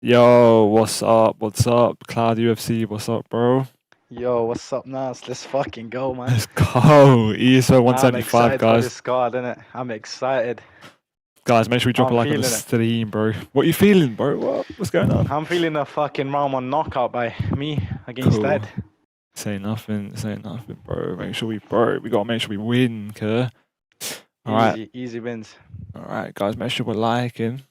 Yo, what's up? What's up? Cloud UFC, what's up, bro? Yo, what's up, Nas? Let's fucking go, man. Let's go. ESO I'm 175, excited for guys. this card, innit? I'm excited. Guys, make sure we drop a like on the stream, bro. What you feeling, bro? What's going on? I'm feeling a fucking round one knockout by me against Ed. Say nothing, bro. Make sure we gotta make sure we win, cuz. Alright. Easy wins. Alright, guys, make sure we're liking.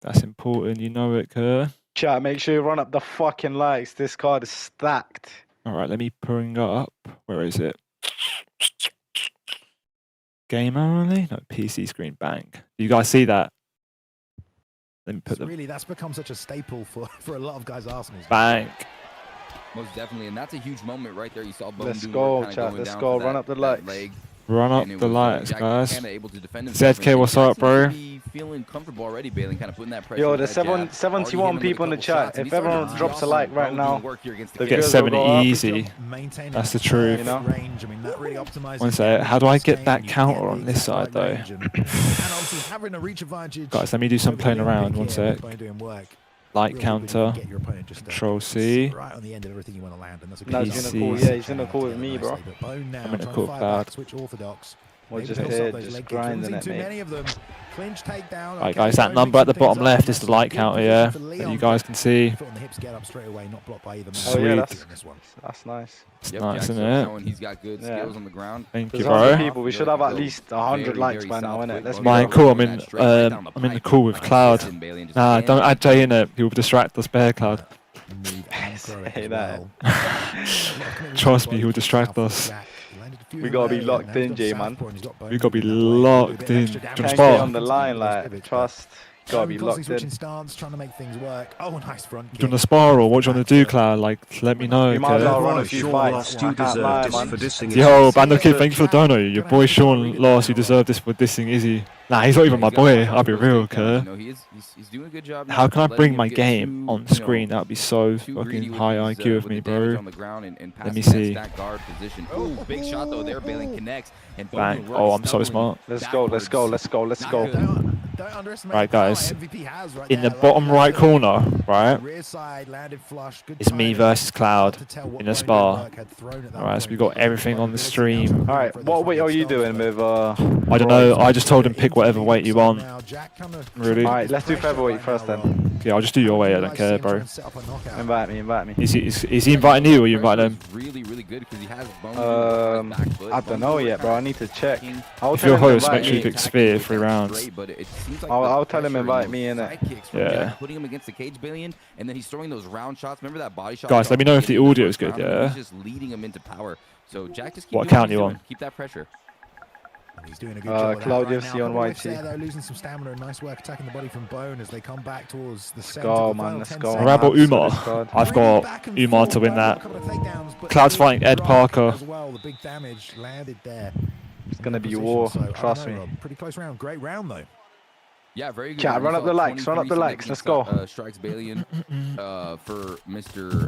That's important, you know it, cuz. Chat, make sure you run up the fucking likes. This card is stacked. Alright, let me bring up. Where is it? Game only? No, PC screen, bang. Do you guys see that? Let me put the... Really, that's become such a staple for a lot of guys' arsenals. Bang. Most definitely, and that's a huge moment right there. You saw Bone Let's go, chat. Let's go. Run up the likes. Run up the lights, guys. ZK, what's up, bro? Feeling comfortable already, Bailey, kind of putting that pressure. Yo, there's 71 people in the chat. If everyone drops a like right now, they get 70 easy. That's the truth. You know? One sec. How do I get that counter on this side, though? Guys, let me do some playing around. One sec. Light counter. Control C. PC. Yeah, he's in a call with me, bro. I'm in a cool cloud. We're just here, just grinding it, mate. Alright, guys, that number at the bottom left is the light counter, yeah? That you guys can see. Oh, yeah, that's nice. It's nice, isn't it? He's got good skills on the ground. Thank you, There's bro. people. We should have at least 100 likes by now, innit? Let's Mine, cool. I'm in the call with Cloud. Nah, don't add Jay in it. He will distract us, Bear Cloud. Say that. Trust me, he will distract us. We gotta be locked in, J, man. We gotta be locked in. Do you want to Can't stay spar? on the line, like, trust. Gotta be locked in. Stance, trying to make things work. Oh, nice front Do you want to spar or what do you want to do, Cloud? Like, let me know. You might as well run a Okay? few fights. I can't lie, man. Yo, Bando Kid, thank you for the dono. Your boy Sean lost. You deserve this for dissing Izzy. Nah, he's not even my boy. I'll be real, cuz. He's doing a good job. How can I bring my game on screen? That would be so fucking high IQ of me, bro. Let me see. Oh, big shot though there. Bailey connects. Bang. Oh, I'm so smart. Let's go, let's go, let's go, let's go. Right, guys. In the bottom right corner, right, it's me versus Cloud in a spar. Alright, so we got everything on the stream. Alright, what weight are you doing with I don't know, I just told him pick whatever weight you want. Really? Alright, let's do featherweight first then. Yeah, I'll just do your weight, I don't care, bro. Invite me, invite me. Is he inviting you or you inviting him? Really good because he has I don't know yet, bro. I need to check. If you're host, make sure you pick Sphere 3 rounds. I'll tell him invite me in it. Yeah. Putting him against the cage, Billion, and then he's throwing those round shots. Remember that body shot? Guys, let me know if the audio is good, yeah? He's just leading him into power. So Jack just keep What account you on? Keep that pressure. He's doing a good job. Cloud UFC on YT. They're losing some stamina and nice work attacking the body from Bone as they come back towards the center. Let's go, man. Let's go. Rabble Umar. I've got Umar to win that. Cloud's fighting Ed Parker. The big damage landed there. It's gonna be war. Trust me. Pretty close round. Great round though. Yeah, very good. Chat, run up the likes, run up the likes. Let's go. Strikes Balian for Mr.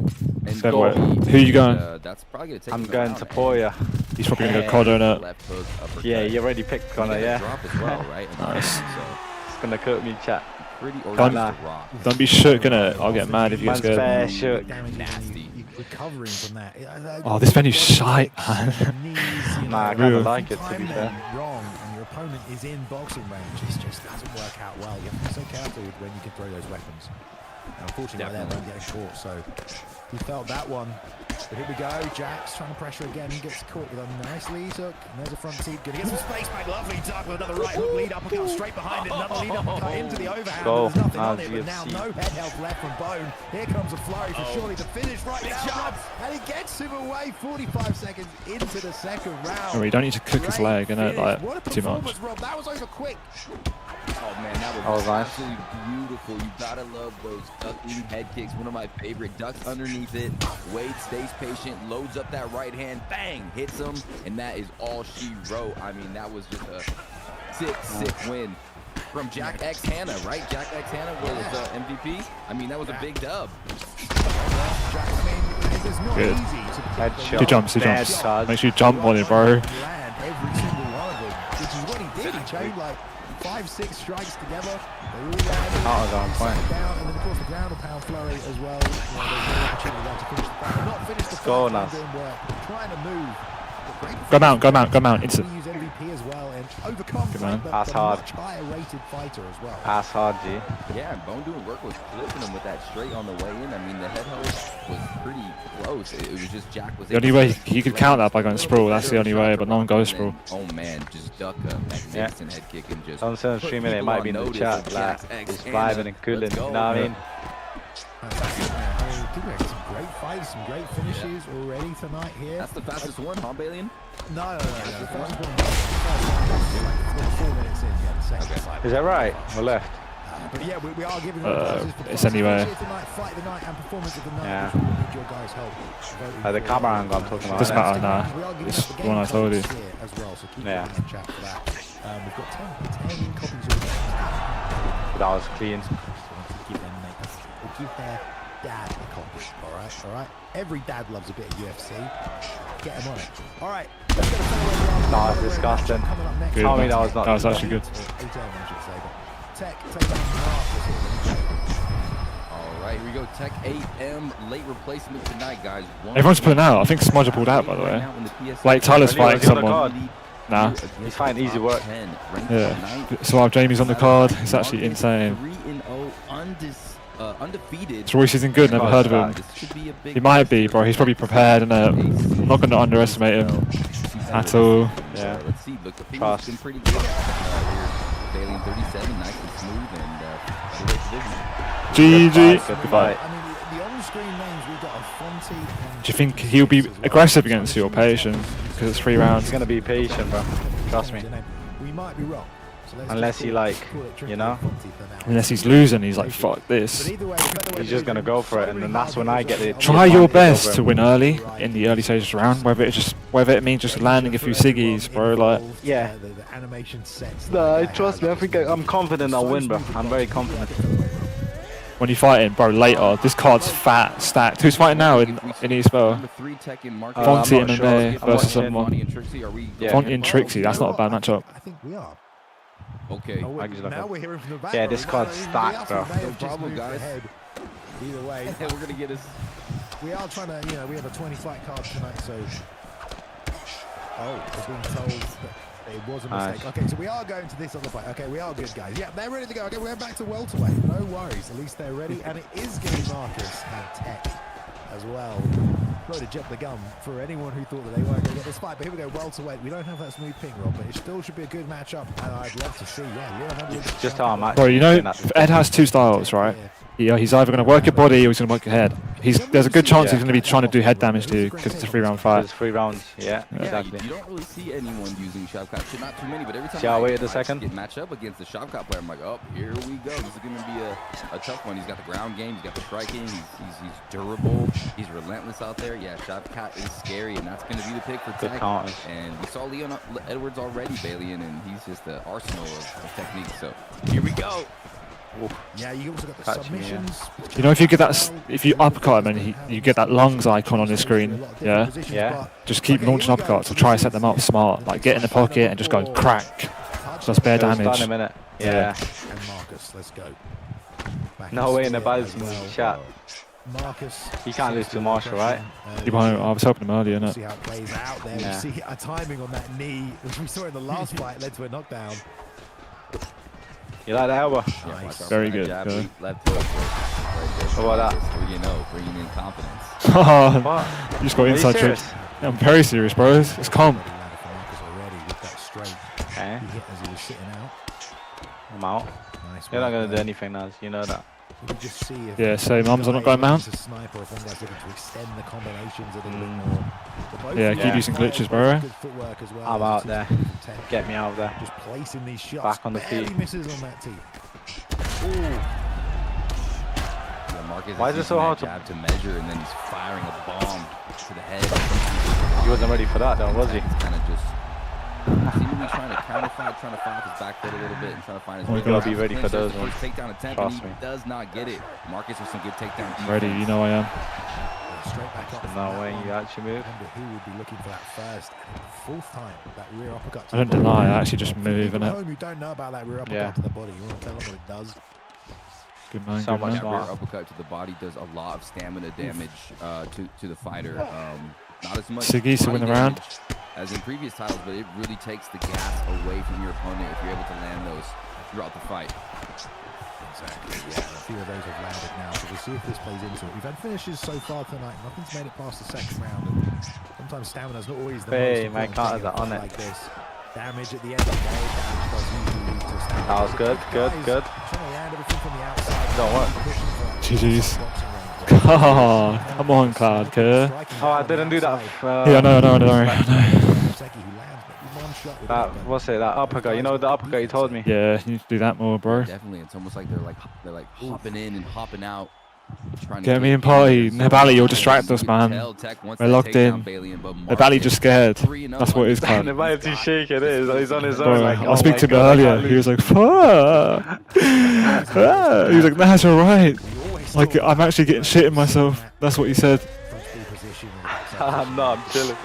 Who you going? That's probably gonna take I'm going to Poya. He's probably going to go Connor, innit? Yeah, you already picked Connor, yeah. Nice. It's gonna cook me, chat. Don't be shook, innit? I'll get mad if you get scared. Man's fair shook. Nasty. Recovering from that. Oh, this venue's shite, man. Nah, I kinda like it, to be fair. Wrong, and your opponent is in boxing range. It just doesn't work out well. You have to be so careful when you can throw those weapons. And unfortunately, they don't get short, so he felt that one. But here we go. Jack's trying to pressure again. He gets caught with a nice lead hook. And there's a front seat. Gonna get some space back. Lovely duck with another right hook lead uppercut straight behind it. Another lead uppercut into the overhand. There's nothing on it, but now no head health left from Bone. Here comes a flurry for surely to finish right now. And he gets him away 45 seconds into the second round. Oh, you don't need to cook his leg, innit? Like, too much. That was over quick. Oh man, that was nice. Absolutely beautiful. You gotta love those duck-leading head kicks. One of my favorite. Ducks underneath it. Wade stays patient, loads up that right hand, bang, hits him, and that is all she wrote. I mean, that was just a sick win from Jack X Hannah, right? Jack X Hannah was MVP. I mean, that was a big dub. Good. Two jumps. Make sure you jump on it, bro. Every single one of them, which is what he did. He trained like 5-6 strikes together. They all landed. On point. Down, and then of course the ground and pound flurry as well. You know, there's no opportunity there to finish the fight. Not finish the fight. Go, Naz. Doing work, trying to move. Go mount. Instant. Use MVP as well and overcome Pass hard. much higher rated fighter as well. Pass hard, G. Yeah, and Bone doing work was flipping him with that straight on the way in. I mean, the head hold was pretty close. It was just Jack was The only way he could count that by going sprawl. That's the only way, but no one goes sprawl. Oh man, just duck a magnificent head kick and just. Someone said streaming it might be in the chat, like just vibing and cooling. You know what I mean? People had some great fights, some great finishes already tonight here. That's the fastest one, huh, Balian? No. The fastest one. 4 minutes in, yeah, the second fight. Is that right? Or left? But yeah, we are giving them it's anyway. tonight, fight of the night and performance of the night. Yeah. We need your guys' help. The camera angle I'm talking about. Doesn't matter, nah. We are giving It's up the the one I told you. here as well, so keep Yeah. in chat for that. We've got 10 copies of That was clean. Give their dad a copy. All right. Every dad loves a bit of UFC. Get him on it. All right. Let's get a featherweight round. That was disgusting. Coming up next. Good, Tell me man. that was not. That was actually good. 8 I should say. But Tech take down Marcus here. All right, here we go. Tech 8M late replacement tonight, guys. Everyone's pulling out. I think Smudger pulled out, by the way. Like Tyler's Really? fighting Was he on the someone. card? Nah. He's fighting easy work. Yeah. So while Jamie's on the card, it's actually insane. 3-0 undefeated. Royce isn't good. Never heard of him. This should be a big He might be, bro. He's probably prepared, and I'm not going to underestimate him at all. Yeah. Let's see. Look, the Trust. been pretty good. Balian 37, nice and smooth, and GG. Good Good fight. fight. I mean, the on-screen names we've got Fonte and Do you think he'll be aggressive against you or patient? Because it's 3 rounds. He's gonna be patient, bro. Trust me. We might be wrong. So let's Unless just he, call it- like, call it tricky you know? Fonte for now. Unless he's losing, he's like, fuck But this. either way, the featherweight He's just gonna division go for it, and then that's when I get it. Try your advantage best over to him. win early in the early stages of the round, whether it means just landing a few ciggies, bro. Like, Yeah. The animation sets. No, trust me. I think I'm confident I'll win, bro. I'm very confident. when you're fighting, bro, later, this card's fat, stacked. Who's fighting now in Esfl? Number 3 Tech in market. Fonte I'm and not sure. Nene I'm versus watching. someone. Fonte and Trixie, are we Yeah. Fonte and Trixie, that's not a bad matchup. I think we are. Okay. Oh, I just like now it. we're hearing from the back. Yeah, this card's stacked, bro. No problem, guys. Either way, We're gonna get us. we are trying to, we have a 20 fight card tonight, so. Oh, we're being told that it was a mistake. Nice. Okay, so we are going to this other fight. Okay, we are good, guys. Yeah, they're ready to go. Okay, we're back to welterweight. No worries. At least they're ready, and it is going to be Marcus and Tech as well. Blow to jump the gun for anyone who thought that they weren't going to get this fight. But here we go, welterweight. We don't have that smooth ping, Rob, but it still should be a good matchup, and I'd love to see. Yeah, Leon Edwards. Just how I'm Bro, you know, Ed has 2 styles, right? He's either going to work your body or he's going to work your head. There's a good chance he's going to be trying to do head damage to you because it's a 3-round fight. It's 3 rounds. Yeah, Yeah, exactly. you don't really see anyone using shot clock. Not too many, but every time See how I waited a I second? get matched up against the shot clock player, I'm like, oh, here we go. This is going to be a tough one. He's got the ground game. He's got the striking. He's durable. He's relentless out there. Yeah, shot clock is scary, and that's going to be the pick for Good Tech. counters. And we saw Leon Edwards already, Balian, and he's just the arsenal of techniques. So here we go. Yeah, you also got the Catching me, yeah. submissions. You know, if you get that, if you uppercut him and you get that lungs icon on your screen, yeah, Yeah. just keep launching uppercuts or try to set them up smart. Like get in the pocket and just go crack. Just bare It was done damage. in a minute. Yeah. And Marcus, let's go. Back No way in the spear buzz as well. chat. Marcus. He can't lose to Marshall, right? I was helping him earlier, See innit? how it plays out there. Yeah. We see a timing on that knee, which we saw in the last fight, led to a knockdown. You like the elbow? Yeah, watch out Very for that good, jab, good. left hook. Right there. What about that? So you know, bringing in confidence. Oh, What? you just got Are you inside serious? tricks. Yeah, I'm very serious, bro. It's calm. Already landed for Marcus already with that straight. Okay. He hit as he was sitting out. I'm out. Nice You're not work going to do there. anything, Naz. You know that. We can just see if Yeah, so mums are not going mount. a sniper, if one guy's looking to extend the combinations a little bit more. But both Yeah, of keep them using fire, glitches, both bro. good footwork as well. I'm This out is there. from Tech. Get me out of there. Just placing these shots. Back on the Barely feet. misses on that tee. Yeah, Marcus Why is it using so that hard to- jab to measure, and then he's firing a bomb to the head. He wasn't ready for that, though, was he? He's kind of just seemingly trying to counter fight, trying to find his back foot a little bit and trying to find his We gotta be ready for those ones. Takedown attempt, and he does not get it. Marcus with some good takedown. Ready, you know I am. Straight back up. No way you actually move. He would be looking for that first and fourth time, that rear uppercut. I don't deny, I actually just move, innit? You don't know about that rear uppercut to the body. You want to tell them what it does. Good man, So good much man. more. Rear uppercut to the body does a lot of stamina damage to the fighter. Not as much Siggy to body win the round. damage as in previous titles, but it really takes the gas away from your opponent if you're able to land those throughout the fight. Exactly, yeah. A few of those have landed now, so we'll see if this plays into it. We've had finishes so far tonight. Nothing's made it past the second round. And sometimes stamina's not always the Hey, most my important counters thing are on it. like this. Damage at the end of the day. Damage does usually lead to stamina. That was good, good, good. Trying to land everything from the outside. Don't work. GG's. God, come on, Cloud, Kerr. Oh, I didn't do that. Yeah, no. What's it? That uppercut. You know the uppercut you told me. Yeah, you need to do that more, bro. Definitely, it's almost like they're like hopping in and hopping out. Get me in party. Nebali, you'll distract us, man. We're locked in. Nebali just scared. That's what it is, Cloud. Nebali too shaky. It is. He's on his Bro, own. Like, I was speaking to him earlier. He was like, fuck. He was like, nah, that's alright. Like, I'm actually getting shit in myself. That's what he said. I'm not. I'm chilling.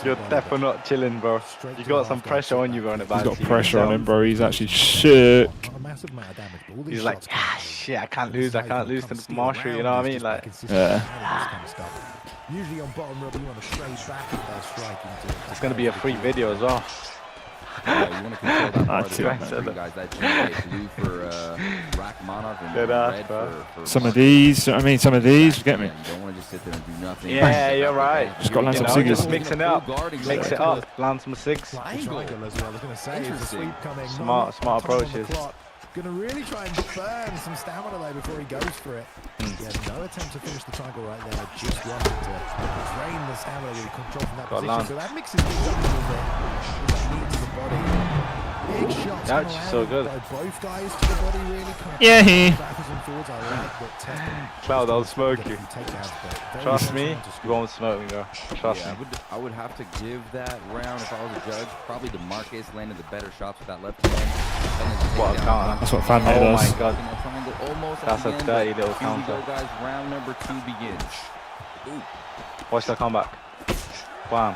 You're definitely not chilling, bro. You got some pressure on you, bro. He's got pressure on him, bro. He's actually shook. He's like, shit, I can't lose to the Marshall, you know what I mean? Like, yeah. Usually on bottom rub, you want to trade back if they're striking to. it's gonna be a free video as well. Yeah, you want to control that part of the That's three guys. That GA blue for Rack Monarch and red for some of these, I mean, some of these, you get me? You don't want to just sit there and do nothing. Yeah, you're right. Just got to land some You know, just ciggies. mixing it up. Mix it up. Land some six. Smart approaches. Gonna really try and burn some stamina though before he goes for it. Yeah, no attempt to finish the triangle right there. Just wanted to drain the stamina with control from that position. Land. So that mixes things up a little bit. That knee to the body. Big shots. That's so good. By both guys to the body really. Yeah, he. Backwards and forwards. I like that Tekken. Cloud, I'll smoke you. Takedowns, but very Trust me, much you won't smoke me, bro. Trust Yeah, me. I would have to give that round if I was a judge. Probably DeMarcus landed the better shots with that left hand. What a counter. That's what fan made Oh us. my god. That's a dirty little Here we go, counter. guys. Round number 2 begins. Ooh. Watch the comeback. Bam.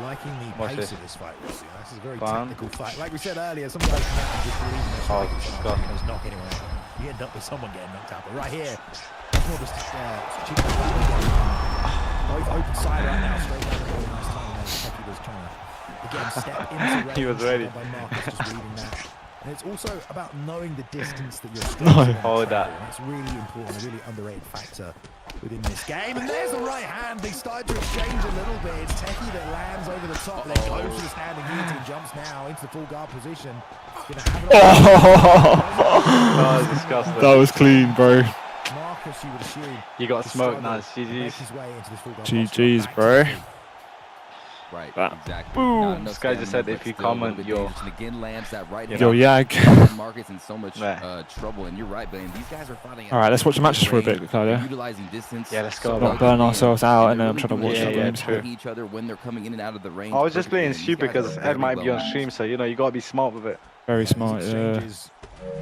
liking the Watch pace this. of this fight. Really. This is a very Bam. technical fight. Like we said earlier, some guys come out and just believe in their Oh, strike. God. Just knock anyone out. You end up with someone getting knocked out. But right here, that's more just both open side right now, straight down the middle. Nice timing there. Tekken was trying to again step into He was ready. By Marcus, just reading that. And it's also about knowing the distance that you're No. striking. Hold that. That's really important, a really underrated factor within this game. And there's the right hand. They started to exchange a little bit. It's Teki that lands over the top. Then goes to the standing guillotine, jumps now into the full guard position. Gonna have it Oh, disgusting. That was clean, bro. Marcus, you would assume. You got to smoked, struggle Naz. to make GG's. his way into this full guard GG's, box. bro. Right, That- exactly. boom. Not enough This guy just stamina, said if but you still a little comment, bit you're- dangerous. And again lands that right Yo, hand. Yag. Marcus in so much Yeah. trouble, and you're right, Ben. These guys are fighting. All right, let's watch the matches for a bit, Claudia. Utilizing distance. Yeah, let's go, so bro. Not burn ourselves out, and then I'm they're trying to watch Yeah, the yeah, games. true. each other when they're coming in and out of the range. I was just perfectly, playing and these stupid guys because are Ed very might be well on stream, so you know you gotta be smart with it. Very smart, yeah. Exchanges.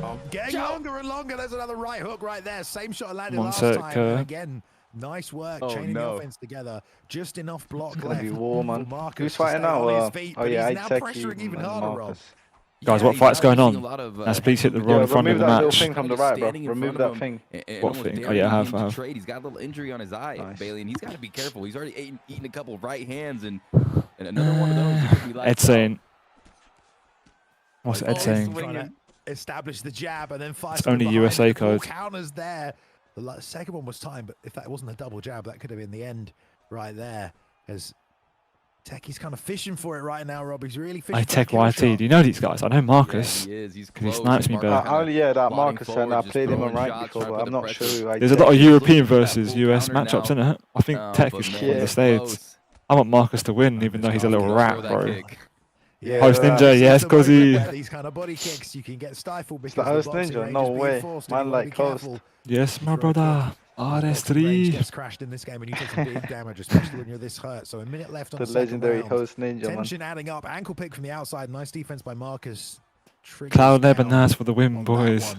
Oh, getting longer and longer. There's another right hook right there. Same shot landed Come on, last Sek, time. And again, nice work Oh, chaining no. the offense together. Just enough block It's gonna left be war, for man. Marcus Who's to fighting stay now? on his feet, Oh but yeah, he's now Teki pressuring even and harder, Rob. Marcus. Guys, what fight's going on? Let's please hit the roll in front of remove the that little match. thing from the right, bro. Remove that thing. What thing? Oh, yeah, I have. He's got a little injury on his eye, Nice. Bailey, and he's got to be careful. He's already eaten a couple of right hands, and another one of those. He could be like, Ed saying. What's Ed saying? Trying to establish the jab and then fire. It's something only behind USA it. Full code. counters there. The second one was timed, but if that wasn't a double jab, that could have been the end right there. As Teki's kind of fishing for it right now, Rob. He's really fishing. I for that Tech kill YT. shot. Do you know these guys? I know Marcus. Yeah, he is. He's 'cause he close. snipes me Marcus better. kinda Yeah, that plodding Marcus and I forward, just played him on throwing rank shots, before, trying to but put I'm the not pressure. sure who I There's a lot of He's looking European for that versus full US counter matchups, now. innit? I think Tech But is man, from the it's States. close. I want Marcus to win, even though he's a little Throw rat, that bro. kick. Yeah, Host Ninja, yes, the way Cozzy. that these kind of body kicks, you can get stifled because the Host boxing Ninja? range No is being way. forced, Man and you wanna like be Host. careful. Yes, my Throw a kick. brother. Oh, there's Range 3. gets crashed in this game, and you take some big damage, especially when you're this hurt. So a minute left on The the second legendary round. host ninja, man. Tension adding up. Ankle pick from the outside. Nice defense by Marcus. Cloud, Neb, and Naz for the win, boys.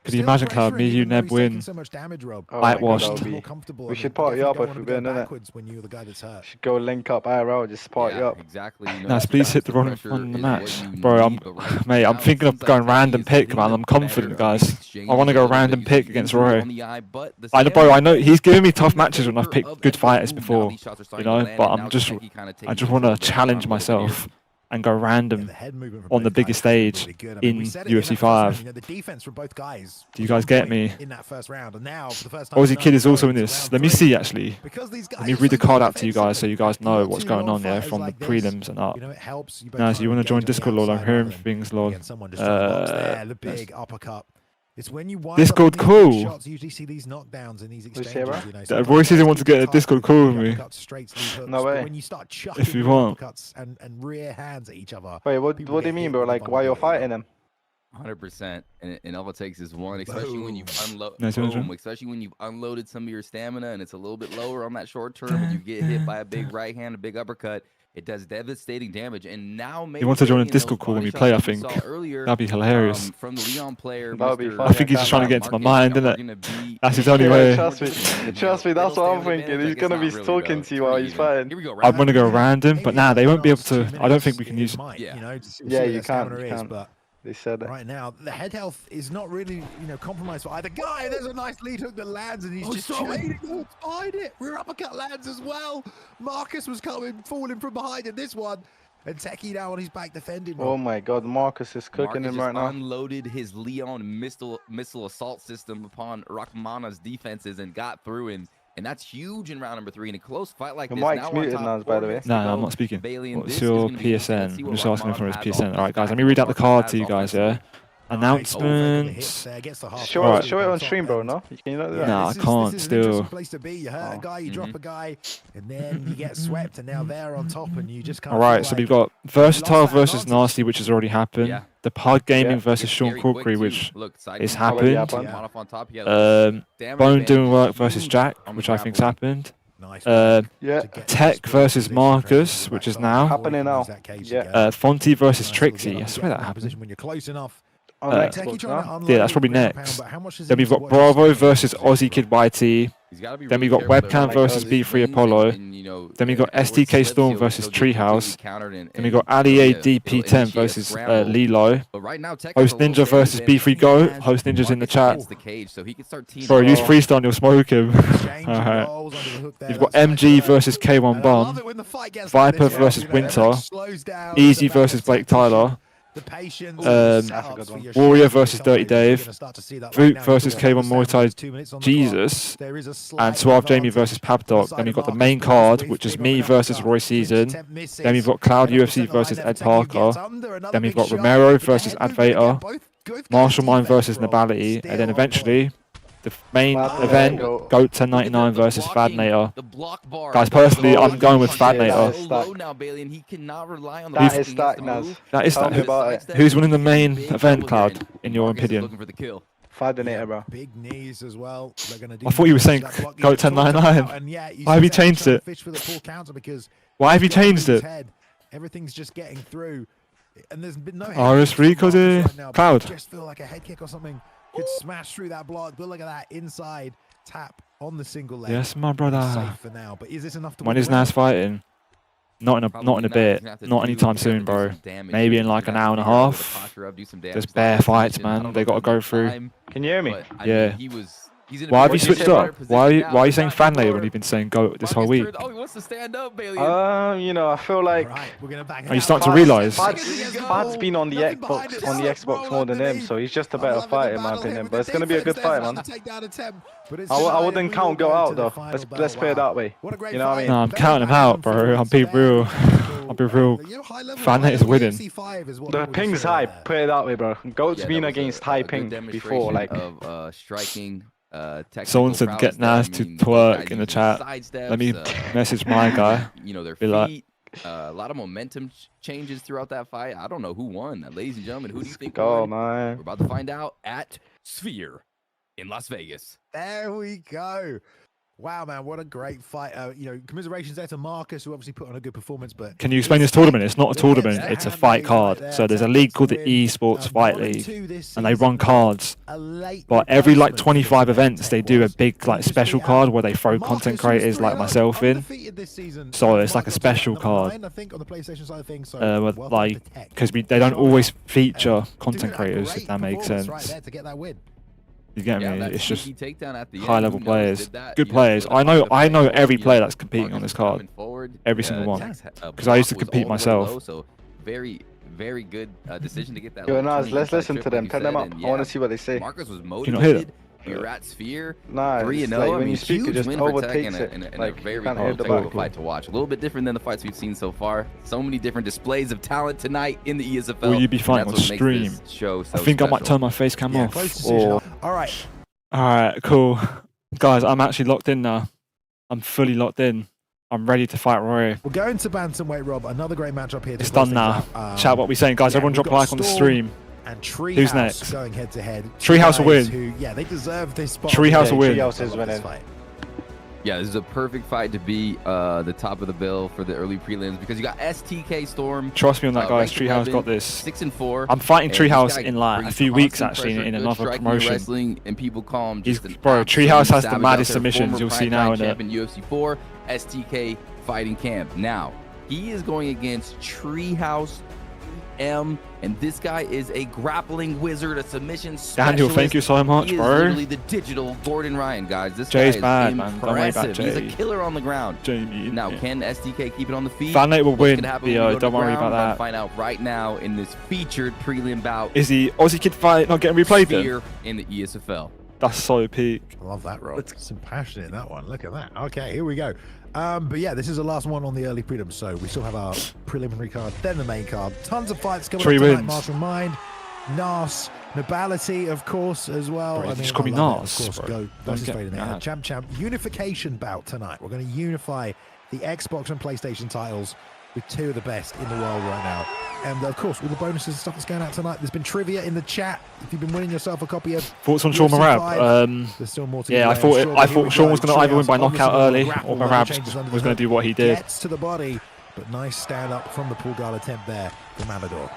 Could you Still imagine Cloud, me, pressuring you, even though Neb he's taking win? so much damage, Rob. Oh my God, Whitewashed. that would be- More comfortable. We I should mean, party definitely up don't if wanna we go win, innit? backwards when you're the guy that's hurt. Should go link up IRL, just party Yeah, up. exactly. You know, Naz, please hit the run pressure on the is match. what you Bro, need, but right mate, I'm now, thinking it of seems going like random Teddy is pick, a man. little I'm bit confident, better. guys. Exchange I want to a go little bit random because pick he's against injured Roy. on the eye, but the I know, bro, I know stamina he's giving me tough in the matches when I've favor picked of good Esfl. fighters Ooh, now before, these shots are you starting to know, land, but and I'm now just, Teki kinda I taking just want to control of the challenge ground a little bit here. myself and go random The head movement from on the both guys biggest was really stage good. I mean, we in said it in UFC that first 5. round, you know, the defense from both guys Do you was guys on get point me? in that first round, and now for the first time Aussie tonight, Kid is we're also in going into this. round Let me 3. see, actually. Because these guys Let me are read the so card good out to you guys so you guys defensively. know You got what's two going long on there fighters from the like this, prelims and up. you know, it helps you both Naz, try you and want to join engage on the Discord, lol? I'm outside hearing rather than, things, lol. again, someone just trying to box there, the big uppercut. It's when you wind Discord up with these big call. shots, you usually see these knockdowns in these Who's exchanges. here, bro? You know, Roy sometimes season guys wants to keep get a tight Discord with call big with me. uppercuts, straights, lead hooks, No but way. when you start chucking If you big want. uppercuts and rear hands at each other, Wait, what people do get you mean, hit bro? with the Like, why you're vulnerability. fighting him? 100%, and all it takes is one, especially when you unload. Nice one. Especially when you've unloaded some of your stamina and it's a little bit lower on that short term, and you get hit by a big right hand, a big uppercut. It does devastating damage, and now maybe You want to join a Bailey and those Discord call when body we shots play, I that we think. saw earlier, That'd be hilarious. from the Leon player, That would be Mr. funny. I think he's just trying to get into my mind, innit? That's his only way. Trust me, that's what I'm thinking. He's gonna be talking to you while he's fighting. Here we go. I'd want to go random, but nah, they won't be able to. I don't think we can use. You know, to see Yeah, where you their stamina can't, you is, can't. but They said it. right now, the head health is not really, you know, compromised for either guy. There's a nice lead hook that lands, and he's just trading hooks behind it. Rear uppercut lands as well. Marcus was falling from behind in this one, and Teki now on his back defending. Oh my God, Marcus is cooking Marcus him right now. unloaded his Leon missile assault system upon Rahmana's defenses and got through, and that's huge in round number 3 in a close fight like Your this. mic's Now on muted, top, Naz, 4 by the way. minutes to No, go. I'm not speaking. Bailey, and What's this your is gonna be interesting. Let's PSN? see I'm what just asking him for his Rahman has PSN. Alright, guys, let me offensively. read out the card to you Has guys, yeah? offensively. Announcements. Show it on stream, bro, no? Can you not do that? Nah, I can't this is still. An interesting place to be. You hurt a guy, you drop Mhm. a guy, and then you get swept, and now they're on top, and you just can't. Alright, so we've got Versatile versus Nasty, which has already happened. Yeah. The Pod Gaming Yeah. versus Sean Very quick, Corkery, too. which Look, side is control. happened. happened. Off on top, he had a damage Bone advantage Doing Work huge versus Jack, on the which I think's grappling. happened. Nice Yeah. Tech versus Marcus, which is now. Happening now. Yeah. Fonty versus Trixie. I swear that happened. When you're close enough. On Xbox now. Yeah, that's probably next. Then we've got Bravo versus Aussie Kid YT. Then we've got Webcam versus B3 Apollo. Then we've got STK Storm versus Treehouse. Then we've got Ali A DP10 versus Lilo. Host Ninja versus B3 Go. Host Ninja's in the chat. Bro, use freestyle, you'll smoke him. Alright. You've got MG versus K1 Bum. Viper versus Winter. Easy versus Blake Tyler. Warrior versus Dirty Dave. Voot versus K1 Muay Thai Jesus. And Suave Jamie versus Pabdoc. Then we've got the main card, which is me versus Royszn. Then we've got Cloud UFC versus Ed Parker. Then we've got Romero versus Advator. Marshall Mine versus Nabality. And then eventually, the main event, Goat 1099 versus Fadnator. Guys, personally, I'm going with Fadnator. That is stacked, Naz. That is Tell me about it. Who's winning the main event, Cloud, in your opinion? Fadnator, bro. Big knees as well. I thought you were saying Goat 1099. Why have you changed it? Why have you changed it? Everything's just getting through. And there's been no RS Rico right Cloud. Just feel like a head kick or something could smash through that block. But look at that inside tap on the single leg. Yes, my brother. Safe for now. But is this enough to When win is the win? Naz fighting? Not in a bit. Not anytime soon, bro. Maybe in like an hour and a half. There's bare fights, man. They got to go through. Can you hear me? Yeah. Why have you switched up? Why are you saying Fanley when you've been saying Goat this whole week? Oh, he wants to stand up, Bailey. You know, I feel like Right, we're gonna back it Are you out. starting to realise? Fad's been on the Xbox more than him, so he's just a better fighter in my opinion. But it's gonna be a good fight, man. I wouldn't count Go out though. Let's play it that way. You know what I mean? No, I'm counting him out, bro. I'm being real. I'll be real. Fanate is winning. The ping's high. Put it that way, bro. Goat's been against high ping before, like. Of striking. Someone said get Naz to twerk in the chat. Let me message my guy. You know, their Be like- feet. A lot of momentum changes throughout that fight. I don't know who won. Ladies and gentlemen, who do you think Go, won? man. We're about to find out at Sphere in Las Vegas. There we go. Wow, man, what a great fight. You know, commiserations there to Marcus, who obviously put on a good performance. But can you explain this tournament? It's not a tournament, it's a fight card. So there's a league called the Esports Fight League, and they run cards. But every like 25 events, they do a big like special card where they throw content creators like myself in. So it's like a special card. Like, because they don't always feature content creators, if that makes sense. You get me? It's just high-level players, good players. I know every player that's competing on this card, every single one, because I used to compete myself. So very good decision to get that. Yo, Naz, let's listen to them. Turn them up. I want to see what they say. Marcus was Do you not hear motivated. them? You're at Sphere. Nah, 3-0. like when I mean, you speak, it huge just win for Tech overtakes and it. a Like, very can't hear the technical back. fight to watch. A little bit different than the fights we've seen so far. So many different displays of talent tonight in the ESFL. Will you be fighting on stream? I think I might turn my face cam off. Or... Alright, cool. Guys, I'm actually locked in now. I'm fully locked in. I'm ready to fight Roy. We're going to bantamweight, Rob. Another great matchup here. It's done now. Chat what we're saying, guys. Everyone drop a like on the stream. And Treehouse Who's next? Going head to head. Treehouse will win. Who, yeah, they deserve this spot. Treehouse will win. Treehouse is winning. Yeah, this is a perfect fight to be the top of the bill for the early prelims because you got STK Storm. Trust me on that, guys. Treehouse got this. 6-4. I'm fighting Treehouse in like a few weeks, actually, in another promotion. Wrestling, and people call him just bro, Treehouse has the maddest submissions. You'll see now in it. UFC 4 STK fighting camp. Now he is going against Treehouse M, and this guy is a grappling wizard, a submission specialist. Daniel, thank you so much, he is bro. literally the digital Gordon Ryan, guys. This Jay's guy is bad, man. Don't worry about impressive. Jay. He's a killer on the ground. Jamie, Now, yeah. can STK keep it on the feet? Fanate will win. Theo, Don't worry about that. Find out right now in this featured prelim bout. Is the Aussie kid fight not getting replayed then? In the ESFL. That's so peak. I love that, Rob. Some passion in that one. Look at that. Okay, here we go. But yeah, this is the last one on the early prelims, so we still have our preliminary card, then the main card. Tons of fights coming up tonight. Martial Mind, Nas, Nobility, of course, as well. Bro, just call me Nas. Of course, go. That's his fading out. Champ. Unification bout tonight. We're going to unify the Xbox and PlayStation titles with two of the best in the world right now. And of course, all the bonuses and stuff that's going out tonight. There's been trivia in the chat. If you've been winning yourself a copy of thoughts on Sean Marab. There's still more to yeah, I thought Sean was going to either win by knockout early or Marab was going to do what he did. Gets to the body, but nice stand up from the pull guard attempt there for Matador.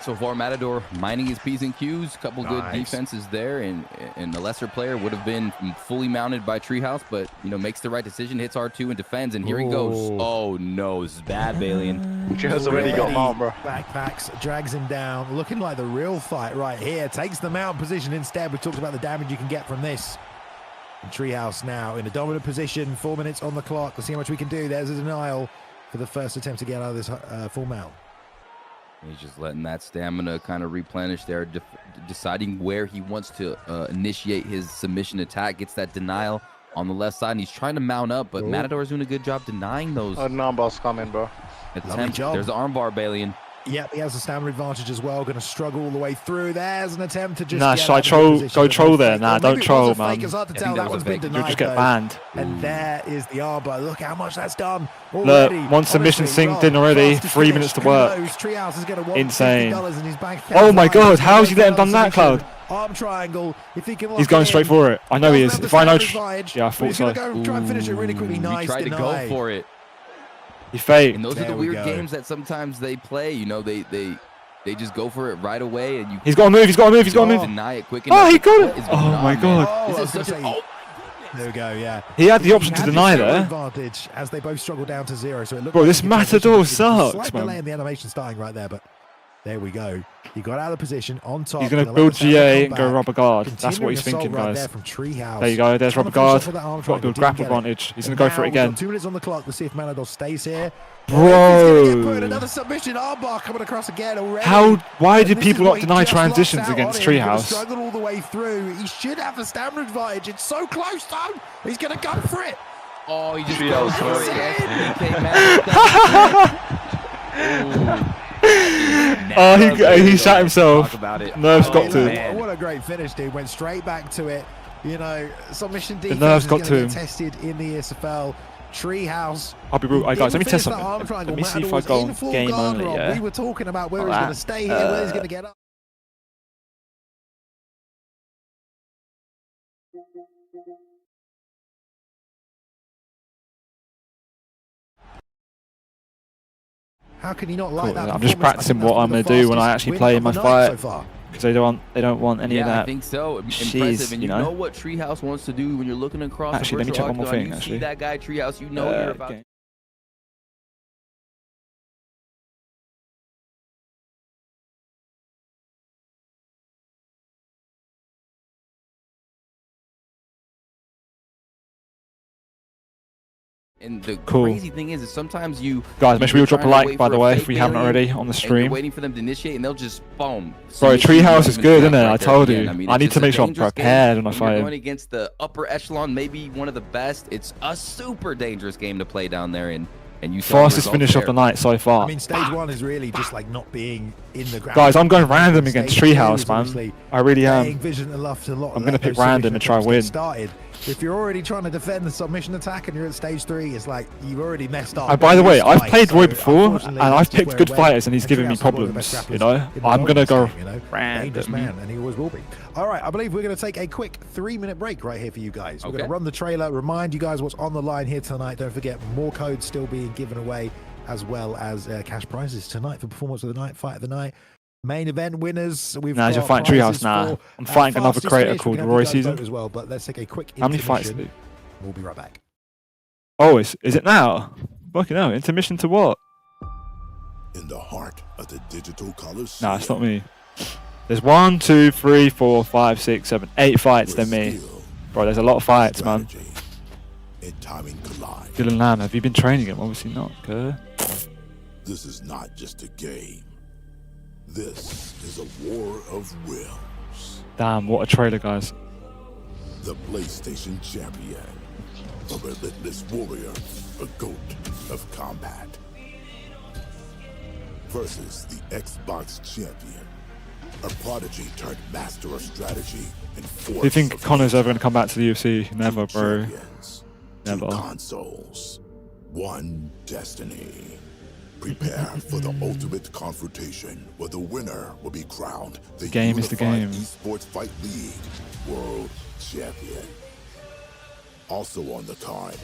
So far, Matador mining his P's and Q's. Couple good defenses there, and the lesser player would have been fully mounted by Treehouse, but makes the right decision, hits R2 and defends, and here he goes. Oh no, this is bad, Balian. Treehouse already got mount, bro. Backpacks, drags him down, looking like the real fight right here. Takes the mount position instead. We talked about the damage you can get from this. And Treehouse now in a dominant position. 4 minutes on the clock. Let's see how much we can do. There's a denial for the first attempt to get out of this full mount. He's just letting that stamina kind of replenish there, deciding where he wants to initiate his submission attack. Gets that denial on the left side, and he's trying to mount up, but Matador's doing a good job denying those. Oh, non-boss coming, bro. Attempts. There's the armbar, Balian. Yep, he has a stamina advantage as well. Going to struggle all the way through. There's an attempt to just. Nah, should I go troll there? Nah, don't troll, man. It's hard to tell. That one's been denied. You'll just get banned. And there is the armbar. Look how much that's done already. Look, one submission synced in already. 3 minutes to work. Insane. Oh my god, how has he let him done that, Cloud? Arm triangle. If he can. He's going straight for it. I know he is. If I know. Yeah, I thought so. Try and finish it really quickly. Nice. He tried to go for it. He faked. And those are the weird games that sometimes they play. They just go for it right away, and you. He's got to move. He's got to move. He's got to move. Deny it quick enough. Oh, he got it. Oh my god. There we go. Yeah. He had the option to deny there. Advantage as they both struggle down to zero. So it looks. Bro, this Matador sucks, slight delay in the animation starting right there, but there we go. He got out of the position on top. He's going to build GA and go rubber guard. That's what he's thinking, guys. There you go. There's rubber guard. Got to build grapple advantage. He's going to go for it again. 2 minutes on the clock. Let's see if Matador stays here. Bro. Another submission armbar coming across again already. Why did people not deny transitions against Treehouse? Struggled all the way through. He should have a stamina advantage. It's so close though. He's going to go for it. Oh, he just goes for it. Oh, he shot himself. Nerves got to him. Man. What a great finish, dude. Went straight back to it. Submission defense the nerves got to him. Tested in the ESFL. Treehouse. I'll be brutal. Guys, let me test something. Let me see if I go on game only. Yeah. We were talking about where he's going to stay here, where he's going to get up. How can you not like that? I'm just practicing what I'm going to do when I actually play in my fight. Because they don't want any of that. I think so. Impressive. Jeez, And you know what Treehouse wants to do when you're looking across actually, let me check one more thing. See that guy Treehouse, you know you're about. Okay. And the crazy thing is sometimes you guys, make sure you drop a like, by the way, if we haven't already on the stream. Waiting for them to initiate, and they'll just boom. Bro, Treehouse is good, isn't it? I told you. I need to make sure I'm prepared when I fight him. Going against the upper echelon, maybe one of the best. It's a super dangerous game to play down there, and you fastest finish of the night so far. I mean, stage 1 is really just like not being in the ground. Guys, I'm going random against Treehouse, man. I really am. I'm going to pick random and try win. If you're already trying to defend the submission attack and you're at stage 3, it's like you've already messed up. And by the way, I've played Roy before, and I've picked good fighters, and he's giving me problems. You know, I'm gonna go random. Man, and he always will be. All right, I believe we're going to take a quick 3-minute break right here for you guys. We're going to run the trailer, remind you guys what's on the line here tonight. Don't forget, more codes still being given away, as well as cash prizes tonight for performance of the night, fight of the night. Main event winners. Nah, you're fighting Treehouse now. I'm fighting another creator called Royszn. As well, but let's take a quick How many fights do? We'll be right back. Oh, is it now? Fucking hell, intermission to what? In the heart of the digital colors. Nah, it's not me. There's 1, 2, 3, 4, 5, 6, 7, 8 fights than me. Bro, there's a lot of fights, man. Dylan Lamb, have you been training him? Obviously not, okay? This is not just a game. This is a war of wills. Damn, what a trailer, guys. The PlayStation champion, a relentless warrior, a goat of combat, versus the Xbox champion, a prodigy turned master of strategy and force. Do you think Connor's ever going to come back to the UFC? Never, bro. Never. Two consoles, one destiny. Prepare for the ultimate confrontation, where the winner will be crowned the game is the game. Esports Fight League World Champion. Also on the card,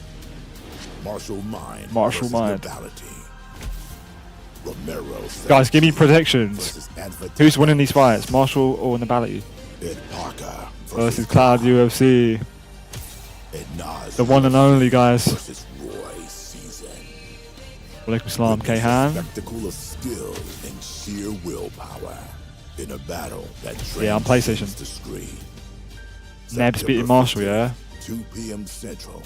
Martial Mind. Martial Mind. Romero. Guys, give me predictions. Who's winning these fights, Martial or Nabality? Versus Cloud UFC. The one and only, guys. Walaikum salam, Kayhan. Spectacle of skill and sheer willpower in a battle that yeah, on PlayStation. Neb's beating Marshall, yeah. 2 p.m. Central,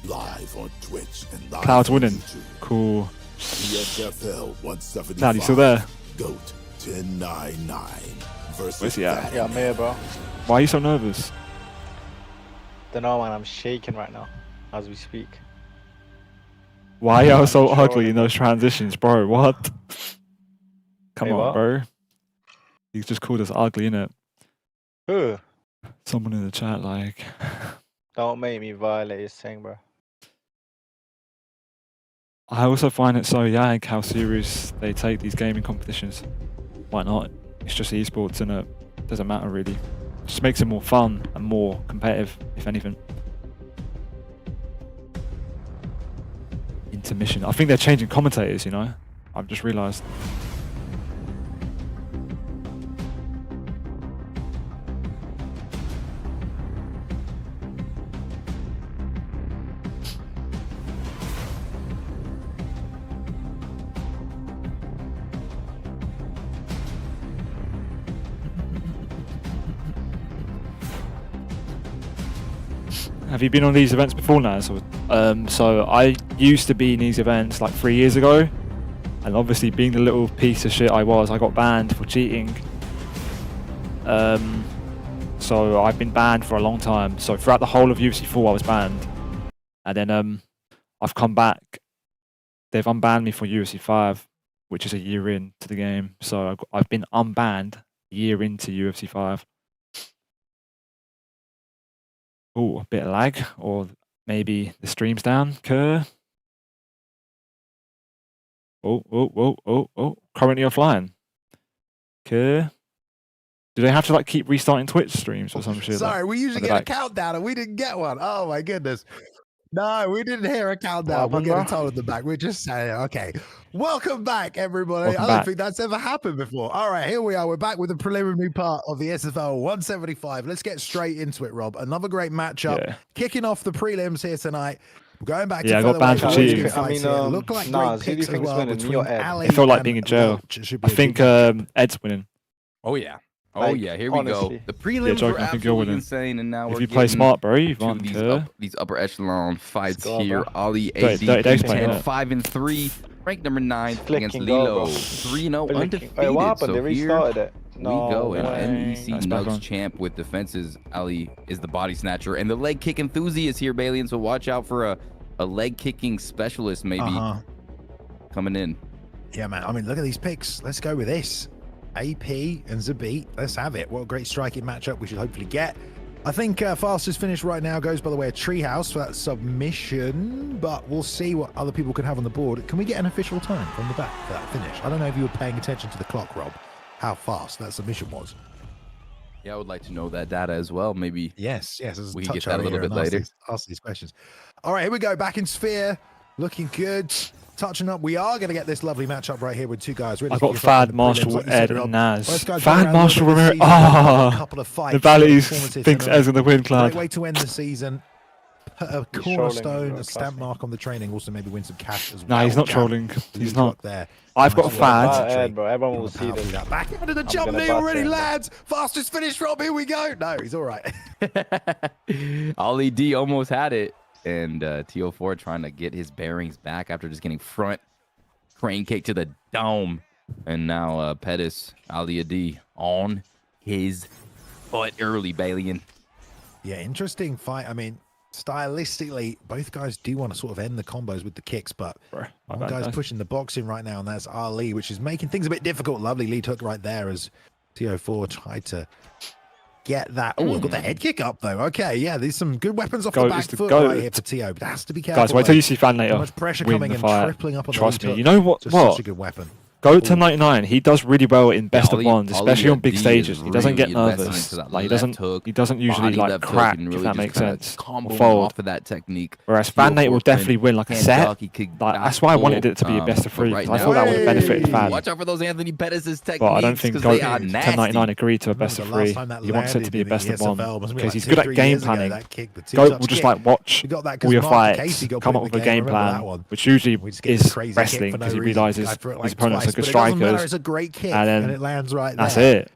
live on Twitch and live Cloud's winning. YouTube. Cool. ESFL 175. Cloud, you still there? Goat 1099 versus. Where's he at? Yeah, I'm here, bro. Why are you so nervous? Don't know, man. I'm shaking right now as we speak. Why are you so ugly in those transitions, bro? What? Come on, bro. He's just called us ugly, innit? Who? Someone in the chat, like. Don't make me violate his thing, bro. I also find it so yank how serious they take these gaming competitions. Why not? It's just esports, innit? Doesn't matter really. It just makes it more fun and more competitive, if anything. Intermission. I think they're changing commentators, you know? I've just realised. Have you been on these events before, Naz? So I used to be in these events like 3 years ago, and obviously being the little piece of shit I was, I got banned for cheating. So I've been banned for a long time. So throughout the whole of UFC 4 I was banned, and then I've come back. They've unbanned me for UFC 5, which is a year into the game. So I've been unbanned a year into UFC 5. Oh, a bit of lag, or maybe the stream's down. Kerr. Oh. Currently offline. Kerr. Do they have to like keep restarting Twitch streams or some shit? Sorry, like, we usually get a countdown and we didn't get one. Oh my goodness. No, we didn't hear a countdown. We're getting told in the back. We're just saying, okay. Welcome back, everybody. I don't think that's ever happened before. All right, here we are. We're back with the preliminary part of the SFL 175. Let's get straight into it, Rob. Another great matchup. Yeah. Kicking off the prelims here tonight. We're going back to I got banned for cheating. I mean, look like great picks as well between Ali. It felt like being in jail. I think Ed's winning. Oh, yeah. Oh, yeah, here we go. The prelims were absolutely insane, and now if you play smart, bro, you've won. These upper echelon fights here. Ali, AD, 10, 5 and 3, ranked number 9 against Lilo. 3-0, undefeated. Wait, what happened? They restarted it. No, we go. And NEC Nugs champ with defenses. Ali is the body snatcher, and the leg kick enthusiast here, Balian. So watch out for a leg kicking specialist maybe coming in. Yeah, man. I mean, look at these picks. Let's go with this. AP and Zabit, let's have it. What a great striking matchup we should hopefully get. I think fastest finish right now goes by the way of Treehouse for that submission, but we'll see what other people can have on the board. Can we get an official time from the back for that finish? I don't know if you were paying attention to the clock, Rob, how fast that submission was. Yeah, I would like to know that data as well. Maybe yes, we can get that a little bit later. Ask these questions. All right, here we go. Back in Sphere, looking good. Touching up, we are going to get this lovely matchup right here with two guys. Really I've got Fad, Marshall, Ed, and Naz. Fad, Marshall, Romero. The Valleys thinks Ed's going to win, Cloud. Great way to end the season. Put a cornerstone, a stamp mark on the training. Also, maybe win some cash as well. No, he's not trolling. He's not. There. I've got Fad. Bro, everyone will see this. Back into the jump knee already, lads. Fastest finish, Rob. Here we go. No, he's all right. Ali D almost had it. And TO4 trying to get his bearings back after just getting front crane kick to the dome. And now Pettis, Ali D on his foot early, Balian. Yeah, interesting fight. I mean, stylistically, both guys do want to sort of end the combos with the kicks, but one guy's pushing the boxing right now, and that's Ali, which is making things a bit difficult. Lovely lead hook right there as TO4 tried to get that. Oh, we've got the head kick up though. Okay, yeah, there's some good weapons off the back foot right here for TO, but has to be careful. Guys, wait till you see Fan later. Much pressure coming and tripling up on the Trust me. You know what? Such a good weapon. Go to 99. He does really well in best of ones, especially on big stages. He doesn't get nervous. Like he doesn't usually like crack, if that makes sense. Or fold. Off of that technique. Whereas Fan Nate will definitely win like a set. Like, that's why I wanted it to be a best of 3. I thought that would have benefited Fan. Watch out for those Anthony Pettis' techniques. But I don't think Go to 99 agreed to a best of 3. He wants it to be a best of 1 because he's good at game planning. Go will just like watch all your fights, come up with a game plan, which usually is wrestling because he realizes his opponents are good strikers. It's a great kick, and it lands right there. That's it.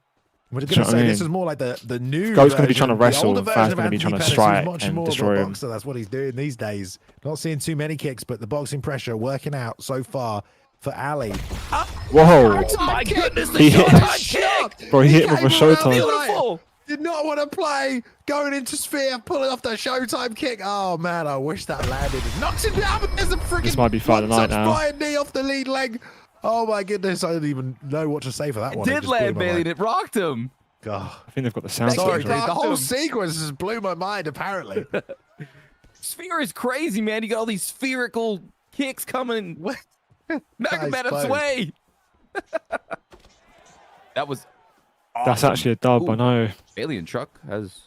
We're going to say this is more like the new. Go's going to be trying to wrestle. Fan's going to be trying to strike and destroy him. So that's what he's doing these days. Not seeing too many kicks, but the boxing pressure working out so far for Ali. Whoa! Oh my goodness! He hit him. Bro, he hit him with a showtime. Beautiful. Did not want to play. Going into Sphere, pulling off the showtime kick. Oh man, I wish that landed. Knocks him down, but there's a freaking. This might be fight of the night now. Knee off the lead leg. Oh my goodness, I don't even know what to say for that one. It did land, Bailey. It rocked him. God. I think they've got the sound. Sorry, the whole sequence just blew my mind, apparently. Sphere is crazy, man. You got all these spherical kicks coming. Magomed sway. That was awesome. That's actually a dub, I know. Alien Truck has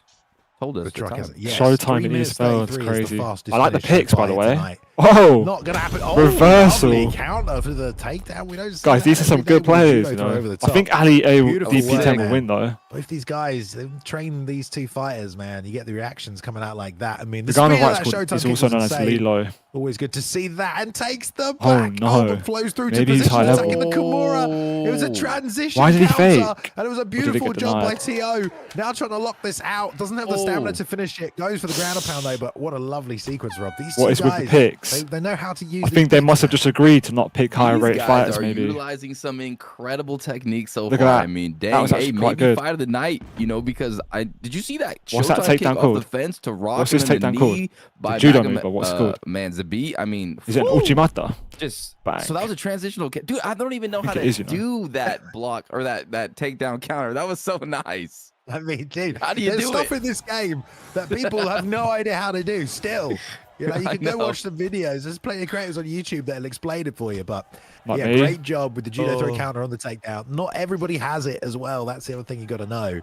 told us. Showtime in Esfl, it's crazy. I like the picks, by the way. Tonight. Oh, not gonna happen. Oh, reversal. Counter for the takedown. We don't guys, these are some good players. You know? I think Ali DP10 will win though. Both these guys, they've trained these two fighters, man. You get the reactions coming out like that. I mean, the guy on the right is also known as Lilo. Always good to see that, and takes the back. Oh no! Flows through to position, attacking the Kimura. It was a transition. Why did he fake? And it was a beautiful job by TO. Now trying to lock this out. Doesn't have the stamina to finish it. Goes for the ground pound though. But what a lovely sequence, Rob. These what is with the picks? They know how to use. I think they must have just agreed to not pick higher rated fighters. Maybe utilizing some incredible techniques so far. I mean, dang, hey, maybe fight of the night. You know, because did you see that? What's that takedown called? Off the fence to rock. What's this takedown called? The judo move, but what's it called? Man, Zabit. I mean, is it an Uchimata? Just so that was a transitional kick, dude. I don't even know how to do that block or that takedown counter. That was so nice. I mean, dude, how do you do stuff in this game that people have no idea how to do still. You know, you can go watch some videos. There's plenty of creators on YouTube that'll explain it for you. But yeah, great job with the judo throw counter on the takedown. Not everybody has it as well. That's the other thing you got to know.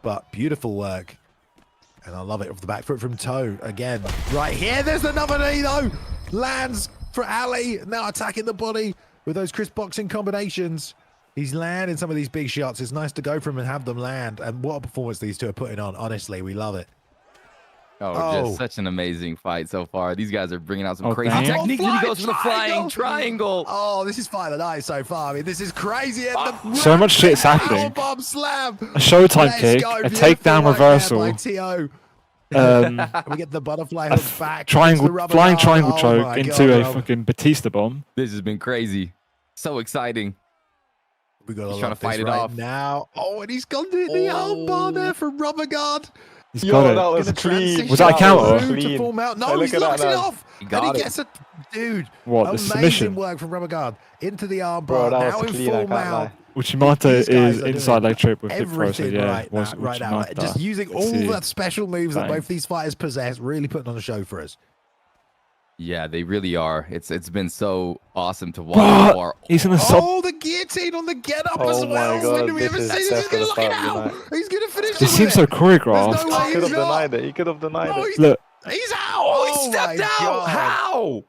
But beautiful work. And I love it off the back foot from Toe again. Right here, there's another knee though. Lands for Ali. Now attacking the body with those crisp boxing combinations. He's landing some of these big shots. It's nice to go for him and have them land. And what a performance these two are putting on. Honestly, we love it. Just such an amazing fight so far. These guys are bringing out some crazy dang. techniques. And he goes for the flying triangle. Oh, this is fight of the night so far. I mean, this is crazy. And So much shit's happening. Bomb slam. A Showtime kick, a takedown reversal. We get the butterfly hook back. Flying triangle Oh choke my into God, a fucking Batista bomb. This has been crazy. So exciting. We got He's trying to fight it off now. Oh, and he's gone to hit the armbar there from Rubber Guard. He's got it. That was clean. Was that a counter? No, he's locked it off. He got and he it. gets a dude. What, the amazing submission? work from Rubber Guard into the armbar. Bro, that now was in clean, I full can't mount. lie. Uchimata These guys is are inside doing leg trip with the pro, so Everything yeah, right, it was right now. Uchimata. Just using all See. the special moves that Bang. both these fighters possess, really putting on a show for us. Yeah, they really are. It's been so awesome to watch. What? He's in a sub. Oh, the guillotine on the get up Oh as my well. God, When do we this ever is see this? He's definitely going to lock it the start of the out. night. He's going to finish It it. seems so There's choreographed. no way He could have he's not. denied it. He could have denied Oh, it. Look, He's out. Oh, he stepped my out. God. How?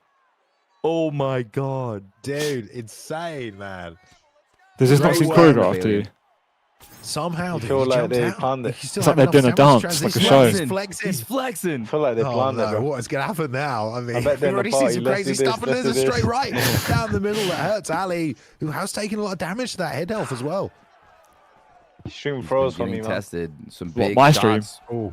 Oh my God. Dude, insane, man. does this not Great seem work, choreographed to you? Somehow, You dude, feel he like jumped they out. planned it. He's still It's like having they're doing a enough dance, like a transition. show. He's flexing. He's flexing. I feel like they Oh, planned it, no, bro. what's going to happen now? I mean, I bet they're we've in the already seen party. some Let's crazy do this, stuff, and let's there's a do this. straight right down the middle that hurts Ali, who has taken a lot of damage to that head health as well. Stream froze for me, Getting man. tested. Some What, big my stream? shots. Oh,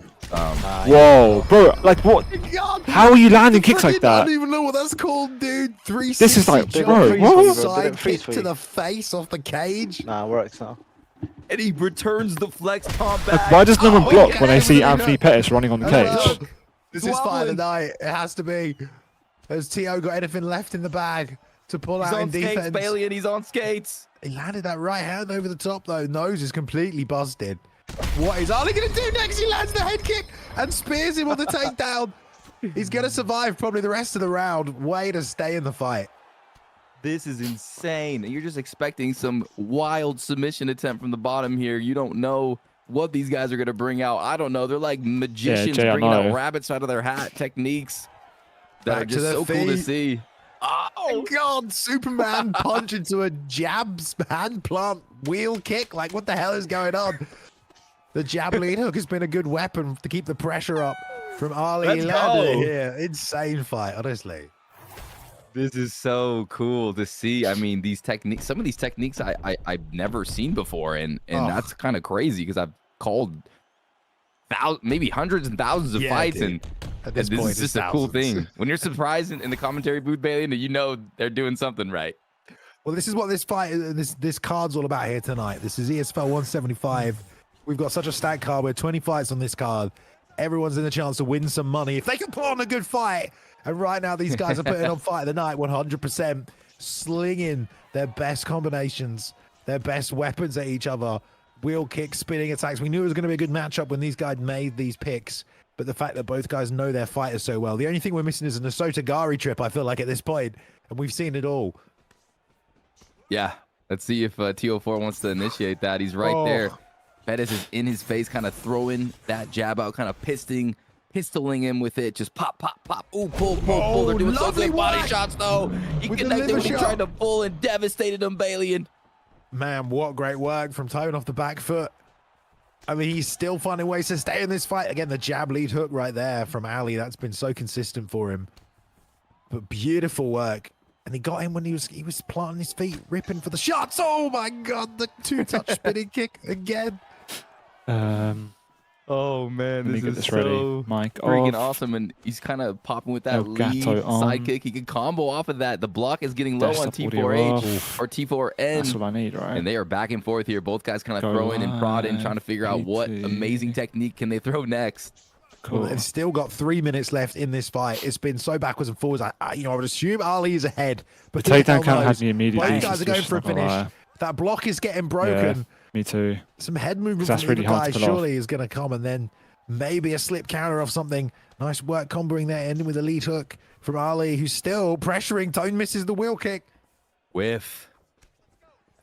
Whoa, bro! Like what? God. How are you landing kicks like I that? don't even know what that's called, dude. 360 This is like, jump, bro, freeze what? for you, bro. side Didn't freeze kick for to you. the face off the cage. Nah, it works now. And he returns the flex pump Like, back. why does no one Oh, block yeah, when they see everybody Anthony knows. Pettis running on the cage? This is fight of the night. It has to be. Has T.O. got anything left in the bag to pull He's out in on skates, defense? Bailey, and he's on skates. He landed that right hand over the top, though. Nose is completely busted. What is Ali going to do next? He lands the head kick and spears him on the takedown. He's going to survive probably the rest of the round. Way to stay in the fight. This is insane. And you're just expecting some wild submission attempt from the bottom here. You don't know what these guys are going to bring out. I don't know. They're like magicians Jay, I bringing out know. rabbits out of their hat techniques that Back are to just the so cool to feet. see. Oh, God. Superman punch into a jab hand plant wheel kick. Like, what the hell is going on? The jab lead hook has been a good weapon to keep the pressure up from Ali. Let's Landed go. here. Insane fight, honestly. This is so cool to see. I mean, these techniques, some of these techniques I've never seen before. And Oh. that's kind of crazy because I've called maybe hundreds and thousands of Yeah, fights. dude. And At this this point, is just it's a cool thousands. thing. When you're surprised in the commentary booth, Bailey, and you know they're doing something right. Well, this is what this fight, this card's all about here tonight. This is Esfl 175. We've got such a stacked card. We're 20 fights on this card. Everyone's in a chance to win some money if they can put on a good fight. And right now, these guys are putting on fight of the night 100%, slinging their best combinations, their best weapons at each other. Wheel kicks, spinning attacks. We knew it was going to be a good matchup when these guys made these picks. But the fact that both guys know their fighters so well, the only thing we're missing is an Asotagari trip, I feel like, at this point. And we've seen it all. Yeah. Let's see if TO4 wants to initiate that. He's right there. Pettis is in his face, kind of throwing that jab out, kind of pistoling him with it. Just pop, pop, pop. Ooh, pull, pull, pull. They're doing so lovely good body whack shots, though. He with the connected liver when he shot. tried to pull and devastated him, Bailey. And Man, what great work from Tone off the back foot. I mean, he's still finding ways to stay in this fight. Again, the jab lead hook right there from Ali. That's been so consistent for him. But beautiful work. And he got him when he was planting his feet, ripping for the shots. Oh my God, the two-touch spinning kick again. oh man, Let me get this ready. Mic freaking off. awesome. And he's kind of popping with that lead Elgato on. side kick. He can combo off of that. The block is getting low on Desktop audio T4H off. or T4N. That's what I need, right? And they are back and forth here. Both guys kind of Go throwing and prodding, trying to figure out what PT. amazing technique can they throw next. Cool. Well, they've still got 3 minutes left in this fight. It's been so backwards and forwards. I would assume Ali is ahead. But The takedown who count knows? had me immediately Both guys are going suspicious, for a not gonna finish. lie. That block is getting broken. Yeah, me too. Some head movement That's from really the hard guy to pull off. surely is going to come, and then maybe a slip counter off something. Nice work comboing there, ending with a lead hook from Ali, who's still pressuring. Tone misses the wheel kick. Whiff.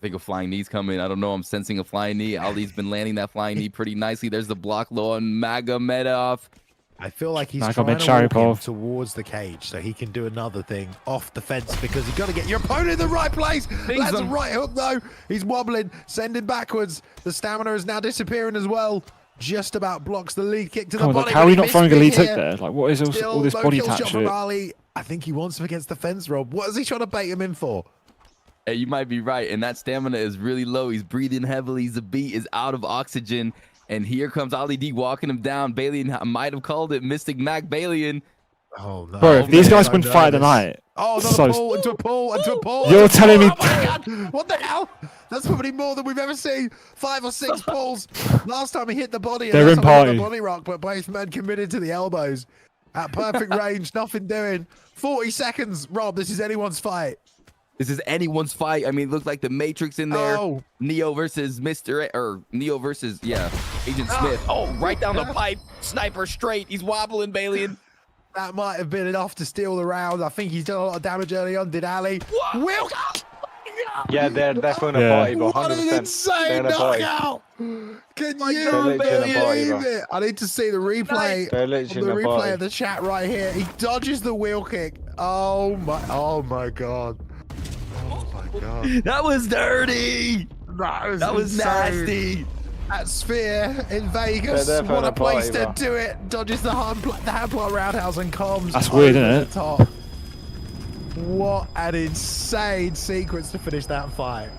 think a flying knee's coming. I don't know. I'm sensing a flying knee. Ali's been landing that flying knee pretty nicely. There's the block low on Magomedov. I feel like he's trying to walk him towards the cage so he can do another thing off the fence because you've got to get your opponent in the right place. That's a right hook, though. He's wobbling, sending backwards. The stamina is now disappearing as well. Just about blocks the lead kick to the body. How are we not throwing a lead hook there? Like, what is all this body tap shit? I think he wants him against the fence, Rob. What is he trying to bait him in for? Hey, you might be right, and that stamina is really low. He's breathing heavily. Zabit is out of oxygen. And here comes Ali D walking him down. Balian might have called it Mystic Mac Balian. Oh, no. Bro, if these guys win fight of the night. Oh, another pull, into a pull, into a pull. You're telling me. Oh, my God. What the hell? That's probably more than we've ever seen. 5 or 6 pulls. Last time he hit the body. They're in party. The body rock, but both men committed to the elbows. At perfect range, nothing doing. 40 seconds. Rob, this is anyone's fight. This is anyone's fight. I mean, it looked like the Matrix in there. Oh. Neo versus Neo versus, Agent Smith. Oh, right down the pipe. Sniper straight. He's wobbling, Balian. That might have been enough to steal the round. I think he's done a lot of damage early on, did Ali? Will. Yeah, they're definitely a party, bro. 100%. What an insane knockout. Can you believe it? I need to see the replay. The replay of the chat right here. He dodges the wheel kick. Oh my God. Oh my God. That was dirty. That was nasty. At Sphere in Vegas, what a place to do it. Dodges the hand plant roundhouse and comes. That's weird, isn't it? Top. What an insane sequence to finish that fight.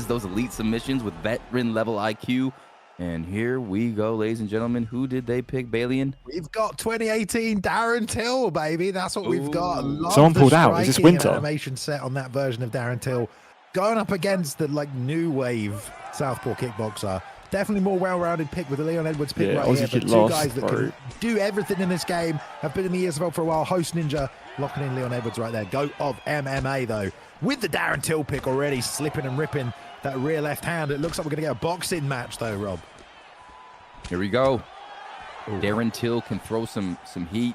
Those elite submissions with veteran level IQ. And here we go, ladies and gentlemen. Who did they pick, Balian? We've got 2018 Darren Till, baby. That's what we've got. Someone pulled out. Is this Winter? Animation set on that version of Darren Till. Going up against the new wave Southpaw kickboxer. Definitely more well-rounded pick with the Leon Edwards pick right here. But two guys that can do everything in this game. Have been in the ESFL for a while. Host Ninja locking in Leon Edwards right there. GOAT of MMA, though. With the Darren Till pick already slipping and ripping that rear left hand. It looks like we're going to get a boxing match, though, Rob. Here we go. Darren Till can throw some heat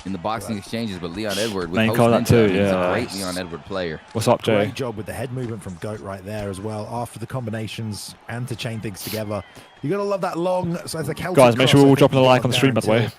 in the boxing exchanges, but Leon Edward with call that too. He's a great Leon Edward player. What's up, Jay? Great job with the head movement from GOAT right there as well. After the combinations and to chain things together, you gotta love that long. So as a guys, make sure we're all dropping a like on the stream, by the way.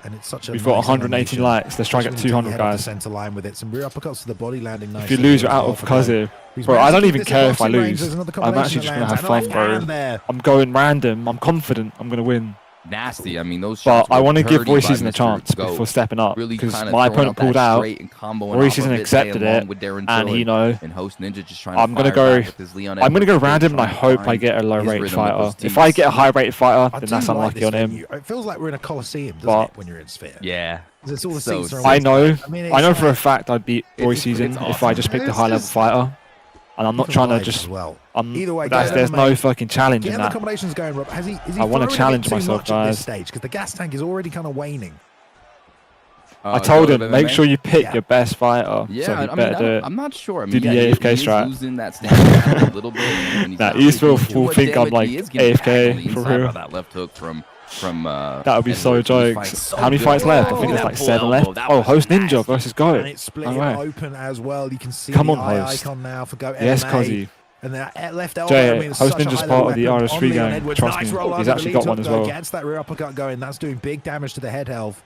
And it's such a We've got 118 likes. Let's try and get 200, guys. Center line with it. Some rear uppercuts to the body landing nice. If you lose, you're out of Kazu. Bro, I don't even care if I lose. I'm actually just gonna have fun, bro. I'm going random. I'm confident I'm gonna win. Nasty. I mean, those shots. But I want to give Royszn a chance before stepping up because my opponent pulled out. Royszn accepted it, and and Host Ninja just trying I'm gonna go random, and I hope I get a low-rated fighter. If I get a high-rated fighter, then that's unlucky on him. It feels like we're in a coliseum, doesn't it, when you're in Sphere? Yeah. It's all the seats are I know for a fact I'd beat Royszn if I just picked a high-level fighter. And I'm not trying to just. Either way, there's no fucking challenge in that. The combinations going, Rob. Is he I want to challenge myself, guys. Because the gas tank is already kind of waning. I told him, make sure you pick your best fighter. Yeah, so he better do it. I'm not sure. I mean, do the AFK strat. Losing that a little bit. Nah, Esfl will think I'm like AFK for real. That left hook from that would be so jokes. How many fights left? I think there's like 7 left. Oh, Host Ninja versus GOAT. And it's splitting open as well. You can see the Host icon now for GOAT. Yes, Kazi. And that left elbow. Jay, Host Ninja's part of the RS3 gang. Trust me, he's actually got one as well. Gets that rear uppercut going. That's doing big damage to the head health.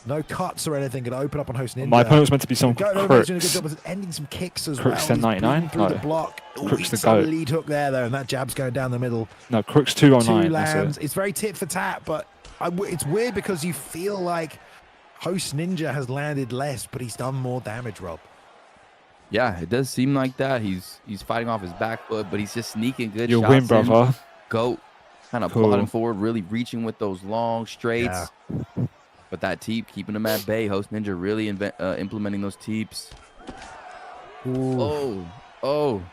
No cuts or anything going to open up on Host Ninja. My opponent was meant to be some Crooks. Doing a good job of ending some kicks as Crooks well. 1099? Through the block. Crooks the GOAT. Lead hook there though, and that jab's going down the middle. No, Crooks 209. Two lands. It's very tit for tat, but it's weird because you feel like Host Ninja has landed less, but he's done more damage, Rob. Yeah, it does seem like that. He's fighting off his back foot, but he's just sneaking good shots. You'll win, brother. GOAT kind of plodding forward, really reaching with those long straights. Yeah. But that teep, keeping him at bay. Host Ninja really implementing those teeps. Ooh. Oh.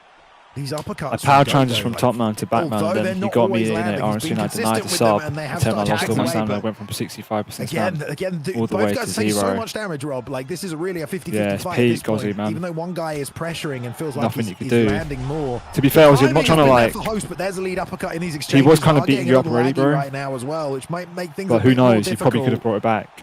These uppercuts. I power transfers from top man to back man, then he got me in it. RS3 and I denied the sub. Until I lost all my stamina. I went from 65% again, all the way to 0. So much damage, Rob. Like, this is really a 50-50 fight at this point. Even though one guy is pressuring and feels like he's landing more. To be fair, I was not trying to like. But there's a lead uppercut in these exchanges. He was kind of beating you up already, bro. Right now as well, which might make things. But who knows? He probably could have brought it back.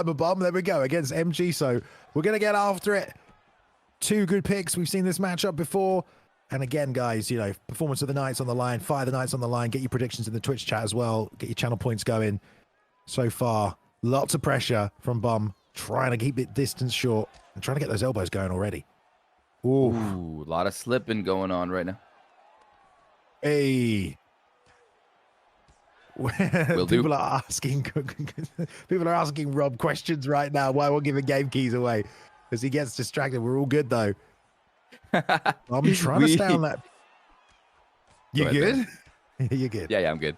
I'm a bum. There we go, against MG. So we're going to get after it. 2 good picks. We've seen this matchup before. And again, guys, you know, performance of the night's on the line. Fire the night's on the line. Get your predictions in the Twitch chat as well. Get your channel points going. So far, lots of pressure from Bum. Trying to keep it distance short. And trying to get those elbows going already. Ooh, a lot of slipping going on right now. Hey. People are asking Rob questions right now. Why won't give game keys away? Because he gets distracted. We're all good though. I'm trying to stay on that. You good? You're good. Yeah, I'm good.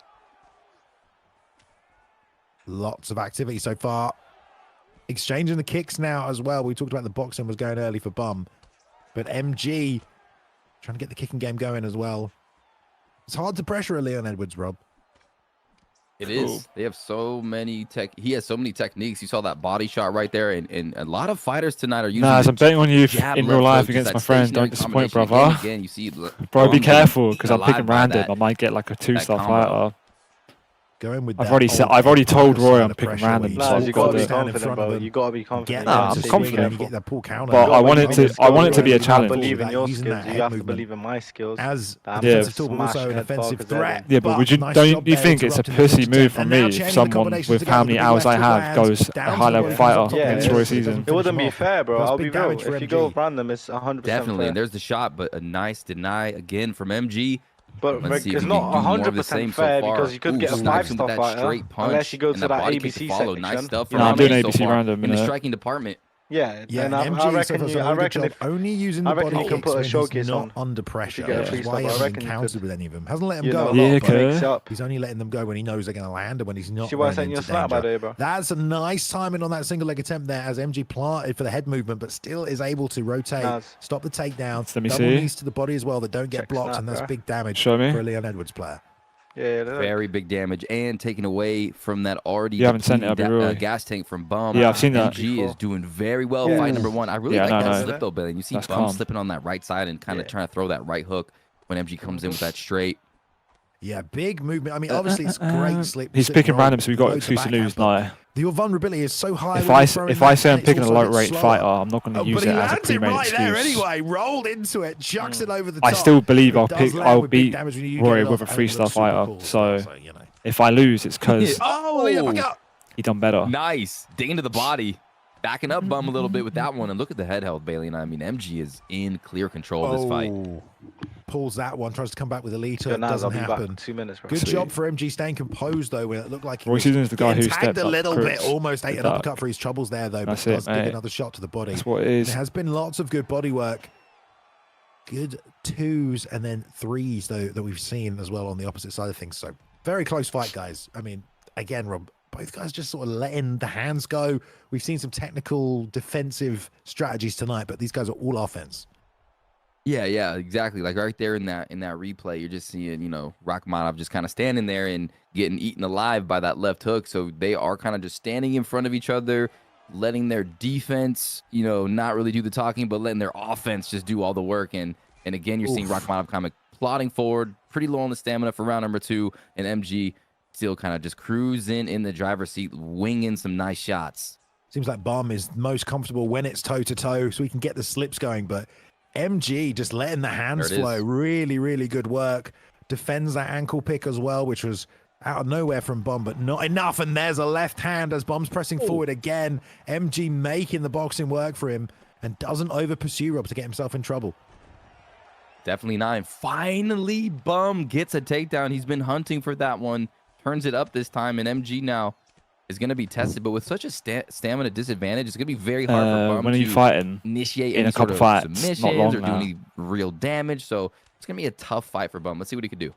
Lots of activity so far. Exchanging the kicks now as well. We talked about the boxing was going early for Bum, but MG trying to get the kicking game going as well. It's hard to pressure a Leon Edwards, Rob. It is. They have so many he has so many techniques. You saw that body shot right there, and a lot of fighters tonight are using. Nah, I'm betting on you in real life against my friend. Don't disappoint, brother. Again, you see, bro, be careful because I'm picking random. I might get like a 2-star fighter. Going with I've already told Roy I'm picking random. Nah, you gotta be confident, bro. You gotta be confident. Nah, I'm confident. But I want it to be a challenge. I believe in your skills. You have to believe in my skills. As also an offensive threat. Yeah, but don't you think it's a pussy move from me if someone with how many hours I have goes a high level fighter against Royszn? It wouldn't be fair, bro. I'll be real. If you go random, it's 100% definitely. fair. And there's the shot, but a nice deny again from MG. But it's not 100% fair because you could get a 5-star fighter unless you go to that ABC section. Nice stuff. No, I'm doing ABC random in the striking department. Yeah, and I reckon if only using the body you can put a showcase on under pressure. That's why he hasn't encountered with any of them. Hasn't let him go. He's only letting them go when he knows they're going to land and when he's not. See why I sent you a slap, by the way, bro. That's a nice timing on that single leg attempt there as MG planted for the head movement, but still is able to rotate, stop the takedown. Let me double see. knees to the body as well that don't get blocked, and that's big damage Show me. for a Leon Edwards player. Yeah, very big damage and taken away from that already haven't sent it, gas tank from Bum. Yeah, I've seen that. MG is doing very well. Fight number one. I really like that slip though, Billy. You see Bum slipping on that right side and kind of trying to throw that right hook when MG comes in with that straight. Yeah, big movement. I mean, obviously it's great slip. He's picking random, so we got 2 to lose now. Your vulnerability is so high. If I say I'm picking a low rate fighter, I'm not going to use it as a pre-made excuse. There anyway, rolled into it, chucks it over the top. I still believe I'll beat Roy with a 3-star fighter. So if I lose, it's because he done better. Nice, digging to the body, backing up Bum a little bit with that one, and look at the head health, Bailey. And I mean, MG is in clear control of this fight. Pulls that one, tries to come back with Elita. It doesn't happen. 2 minutes, bro. Good job for MG staying composed though, when it looked like he Royszn is the guy who stepped a little up bit, almost ate an uppercut for his troubles there though, but does dig another shot to the body. That's what it is. There has been lots of good body work. Good 2s and then 3s though that we've seen as well on the opposite side of things. So very close fight, guys. I mean, again, Rob, both guys just sort of letting the hands go. We've seen some technical defensive strategies tonight, but these guys are all offense. Yeah, exactly. Like right there in that replay, you're just seeing, Rakhmonov just kind of standing there and getting eaten alive by that left hook. So they are kind of just standing in front of each other, letting their defense, not really do the talking, but letting their offense just do all the work. And again, you're seeing Rakhmonov kind of plodding forward, pretty low on the stamina for round number 2, and MG still kind of just cruising in the driver's seat, winging some nice shots. Seems like Bum is most comfortable when it's toe-to-toe, so he can get the slips going, but MG just letting the hands flow. Really, really good work. Defends that ankle pick as well, which was out of nowhere from Bum, but not enough. And there's a left hand as Bum's pressing forward again. MG making the boxing work for him and doesn't over pursue Rob to get himself in trouble. Definitely 9. Finally, Bum gets a takedown. He's been hunting for that one. Turns it up this time, and MG now is going to be tested, but with such a stamina disadvantage, it's going to be very hard for Bum to initiate in a couple fights, submissions or do any real damage. So it's going to be a tough fight for Bum. Let's see what he could do.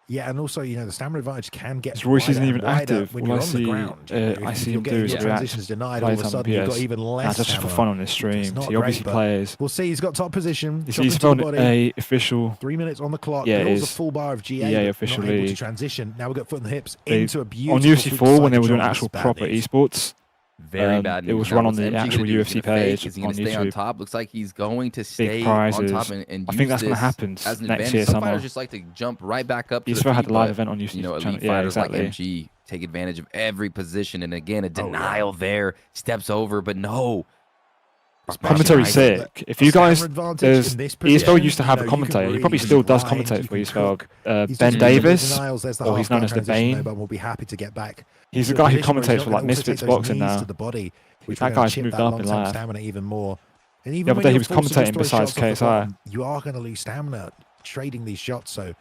Yeah, and also, the stamina advantage can get Royce isn't even active. When you're on the ground. I see him do is transitions denied, all of a sudden you've got even less just for fun on his stream. He obviously plays. We'll see. He's got top position. He's found a official 3 minutes on the clock. Yeah, it is a full bar of GA. Officially. Not able to transition. Now we've got foot in the hips into a beautiful on UFC 4 when they were doing actual proper esports. Very bad news. It was run on the actual UFC page is he going to stay on top? Looks like he's going to stay on top and I think that's going to happen next year Some fighters just like to jump right back up to the feet. Esfl had a live event on UFC. Elite fighters like MG take advantage of every position. And again, a denial there. Steps over, but no. Commentary sick. If you guys, Esfl used to have a commentator. He probably still does commentate for Esfl. Ben Davis, or he's known as the Bane. We'll be happy to get back. He's the guy who commentates for like Misfits Boxing now. That guy's moved up in life. Even more. And even the other day he was commentating besides KSI. You are going to lose stamina trading these shots. So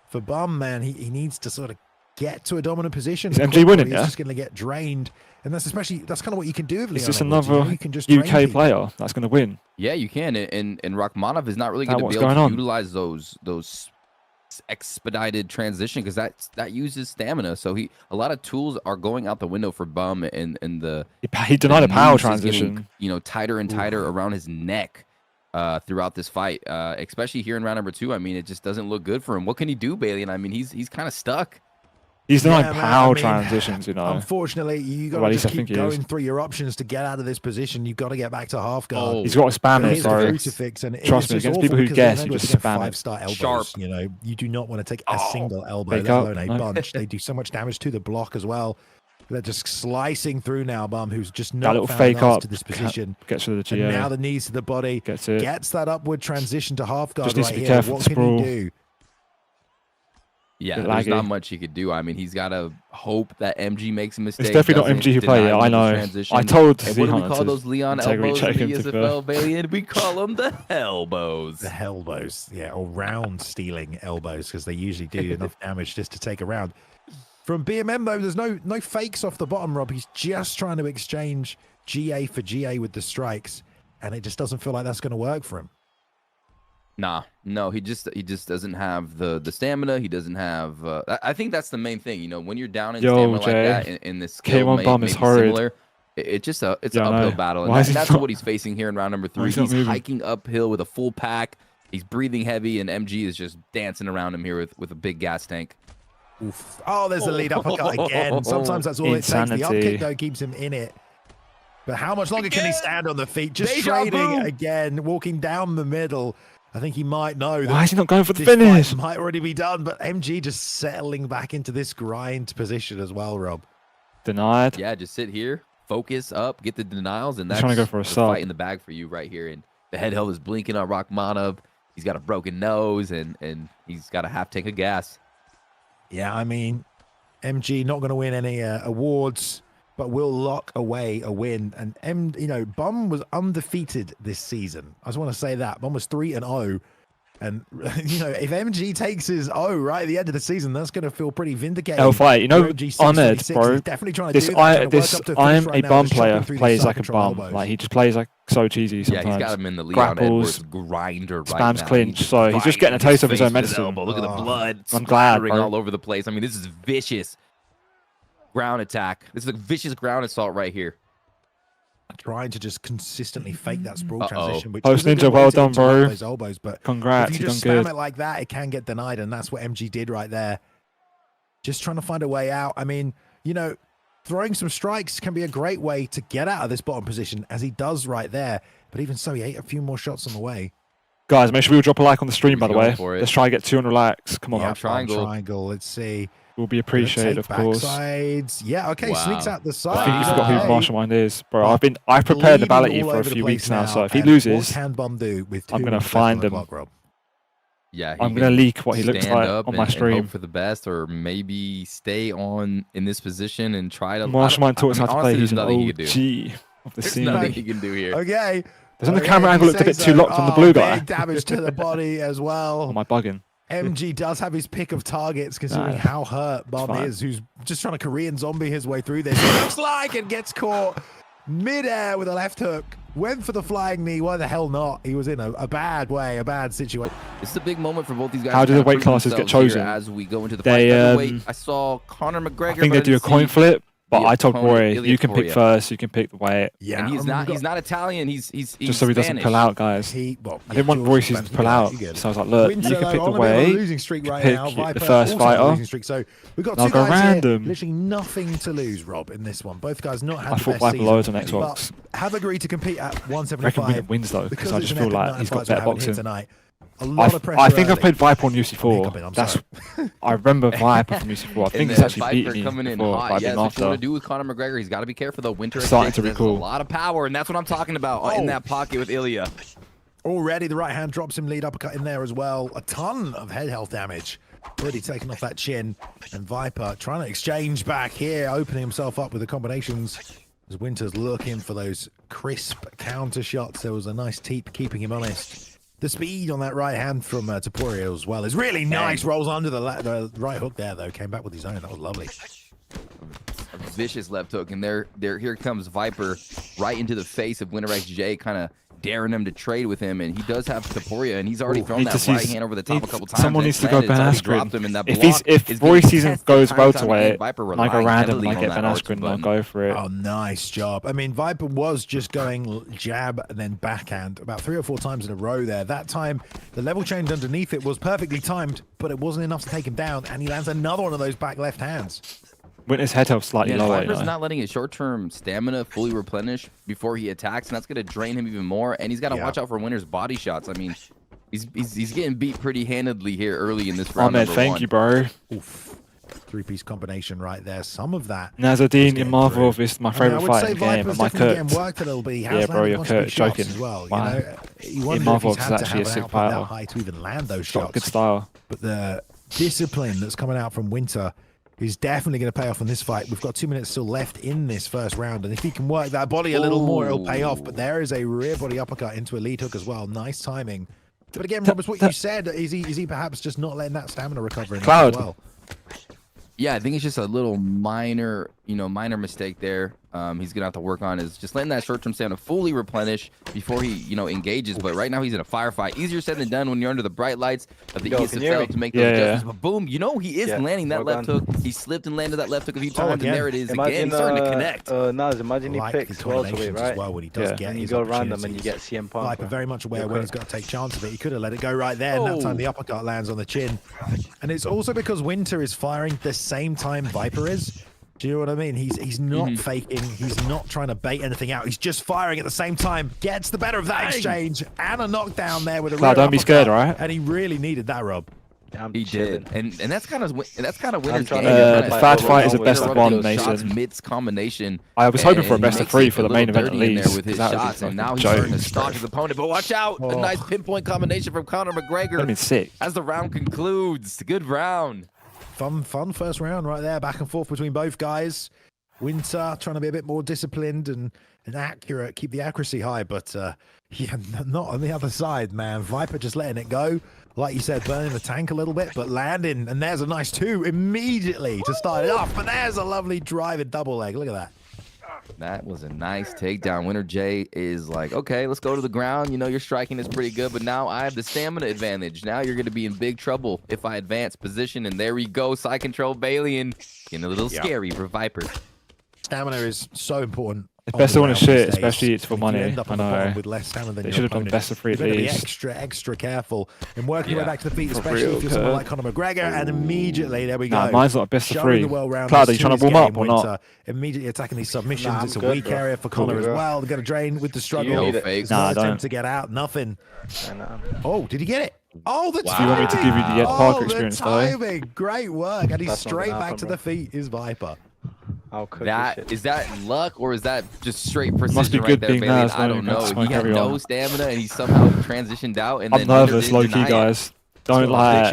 for Bum, man, he needs to sort of get to a dominant position. Is MG winning, He's yeah? just going to get drained. And that's kind of what you can do with Leon. Is this Edwards, another you can just drain UK people. player that's going to win? Yeah, you can. And Rachmanov is not really going to What's be able going to on? utilize those expedited transition because that uses stamina. So a lot of tools are going out the window for Bum, and the He denied a power noose is transition. getting, tighter and tighter around his neck throughout this fight, especially here in round number 2. I mean, it just doesn't look good for him. What can he do, Bailey? And I mean, he's kind of stuck. He's denied man, power transitions, Unfortunately, you got Well, to at just least I keep think he going is. through your options to get out of this position. You've got to get back to half guard. He's got to spam But it, here's the bro. crucifix, and Trust me, it's against awful people who because guess, Leon you Edwards just against spam it. 5-star elbows. Sharp. You do not want to take a single elbow, Wake let up. alone a No. bunch. They do so much damage to the block as well. They're just slicing through now, Bum, who's just That not little found fake us up to this position. gets rid of the And GA. now the knees to the body. Gets it. Gets that upward transition to half guard Just needs right to be here. careful What with can he sprawl. do? Yeah, Bit there's not laggy. much he could do. I mean, he's got to hope that MG makes a mistake. It's definitely not doesn't MG who play deny it. him I the know. transition. I told And what do we Zihan call to those Leon integrity elbows in check the him, to be ESFL, Bailey? We call them the elbows. The elbows, yeah, or round stealing elbows, because they usually do enough damage just to take a round. From BMM though, there's no fakes off the bottom, Rob. He's just trying to exchange GA for GA with the strikes, and it just doesn't feel like that's going to work for him. Nah, no, he just doesn't have the stamina. He doesn't have. I think that's the main thing. When you're down in stamina like Jay. that, in this skill K1 Bum is maybe horrid. similar, it's just it's Yeah, an I uphill know. battle, Why is and he that's not- what he's facing here in round number 3. Why is he not He's moving? hiking uphill with a full pack. He's breathing heavy, and MG is just dancing around him here with a big gas tank. Oof. Oh, there's the lead uppercut again. Sometimes that's all it takes. The Insanity. upkick though keeps him in it. But how much longer can he stand on the feet? Just Deja trading vu. again, walking down the middle. I think he might know that Why is he not going for the this fight finish? might already be done, but MG just settling back into this grind position as well, Rob. Denied. Yeah, just sit here, focus up, get the denials, and He's that's trying to go for a the sub. fight in the bag for you right here. And the head held is blinking on Rachmanov. He's got a broken nose, and he's got a half tank of gas. Yeah, I mean, MG not going to win any awards, but will lock away a win. And Bum was undefeated this season. I just want to say that Bum was 3-0, and if MG takes his O right at the end of the season, that's going to feel pretty vindicating. L5, for MG Ahmed, 626. bro. He's definitely trying to This do that, trying to work this up to a I'm finish a right now, bum just player chopping through these plays side like a control bum. elbows. Like he just plays like so cheesy Yeah, sometimes. he's got him in the Leon Grapples, Edwards grinder right spams now. clinch, He's so he's just getting a fighting taste of his own face with medicine. elbow. Look at the blood I'm glad, splattering bro. all over the place. I mean, this is vicious ground attack. This is a vicious ground assault right here. Trying to just consistently fake that sprawl Uh-oh. transition. Which Post is a good Ninja, way well to done, interrupt bro. those elbows, but Congrats, if you you just done spam good. it like that, it can get denied, and that's what MG did right there. Just trying to find a way out. I mean, throwing some strikes can be a great way to get out of this bottom position, as he does right there. But even so, he ate a few more shots on the way. Guys, make sure we all drop a like on the stream, by the going way. for it. Let's try and get 200 likes. Come on, Yeah, man. triangle. Let's see. Will be appreciated, of course. Backsides. Yeah, okay. Wow. Sneaks out the side. I think you forgot Okay. who Marshall Mind is, bro. Well, I've prepared the Bleeding ballot all for a over the few place weeks now, so if he and what loses, can Bum do with I'm 2 gonna minutes left find on the him. clock, Rob? Yeah, I'm gonna leak what he looks stand like up on my and stream. hope for the best, or maybe stay on in this position and try to. Marshall Mind taught us how to play. Honestly, He's there's an nothing he can do. OG of the There's scene. nothing he can do here. Okay. Doesn't the Okay, camera if angle you look a bit say too so. locked on the blue guy? Big damage to the body as well. Am I bugging? MG does have his pick of targets, considering Nah, how hurt Bum fine. is, who's just trying to Korean zombie his way through this. Looks like and gets caught mid-air with a left hook. Went for the flying knee. Why the hell not? He was in a bad way, a bad situation. This is a big moment for both these guys. How to do the kinda weight prove classes get themselves here chosen? as we go into the They, fight? Featherweight, I saw Conor McGregor. I think but they do a didn't coin see flip, but the I told opponent, Roy, Ilya you can pick Topuria. first, you can pick the weight. Yeah, And he's I mean, not Italian. He's Just so he doesn't Spanish. pull out, guys. I didn't want Royce's to pull out, so I was like, look, Winter, you can though, pick the on a bit of a weight, losing streak right pick now. the Viper first also on a fighter. losing streak. So we've got I'll two go guys here, random. literally nothing to lose, Rob, in this one. Both guys not had I the thought best Viper season, loads on Xbox. but have agreed to compete at I reckon 175. wins though, because I it's just an feel epic like night he's of got fights we're better having here boxing. tonight. A lot of pressure I think I've early. played Viper on UC4. I'm That's sorry. I remember Viper from UC4. I think And he's then actually Viper beaten me coming in before, hot. but I Yeah, beat that's him what you after. want to do with Conor McGregor. He's got to be careful though. Winter Starting to There's a recall. lot of power, and that's what I'm talking about in that pocket with Ilya. Already the right hand drops him, lead uppercut in there as well. A ton of head health damage. Already taken off that chin. And Viper trying to exchange back here, opening himself up with the combinations. As Winter's looking for those crisp counter shots. There was a nice teep keeping him honest. The speed on that right hand from Topuria as well is really nice. Rolls under the right hook there, though. Came back with his own. That was lovely. A vicious left hook, and here comes Viper right into the face of WinnerXJ, kind of daring him to trade with him, and he does have Topuria, and he's already thrown that right hand over the top a couple times. Someone needs to go Ben Askren. If Royszn season goes welterweight, I go random, I get Ben Askren and I'll go for it. Oh, nice job. I mean, Viper was just going jab and then backhand about 3 or 4 times in a row there. That time, the level change underneath it was perfectly timed, but it wasn't enough to take him down, and he lands another one of those back left hands. Winter's head health slightly lower. Viper's not letting his short-term stamina fully replenish before he attacks, and that's going to drain him even more. And he's got to watch out for Winter's body shots. I mean, he's getting beat pretty handedly here early in this round. Ahmed, thank you, bro. Oof. 3-piece combination right there. Some of that. Nazardine Imavov is my favorite fight in the game. Am I cooked? Yeah, bro, you're cooked. Joking. As well. Wow. Imavov's actually a sick fighter. High to even land those shots. Good style. But the discipline that's coming out from Winter is definitely going to pay off in this fight. We've got 2 minutes still left in this first round, and if he can work that body a little more, it'll pay off. But there is a rear body uppercut into a lead hook as well. Nice timing. But again, Roberts, what you said, is he perhaps just not letting that stamina recover in Cloud. as well? Yeah, I think it's just a little minor mistake there. He's gonna have to work on is just letting that short-term stamina fully replenish before he, engages. But right now he's in a firefight. Easier said than done when you're under the bright lights of the Esfl to make those adjustments. But boom, he is landing that left hook. He slipped and landed that left hook a few times, and there it is again. He's starting to connect. Naz, imagine he picks welterweight, right? Well, when he does get, and you go random and you get CM Punk. Viper very much aware when he's got to take chance of it. He could have let it go right there, and that time the uppercut lands on the chin. And it's also because Winter is firing the same time Viper is. Do you know what I mean? He's not faking. He's not trying to bait anything out. He's just firing at the same time. Gets the better of that exchange and a knockdown there with a Cloud, don't be scared, all right? And he really needed that, Rob. He did, and that's kind of Winter's game. The Fad fight is a best of one, Mason. Mids combination. I was hoping for a best of 3 for the main event at least. With his shots, and now he's starting to stalk his opponent. But watch out! A nice pinpoint combination from Conor McGregor. I mean, sick. As the round concludes, good round. Fun first round right there. Back and forth between both guys. Winter trying to be a bit more disciplined and accurate, keep the accuracy high, but yeah, not on the other side, man. Viper just letting it go. Like you said, burning the tank a little bit, but landing, and there's a nice 2 immediately to start it off. But there's a lovely driving double leg. Look at that. That was a nice takedown. Winner J is like, okay, let's go to the ground. Your striking is pretty good, but now I have the stamina advantage. Now you're going to be in big trouble if I advance position. And there we go, side control Balian. Getting a little scary for Viper. Stamina is so important. It's best to want to shit, especially it's for money. I know. With less stamina than they should have done best of 3 at least. Be extra careful in working your way back to the feet, especially if you're someone like Conor McGregor. And immediately, there we go. Nah, mine's not a best of 3. Cloud, are you trying to warm up or not? Immediately attacking these submissions. It's a weak area for Conor as well. They're going to drain with the struggle. Nah, don't. To get out, nothing. Oh, did he get it? Oh, the timing! Do you want me to give you the Ed Parker experience, though? Great work. And he's straight back to the feet, is Viper. Is that luck or is that just straight precision? Must be good right there, being Naz. I don't know. He had no stamina and he somehow transitioned out. And I'm nervous, low key, guys. Don't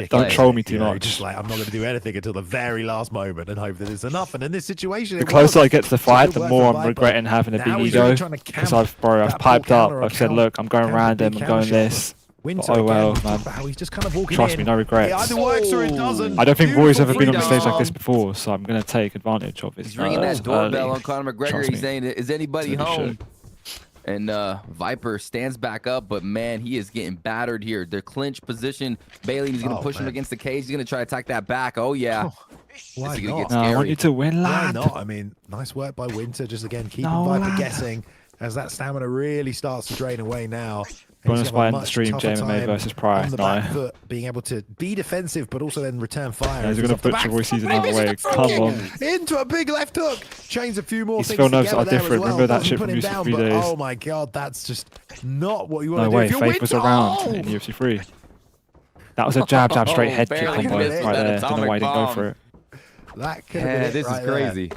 don't troll me too much. Just like I'm not going to do anything until the very last moment and hope that it's enough. And in this situation, the closer I get to the fight, the more I'm regretting having a big ego. Because I've piped up. I've said, look, I'm going random. I'm going this. Winter, oh well, man. He's just kind of walking Trust me, no regrets. It either works or it doesn't. I don't think Roy's ever been on a stage like this before, so I'm going to take advantage of it. He's ringing that doorbell on Conor McGregor. He's saying, is anybody home? And Viper stands back up, but man, he is getting battered here. Their clinch position. Bailey is going to push him against the cage. He's going to try to attack that back. Oh, yeah. Why this is gonna not? get scary. I want you to win, lad. Why not? I mean, nice work by Winter. Just again, keeping Viper guessing as that stamina really starts to drain away now. Bonus fight in the stream, JMMA versus Price. No. Being able to be defensive, but also then return fire. Yeah, he's going to butcher Royszn another way. Come on. Into a big left hook. Chains a few more His things spell nerves are there different. well. Remember that shit Doesn't from put him UFC down, 3 days. Oh my god, that's just not what you want No to do. way, Faith was around in UFC 3. That was a jab straight head kick combo right there. Don't know why he didn't go for it. That could have been this is crazy.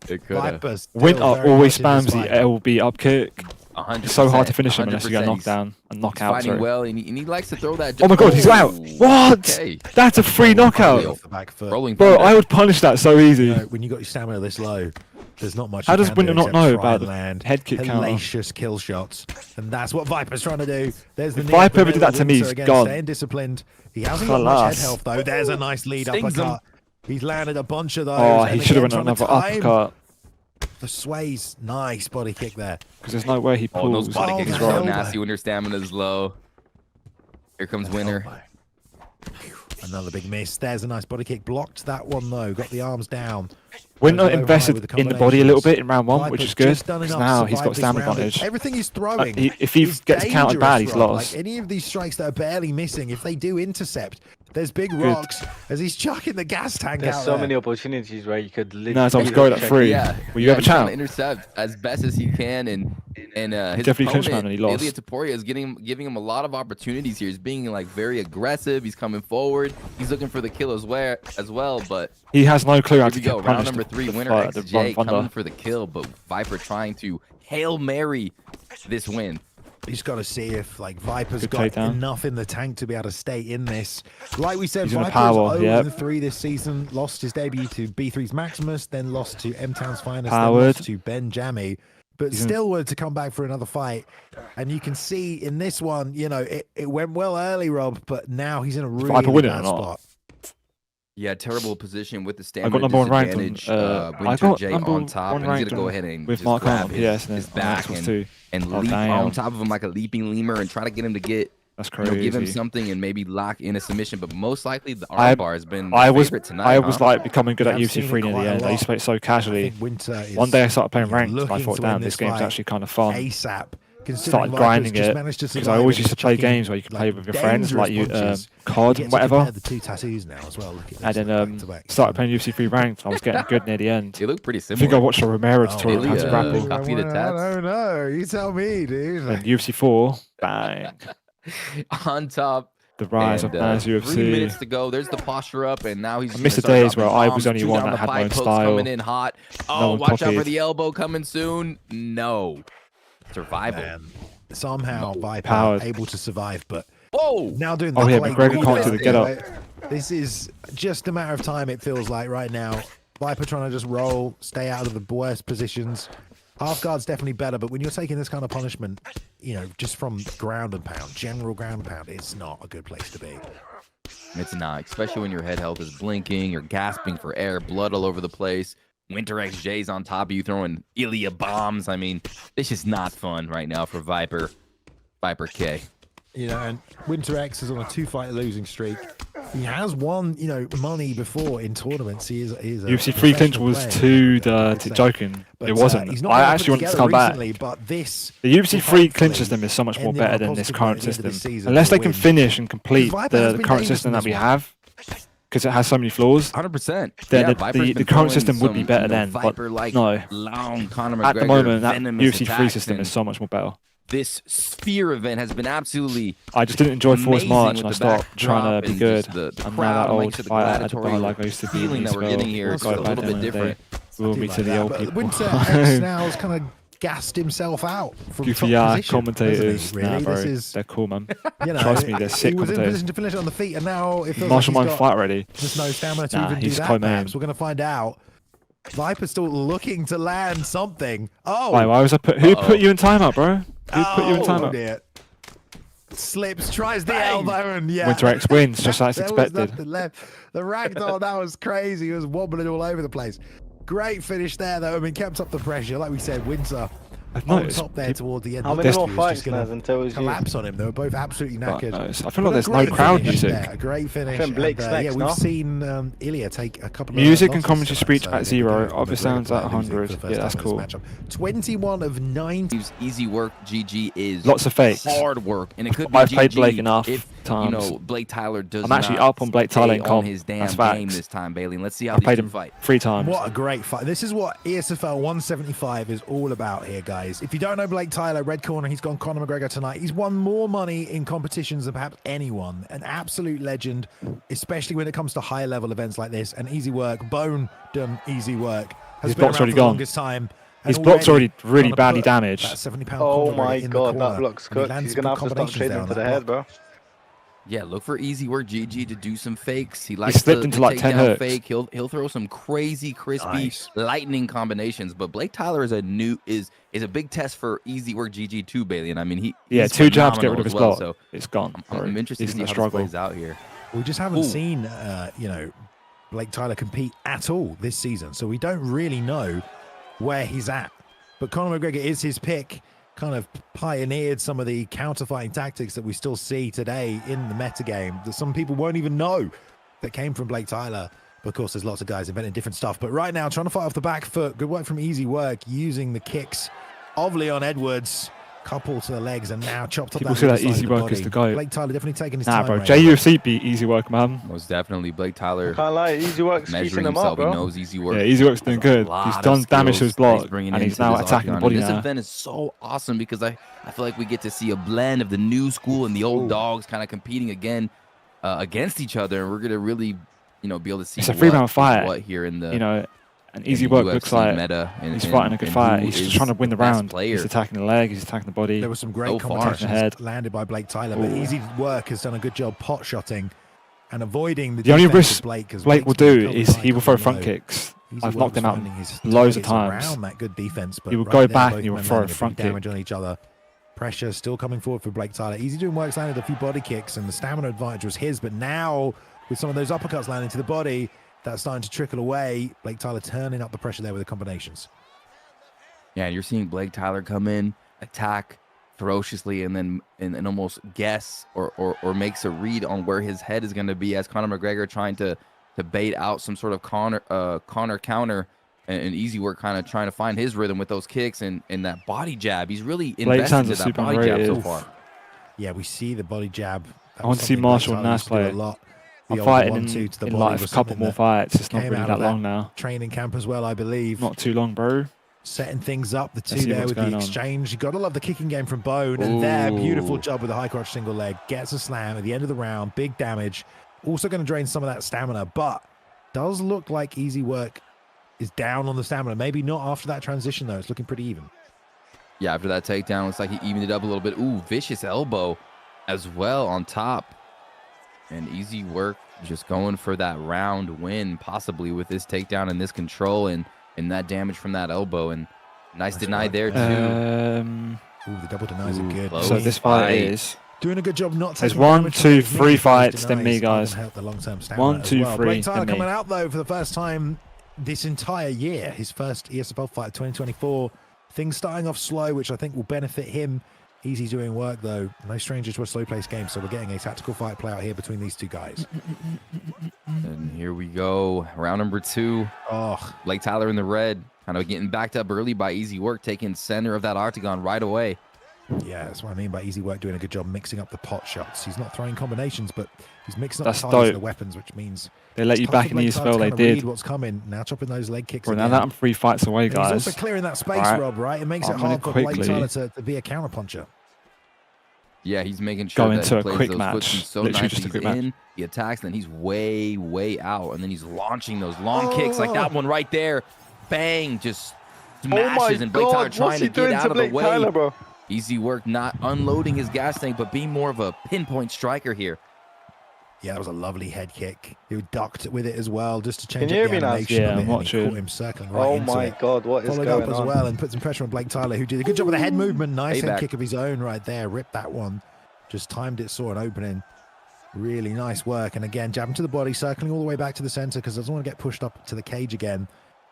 It could have. Winter always spams the LB up kick. 100%, it's so hard to finish him unless you get knocked down and knock out. Fighting well, and he likes to throw that. Oh my god, he's out! What? Okay. That's a free knockout. Bro, I would punish that so easy. When you got your stamina this low, There's not much. How you does can Winter do not except know try about and the land head kick counter? hellacious kill shots, and that's what Viper's trying to do. There's the If knee up Viper the ever did middle. that to me, Winter he's again, gone. staying disciplined. He hasn't got much head Khalas. health though. There's a nice lead Stings him. uppercut. He's landed a bunch of those. Oh, and he should have again, went trying to another time uppercut. The sways, nice body kick there. Because there's no way he Oh, those pulls. body Oh, kicks the are so elbow. nasty when your stamina's low. Here comes Winner. Another big miss. There's a nice body kick. Blocked that one though. Got the arms down. Winter Goes low high invested with the in the body a little combinations. bit in round 1, which Viper's is good. just done Because enough to now he's got survive this stamina round. advantage. Everything he's throwing. If he is gets countered bad, he's dangerous, Rob. lost. Like any of these strikes that are barely missing, if they do intercept, there's big rocks as he's chucking the gas tank There's out so there. many opportunities where you could literally. No, it's always go that check free. Yeah. Will you ever he's trying to chant? intercept as best as he can, and his definitely clinched, opponent, man, and he lost. Ilya Taporia, is giving him a lot of opportunities here. He's being like very aggressive. He's coming forward. He's looking for the kill as well, but He has no clue how here to we go. get Round punished. number 3, the Winner fight, the XJ Run coming Thunder. for the kill, but Viper trying to Hail Mary this win. He's got to see if like Viper's Good got takedown. enough in the tank to be able to stay in this. Like we said, He's in a Viper's power, 0-3 this season. Lost his debut to B3's Maximus, then lost to M-Town's Finest, then Powered. lost to Ben Jammy. But He's in- still wanted to come back for another fight. And you can see in this one, you know, it went well early, Rob, but now he's in a really Viper winning or bad not? spot. Yeah, terrible position with the I stamina got number 1 ranked disadvantage. I Winter got J number on top, 1 and he's ranked gonna go ahead and with just Mark grab Arnold. his, Yes, and his then back Xbox and, 2. and Oh, leap damn. on top of him like a leaping lemur and try to get him to get, That's you know, crazy. give him something and maybe lock in a submission. But most likely the I- armbar has been the I was favorite tonight. I was huh? like becoming good Yeah, at I've UFC seen 3 it near quite the a end. I lot. used to play it so I casually. think Winter is, One day I started playing you know, ranked and I looking thought, to damn, win this this game's fight actually kind of fun. ASAP. Started grinding it because I always used to play games where you could play with your friends, like you COD and whatever. The 2 tattoos now as well. Look at And this, then back-to-back. started playing UFC 3 ranked. I was getting good near the end. They look pretty I similar. think I watched a Romero tutorial on how to Ilya. grapple. Copy the I tats. don't know. You tell me, dude. And UFC 4, bang. on top. The rise of And, 3 minutes NazUFC. to go. There's the posture up, and now he's. I just miss the gonna start days where dropping I was bombs, only 2 one down that the had my fight own post style. Coming in hot. Oh, one watch out for copied. the elbow coming soon. No. Survival. Man, somehow Viper Powered. able to survive, but Whoa. now doing the Oh, yeah, Blake McGregor Griffin can't do the thing, get up. right? This is just a matter of time, it feels like, right now. Viper trying to just roll, stay out of the worst positions. Half guard's definitely better, but when you're taking this kind of punishment, you know, just from ground and pound, general ground and pound, it's not a good place to be. It's not, especially when your head health is blinking, you're gasping for air, blood all over the place. Winter XJ's on top of you throwing Ilya bombs. I mean, it's just not fun right now for Viper K. You know, and Winter X is on a 2-fight losing streak. He has won, you know, money before in tournaments. He is a UFC 3 clinch professional was player, too I'd dirty. say. Joking. But, It wasn't. he's not I gonna put actually wanted to together come back. recently, but this The UFC will 3 clinch hopefully system is so much more end in better a than this positive current at the end of the system. season Unless for they can win. finish and complete Viper has the been current dangerous system in that this we one. have, because it has so many flaws. 100%. Then Yeah, the- Viper's the been current throwing system would be some, better you know, then, but Viper-like no. long Conor At the McGregor moment, that venomous UFC 3 attacks, system and is so much more better. This Sphere event has been absolutely I just didn't enjoy Force amazing March with and I the stopped trying backdrop to be and good. just the I'm crowd now that and, like, old to the fighter at the bar gladiatorial like I used to be in feeling that we're Esfl. getting here. It's Go a back little then bit and they different. Will Do me like to the that, old but people. Winter X now has kind of gassed himself out from Goofy top position, commentators. hasn't he? Nah, Really, bro. this is, They're cool, man. you know, Trust me, they're sick he was in a commentators. position to finish it on the feet, and now it feels Marshall like Mine he's fight got ready. just no stamina to Nah, even do he's that. co-main. Perhaps we're going to find out. Viper's still looking to land something. Oh, Why was I put? Who put you in timeout, bro? Who put you in oh, timeout? dear. Slips, tries the Bang. elbow, and yeah. Winter X wins, just as There was expected. nothing left. The ragdoll, that was crazy. He was wobbling all over the place. Great finish there, though. I mean, kept up the pressure. Like we said, Winter I've on noticed. top there toward the end. How Looked many like more he was fights, just gonna Naz, until it was you? collapse on him. They were both absolutely knackered. I feel But like a there's no great crowd finish music. there, a great finish. Think Blake's and, yeah, next, we've no? seen Ilya take a couple Music of and losses commentary tonight, speech so at they 0. didn't Other McGregor sounds play at losing 100. for the Yeah, first that's time in this cool. matchup. 21 of 90. easy work. GG is Lots of fakes. hard work, and it could be I've played GG Blake enough if, times. You know, Blake Tyler does I'm actually not up on Blake Tyler stay in on comp. his damn That's game facts. this time, Bailey. And let's see how I these played two him fight. 3 times. What a great fight. This is what ESFL 175 is all about here, guys. If you don't know Blake Tyler, red corner, he's gone Conor McGregor tonight. He's won more money in competitions than perhaps anyone. An absolute legend, especially when it comes to high-level events like this. And easy work, bone done easy work. Has His been block's around already for the gone. longest time. His block's already really gonna badly put damaged. that 70-pound Oh corner my in the god, that corner. block's And he cooked. lands He's gonna good have to stop combinations there trading on to the that head, block. bro. Yeah, look for easy work GG to do some fakes. He likes slipped to into like 10 hooks. fake. He'll throw some crazy, crispy, lightning combinations. But Blake Tyler is a big test for easy work GG too, Bailey. And I mean, he's 2 jabs get rid of his block. So it's gone. I'm interested to see how this plays out here. We just haven't seen, you know, Blake Tyler compete at all this season, so we don't really know where he's at. But Conor McGregor is his pick. Kind of pioneered some of the counter-fighting tactics that we still see today in the metagame that some people won't even know that came from Blake Tyler. But of course, there's lots of guys inventing different stuff. But right now, trying to fight off the back foot. Good work from Easy Work, using the kicks of Leon Edwards. Couple to the legs and now chopped up. People say that Easy Work is the GOAT. Blake Tyler definitely taking his time. Nah, bro. JUFC beat Easy Work, man. Most definitely. Blake Tyler. Can't lie, Easy Work's keeping him up, bro. He knows Easy Work. Yeah, Easy Work's doing good. He's done damage to his block, and he's now attacking the body now. This event is so awesome because I feel like we get to see a blend of the new school and the old dogs kind of competing again against each other, and we're gonna really, you know, be able to see. It's a 3-round fight. What here in the, you know. And Easy Work looks like he's fighting a good fight. He's just trying to win the round. He's attacking the leg, he's attacking the body. There was some great combinations landed by Blake Tyler, but Easy Work has done a good job pot shotting and avoiding the only risk Blake will do is he will throw front kicks. I've knocked him out loads of times. That good defense, but he will go back and he will throw a front kick. Damage on each other. Pressure still coming forward for Blake Tyler. Easy Doing Work's landed a few body kicks and the stamina advantage was his, but now with some of those uppercuts landing to the body, that's starting to trickle away. Blake Tyler turning up the pressure there with the combinations. Yeah, you're seeing Blake Tyler come in, attack ferociously, and then and almost guess or makes a read on where his head is going to be as Conor McGregor trying to bait out some sort of Conor counter, and Easy Work kind of trying to find his rhythm with those kicks and that body jab. He's really invested into that body jab so far. Yeah, we see the body jab. I want to see Marshall and Nas play it. I'm fighting in like a couple more fights. It's not really that long now. Training camp as well, I believe. Not too long, bro. Setting things up, the two there with the exchange. You got to love the kicking game from Bone. And there, beautiful job with the high crotch single leg. Gets a slam at the end of the round. Big damage. Also going to drain some of that stamina, but does look like Easy Work is down on the stamina. Maybe not after that transition, though. It's looking pretty even. Yeah, after that takedown, looks like he evened it up a little bit. Ooh, vicious elbow as well on top. And Easy Work just going for that round win, possibly with this takedown and this control and that damage from that elbow. And nice deny there, too. Ooh, the double denies are good. So this fight is doing a good job not there's taking 1, 2, 3 fights, then me, guys. 1, 2, 3, Blake Tyler then me. coming out, though, for the first time this entire year. His first ESFL fight of 2024. Things starting off slow, which I think will benefit him. Easy Doing Work, though. No stranger to a slow-paced game, so we're getting a tactical fight play out here between these two guys. And here we go. Round number 2. Oh, Blake Tyler in the red. Kind of getting backed up early by Easy Work, taking center of that octagon right away. Yeah, that's what I mean by Easy Work doing a good job mixing up the pot shots. He's not throwing combinations, but he's mixing up the weapons, which means they let you back in the Esfl. They did. What's coming now? Chopping those leg kicks. Well, now that I'm 3 fights away, guys. He's also clearing that space, Rob. Right, it makes it hard for Blake Tyler to be a counter puncher. Yeah, he's making sure going that to he a plays quick those match. footsie so Literally nice. just a He's quick in, match. he attacks, then he's way out, and then he's launching those long kicks like that one right there. Bang, just smashes, and Blake Tyler trying to get out of the way. Tyler, bro? Easy Work not unloading his gas tank, but being more of a pinpoint striker here. Yeah, that was a lovely head kick. He ducked with it as well, just to change up the animation. Yeah, I'm watching. Caught him circling right into my God, what is Followed going up as on? well and put some pressure on Blake Tyler, who did a good job with the head movement. Nice Payback. head kick of his own right there. Ripped that one. Just timed it, saw an opening. Really nice work. And again, jabbing to the body, circling all the way back to the center because doesn't want to get pushed up to the cage again.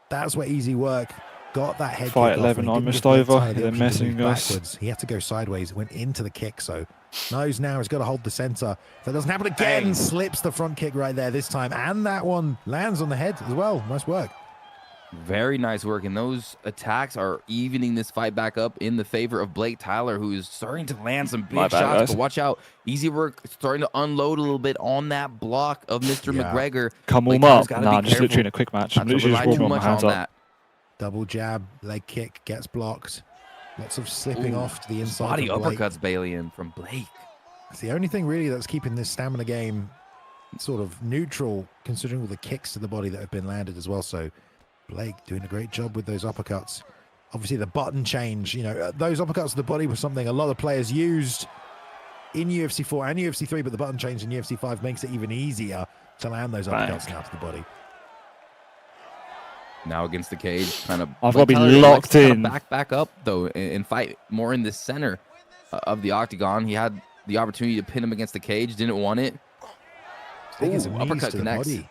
That's where Easy Work got that head Fight kick 11 off, almost over. They're messing us. Backwards. He had to go sideways. It went into the kick, so knows now he's got to hold the center. If that doesn't happen again, Bang. slips the front kick right there this time. And that one lands on the head as well. Nice work. Very nice work, and those attacks are evening this fight back up in the favor of Blake Tyler, who is starting to land some big shots. guys. But watch out, Easy Work starting to unload a little bit on that block of Mr. McGregor. Come warm up. Nah, I'm just literally in a quick match. I'm literally just warming my hands up. Double jab, leg kick, gets blocked. Lots of slipping off to the inside. Body uppercuts, Bailey, in from Blake. It's the only thing really that's keeping this stamina game sort of neutral, considering all the kicks to the body that have been landed as well. So Blake doing a great job with those uppercuts. Obviously the button change, you know, those uppercuts to the body was something a lot of players used in UFC 4 and UFC 3, but the button change in UFC 5 makes it even easier to land those uppercuts now to the body. Now against the cage, kind of. I've got to be locked in. Back up though, and fight more in the center of the octagon. He had the opportunity to pin him against the cage, didn't want it. Ooh, Uppercut connects. Body.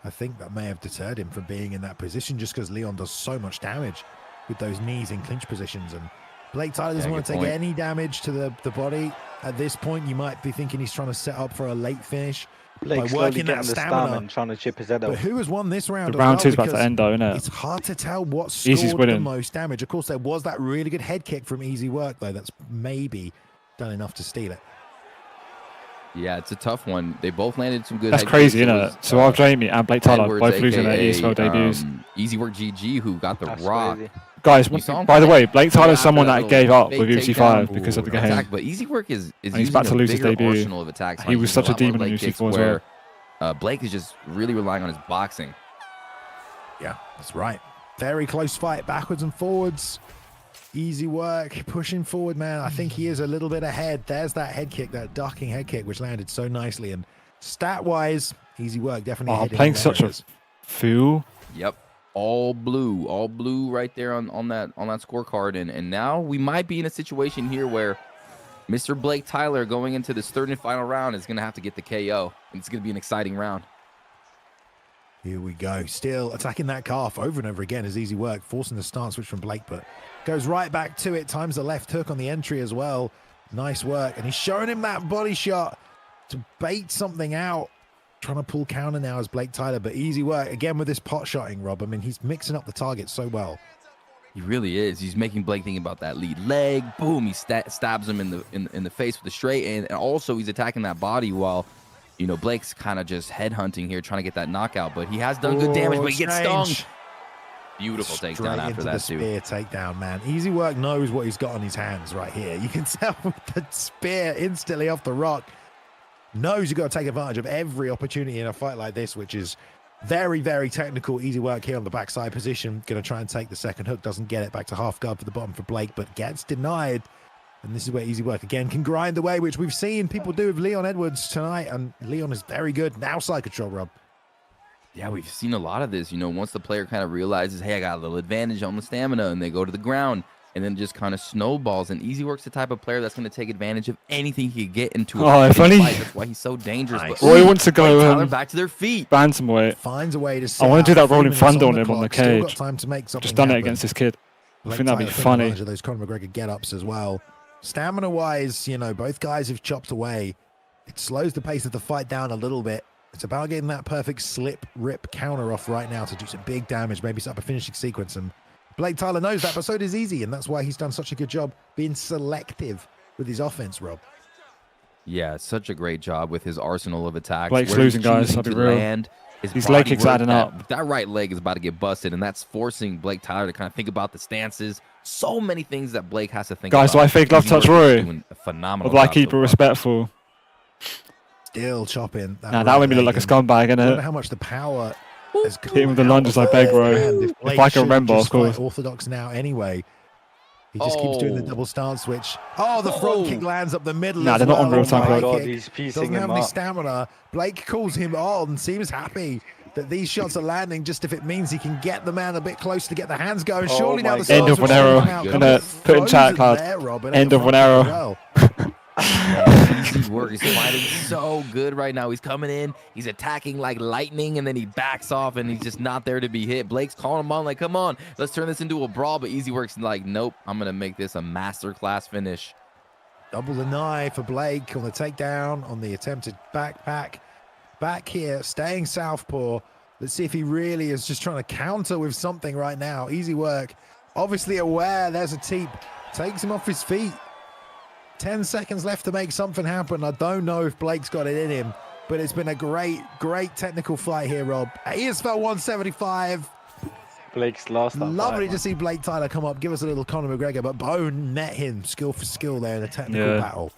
I think that may have deterred him from being in that position, just because Leon does so much damage with those knees in clinch positions, and Blake Tyler doesn't want to take any damage to the body. At this point, you might be thinking he's trying to set up for a late finish. Blake's by working that stamina, trying to chip his head out. But who has won this round? The round two's about to end though, isn't it? It's hard to tell what scored the most damage. Of course, there was that really good head kick from Easy Work, though. That's maybe done enough to steal it. Yeah, it's a tough one. They both landed some good. That's crazy, isn't it? So while Jamie and Blake Tyler both losing their Esfl debuts. Easy Work GG, who got the rock. Crazy. Guys, by the way, Blake Tyler's someone that gave up with UFC 5 because of the game. But Easy Work is he's about to lose his debut. Of attacks. He was such a demon in UFC 4 as well. Blake is just really relying on his boxing. Yeah, that's right. Very close fight, backwards and forwards. Easy Work, pushing forward, man. I think he is a little bit ahead. There's that head kick, that ducking head kick, which landed so nicely. And stat-wise, Easy Work definitely ahead. Playing such a fool. Yep. All blue right there on that scorecard. And now we might be in a situation here where Mr. Blake Tyler going into this third and final round is going to have to get the KO. And it's going to be an exciting round. Here we go. Still attacking that calf over and over again as Easy Work, forcing the stance switch from Blake, but goes right back to it. Times the left hook on the entry as well. Nice work. And he's showing him that body shot to bait something out. Trying to pull counter now as Blake Tyler, but Easy Work again with this pot shotting, Rob. I mean, he's mixing up the target so well. He really is. He's making Blake think about that lead leg. Boom! He stabs him in the face with the straight, and also he's attacking that body while, you know, Blake's kind of just headhunting here, trying to get that knockout. But he has done good damage, but he gets stung. Beautiful takedown after that too. Spear takedown, man. Easy Work knows what he's got on his hands right here. You can tell with the spear instantly off the rock. Knows you've got to take advantage of every opportunity in a fight like this, which is very, very technical. Easy Work here on the backside position. Going to try and take the second hook. Doesn't get it. Back to half guard for the bottom for Blake, but gets denied. And this is where Easy Work again can grind away, which we've seen people do with Leon Edwards tonight. And Leon is very good. Now side control, Rob. Yeah, we've seen a lot of this. You know, once the player kind of realizes, hey, I got a little advantage on the stamina, and they go to the ground. And then just kind of snowballs. And Easy Work's the type of player that's going to take advantage of anything he can get into a fight. That's why he's so dangerous. Nice. But Roy wants to go back to their feet. Bantamweight. Finds a way to. I want to do that rolling thunder on him on the cage. Got time to make just done it against this kid. I think that'd be funny. Those Conor McGregor get-ups as well. Stamina-wise, you know, both guys have chopped away. It slows the pace of the fight down a little bit. It's about getting that perfect slip, rip counter off right now to do some big damage, maybe set up a finishing sequence. And Blake Tyler knows that, but so does Easy, and that's why he's done such a good job being selective with his offense, Rob. Yeah, such a great job with his arsenal of attacks. Blake's losing, guys. I'll be real. These leg kicks adding up. That right leg is about to get busted, and that's forcing Blake Tyler to kind of think about the stances. So many things that Blake has to think about. Guys, do I fake love touch Roy? Phenomenal. Or do I keep it respectful? Still chopping. Nah, that made me look like a scumbag, innit? I don't know how much the power has hit him with the lunges, I beg, bro. If I can remember, of course. Orthodox now anyway. He just keeps doing the double stance switch. Oh, the front kick lands up the middle. Nah, they're not on real time, bro. Doesn't have any stamina. Blake calls him on, seems happy that these shots are landing just if it means he can get the man a bit close to get the hands going. Surely now the end of one arrow. Gonna put in chat, Cloud. End of one arrow. Easy Work is fighting so good right now. He's coming in, he's attacking like lightning, and then he backs off, and he's just not there to be hit. Blake's calling him on like, come on, let's turn this into a brawl, but Easy Work's like, nope, I'm gonna make this a masterclass finish. Double the knife for Blake on the takedown, on the attempted backpack. Back here, staying southpaw. Let's see if he really is just trying to counter with something right now. Easy Work, obviously aware there's a teep, takes him off his feet. 10 seconds left to make something happen. I don't know if Blake's got it in him, but it's been a great, great technical fight here, Rob. Esfl 175. Blake's lost that Lovely fight, to see Blake Tyler come up, give us a little Conor McGregor, but Bone net him skill for skill there in a technical battle.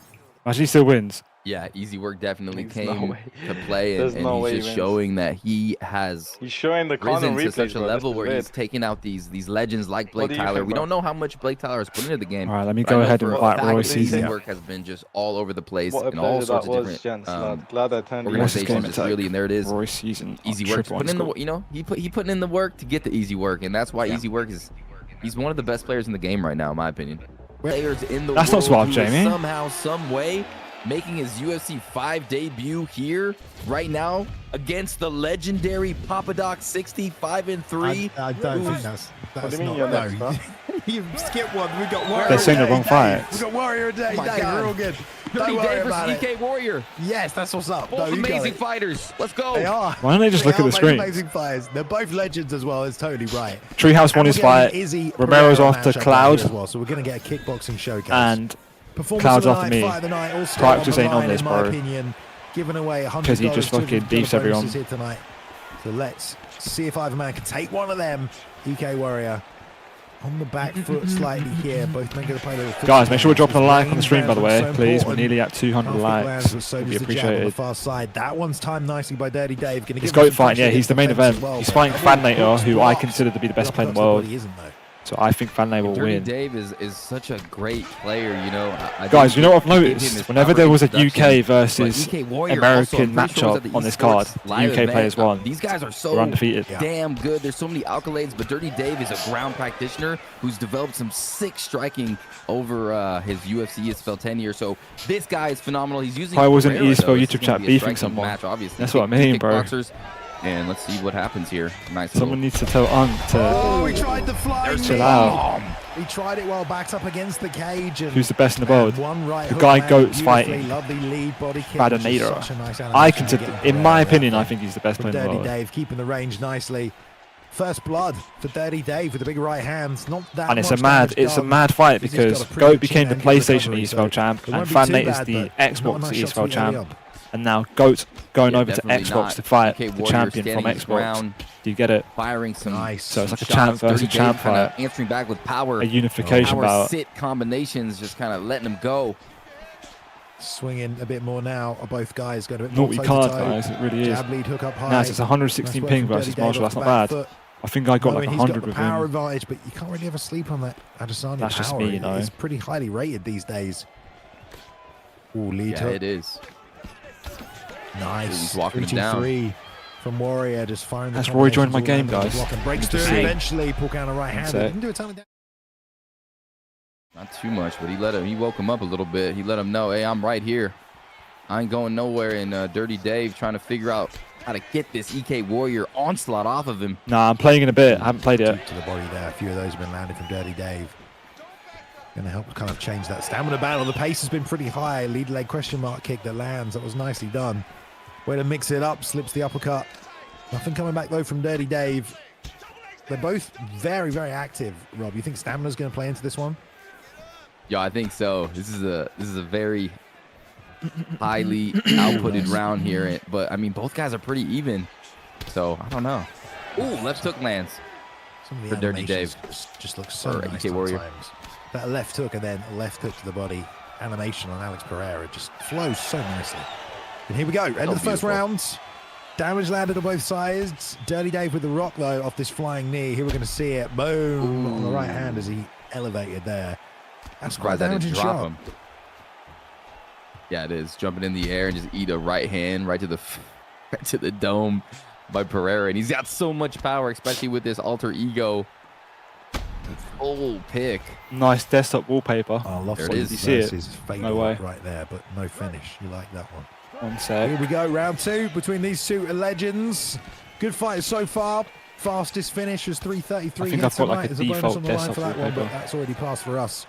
Actually, he still wins. Yeah, easy work definitely There's came no way. to play, and, There's and no he's way he just wins. showing that he has He's showing the Conor risen to replays, such a bro. level This is where weird. he's taking out these legends like Blake do you Tyler. think, We bro? don't know how much Blake Tyler has put into the game. All right, let me but I go know ahead for and a invite fact that Royszn. Easy Yeah. work has been just all over the place What a in all pleasure sorts that of was, different gents, lad. Glad I turned you What's organizations. his game Just attack? really, and there it is. Royszn. Easy work, putting in the, you know, he putting in the work to get the easy work, and that's why Easy Work he's one of the best players in the game right now, in my opinion. Players in the That's not world suave, who is Jamie. somehow, some way, making his UFC 5 debut here right now against the legendary Papadoc 65-3. I don't think that's What do you mean not, you're no. next, bro? You skipped one. We got Warrior. They're saying the Day, wrong Dave. fight. We got Warrior Day. Oh my Dave, God. we're all good. Dirty Don't worry Dave about versus it. EK Warrior. Yes, that's what's up. Both No, you got amazing it. fighters. Let's go. They are. Why don't they just look at the are screen? Amazing fighters. They're both legends as well. It's totally right. Treehouse won And his we're getting fight. an Izzy Romero's Pereira after matchup right Cloud. here as well, so we're going to get a kickboxing showcase. And Performance Cloud's of the after night, me. fight of the night, all still Practice on the ain't on line, this, in my bro. opinion. Giving away $100 'Cause he just fucking beefs everyone. here tonight. So let's see if either man can take one of them. EK Warrior on the back foot slightly here. Both men going to play their guys, make sure we're dropping a like on the Range stream, by the way, so please. We're important. nearly at 200 Half likes. kick lands, but so Would be does the jab on the appreciated. far side. That one's timed nicely by Dirty Dave. Gonna His give him GOAT some fight, yeah, pressure he's the main defense as event. well, He's but fighting that one Fanlater, who I blocks. consider to be the best The player in the uppercut to world. body isn't, though. So I think Fanlater will Dirty win. Dave is such a great player, you know. I Guys, you know what I've didn't give noticed? him his Whenever proper there was a introduction, UK but versus EK Warrior American also, I'm pretty sure was at matchup the on this card, Esports the live UK players event. won. These guys are so They're undefeated. damn good. There's so many accolades, but Dirty Dave is a ground practitioner who's developed some sick striking over his UFC Esfl tenure. So this guy is phenomenal. He's using. I was in Pereira, Esfl though. This YouTube is gonna chat be a beefing striking someone. Match, obviously. That's what I mean, bro. Kickboxers. And let's see what happens here. Nice. Someone little- needs to tell to Oh, he tried the flying chill knee. out. He tried it while backed up against the cage. And Who's the best in the world? One right The hook guy landed Goat's beautifully. fighting Lovely lead body kick, which is Badanator. such a nice I animation to consider, get in Pereira my out opinion, there. I think he's the best From player in the Dirty world. Dave keeping the range nicely. First blood for Dirty Dave with the big right hands. Not that And it's a much mad, damage it's a done. mad fight He's got a because pretty Goat good became the chin and good PlayStation recovery, Esfl so champ, it and won't be too Fanmate is bad, the but not a Xbox nice shot Esfl to early champ. on. And now Goat going Yeah, over to definitely Xbox not. to fight EK the Warrior champion from standing his Xbox. ground, Do you get it? firing some Nice. So it's like a shots. champ versus Dirty champ Dave kinda fight. answering back with power. A unification power bout. sit combinations, just kind of letting them go. Swinging a bit more now. Are both guys going a bit Naughty more card, toe-to-toe. guys. It really is. Jab lead hook up high. Nice. It's 116 Nice ping work from versus Dirty Dave Marshall. off That's the not back bad. foot. I think I got like Knowing he's 100 got the with power him. advantage, but you can't really ever sleep on that Adesanya That's just power. me, you know. It's pretty highly rated these days. Ooh, lead Yeah, hook. it is. Nice. He's walking him 3-2-3 from Warrior, just firing the That's Roy joined my combinations game, all over, guys. blocking, breaks Good to through see. eventually. Pull down a right hand. That's it. Didn't do a ton of damage. Not too much, but he woke him up a little bit. He let him know, hey, I'm right here. I ain't going nowhere. And Dirty Dave trying to figure out how to get this EK Warrior onslaught off of him. Nah, I'm playing in a bit. I haven't played it. Deep to the body there. A few of those have been landed from Dirty Dave. Going to help kind of change that stamina battle. The pace has been pretty high. Lead leg question mark kick that lands. That was nicely done. Way to mix it up. Slips the uppercut. Nothing coming back though from Dirty Dave. They're both very, very active. Rob, you think stamina's going to play into this one? Yeah, I think so. This is a very highly outputted round here, but I mean both guys are pretty even. So I don't know. Ooh, left hook lands. Some of the For Dirty animations Dave. just looks so Or nice EK Warrior. sometimes. That left hook and then a left hook to the body. Animation on Alex Pereira just flows so nicely. And here we go. End of the first beautiful. round. Damage landed on both sides. Dirty Dave with the rock though off this flying knee. Here we're going to see it. Boom on the right hand as he elevated there. That's quite a Surprised I didn't damaging drop shot. him. Yeah, it is. Jumping in the air and just eat a right hand right to the dome by Pereira. And he's got so much power, especially with this alter ego. Full pick. Nice desktop wallpaper. Oh, Loft There it is. versus You see it? Fade No way. right there, but no finish. You like that one. One Here sec. we go, round two between these two legends. Good fight so far. Fastest finish was 3:33. I think hits I've got like tonight. a There's bonus default on the line desktop for that one, but wallpaper. that's already passed for us.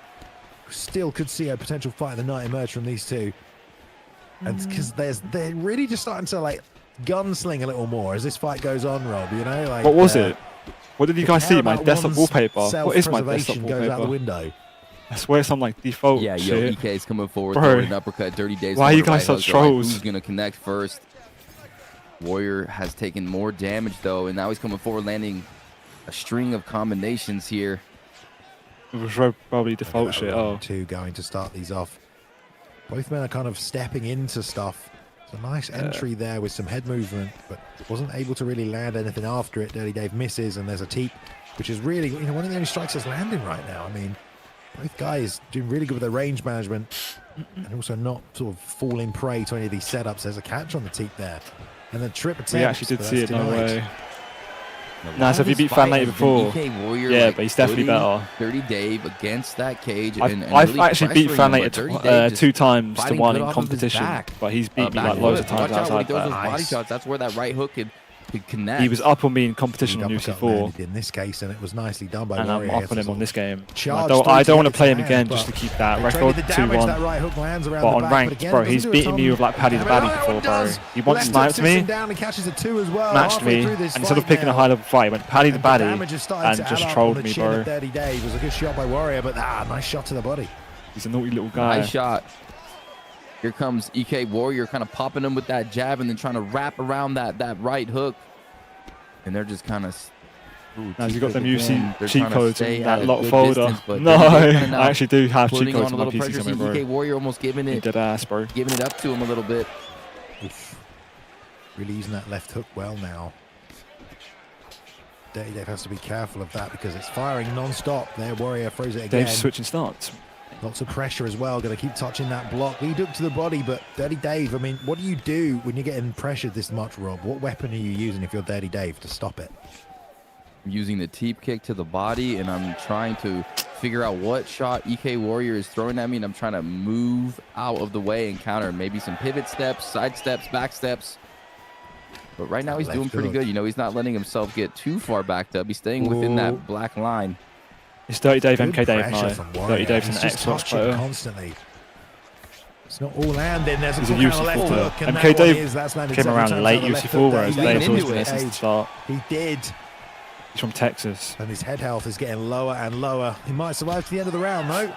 Still could see a potential fight of the night emerge from these two, and because they're really just starting to like gunsling a little more as this fight goes on. Rob, you know, like What was it? What did you guys see? care My about desktop one's wallpaper. What is my desktop self-preservation goes out the wallpaper? window. I swear it's some like default Yeah, yo, shit. EK's coming forward, Bro. throwing an uppercut. Dirty Dave's Why are going you to guys right such hook. They're like, trolls? Who's going to connect first? Warrior has taken more damage, though, and now he's coming forward, landing a string of combinations here. It was probably default shit. Oh, Two going to start these off. Both men are kind of stepping into stuff. It's a nice entry there with some head movement, but wasn't able to really land anything after it. Dirty Dave misses, and there's a teep, which is really, you know, one of the only strikes that's landing right now. I mean, both guys doing really good with their range management and also not sort of falling prey to any of these setups. There's a catch on the teep there. And the trip attempt. We actually did see it, no way. Nice, if you beat Fan Late before. Warrior, yeah, like, but he's definitely better. Dirty Dave against that cage. I've really actually beat Fan Late Dave 2 times to 1 in off competition, but he's beat me like loads of times outside that. Body shots, that's where that right hook could connect. He was up on me in competition on UFC4. In this case, and it was nicely done by and Warrior. I'm up on him on this game. I I don't want to play him again just to keep that record 2-1. But on ranked, bro, he's beating me with like Paddy the Baddy before, bro. He once sniped me, matched me, and instead of picking a high level fight, he went Paddy the Baddy and just trolled me, bro. It was a good shot by Warrior, but nice shot to the body. He's a naughty little guy. Nice shot. Here comes EK Warrior, kind of popping him with that jab and then trying to wrap around that right hook. And they're just kind of... Now you got them UFC cheat codes in that lock folder. No, I actually do have cheat codes on my PC somewhere, bro. EK Warrior almost giving it... Dead ass, bro. Giving it up to him a little bit. Oof. Really using that left hook well now. Dirty Dave has to be careful of that because it's firing non-stop. There, Warrior throws it again. Dave's switching starts. Lots of pressure as well. Going to keep touching that block. Lead hook to the body, but Dirty Dave, I mean, what do you do when you're getting pressured this much, Rob? What weapon are you using if you're Dirty Dave to stop it? I'm using the teep kick to the body, and I'm trying to figure out what shot EK Warrior is throwing at me, and I'm trying to move out of the way and counter maybe some pivot steps, side steps, back steps. But right now he's doing pretty good. You know, he's not letting himself get too far backed up. He's staying within that black line. It's Dirty Dave, MK Dave now. Dirty Dave's an Xbox player. Constantly. It's not all landing. There's a UFC player. MK Dave came around late UFC4, whereas Dave's always been there since the start. He did. He's from Texas. And his head health is getting lower and lower. He might survive to the end of the round, though.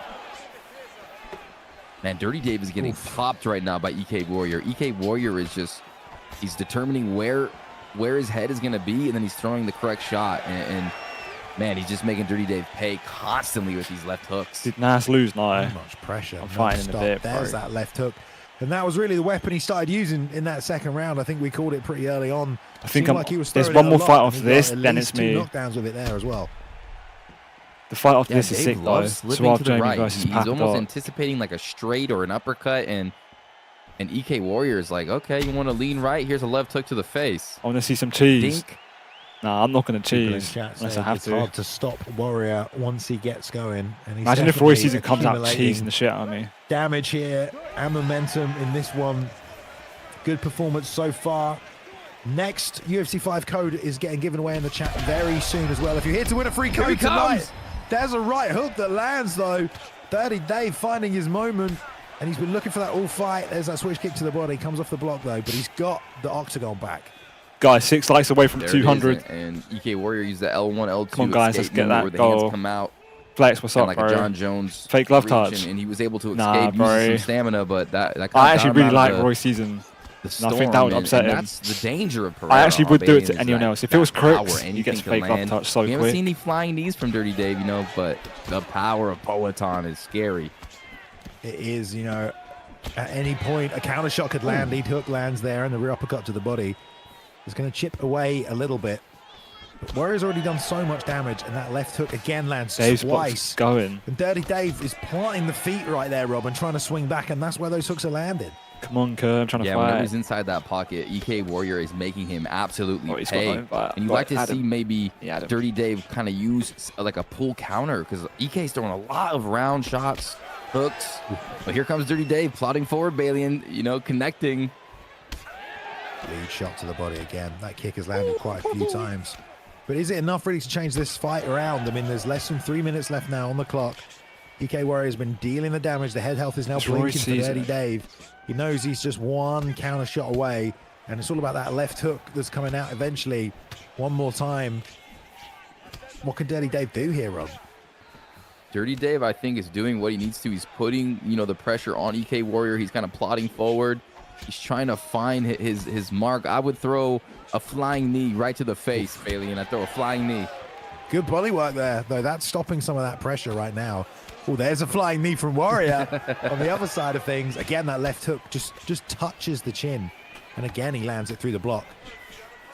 Man, Dirty Dave is getting popped right now by EK Warrior. EK Warrior is just, he's determining where his head is going to be, and then he's throwing the correct shot. And man, he's just making Dirty Dave pay constantly with these left hooks. Did Nas lose now? Too much pressure. I'm fighting in a bit, There's that left hook. And that was really the weapon he started using in that second round. I think we called it pretty early on. I think there's one more fight after this, then it's me. Knockdowns with it there as well. The fight after this is sick, though. Suave Jamie versus He's almost anticipating like a straight or an uppercut, and EK Warrior is like, okay, you want to lean right? Here's a left hook to the face. I want to see some cheese. Dink. Nah, I'm not going to cheese unless I have it's to. It's hard to stop Warrior once he gets going. And he's imagine if Royszn comes out cheesing the shit out of me. Damage here and momentum in this one. Good performance so far. Next UFC 5 code is getting given away in the chat very soon as well. If you're here to win a free code tonight, there's a right hook that lands though. Dirty Dave finding his moment, and he's been looking for that all fight. There's that switch kick to the body, comes off the block though, but he's got the octagon back. Guys, 6 likes away from there 200. And EK Warrior used the L1, L2. Come on, guys, let's get that where the goal. hands come out. Flex, what's up, like bro? a John Jones fake glove touch. And he was able to escape using some stamina, but that kind of I actually really like Royszn. And I think that would upset him. That's the danger of Pereira. I actually would do it to anyone else. If it was Crooks, he gets fake glove touch so quick. We haven't seen any flying knees from Dirty Dave, you know, but the power of Poatan is scary. It is, you know, at any point a counter shot could land. Lead hook lands there, and the rear uppercut to the body is going to chip away a little bit. But Warrior's already done so much damage, and that left hook again lands twice. Going. And Dirty Dave is planting the feet right there, Rob, and trying to swing back, and that's where those hooks are landing. Come on, Kerr, I'm trying to fight. Whenever he's inside that pocket, EK Warrior is making him absolutely pay. And you'd like to see maybe Dirty Dave kind of use like a pull counter, because EK's throwing a lot of round shots, hooks. But here comes Dirty Dave plotting forward, Balian, you know, connecting. Lead shot to the body again. That kick has landed quite a few times. But is it enough really to change this fight around? I mean, there's less than 3 minutes left now on the clock. EK Warrior has been dealing the damage. The head health is now blinking for Dirty Dave. He knows he's just one counter shot away, and it's all about that left hook that's coming out eventually. One more time. What can Dirty Dave do here, Rob? Dirty Dave, I think, is doing what he needs to. He's putting, you know, the pressure on EK Warrior. He's kind of plotting forward. He's trying to find his mark. I would throw a flying knee right to the face, Bailey, and I throw a flying knee. Good body work there, though. That's stopping some of that pressure right now. Oh, there's a flying knee from Warrior on the other side of things. Again, that left hook just touches the chin. And again, he lands it through the block.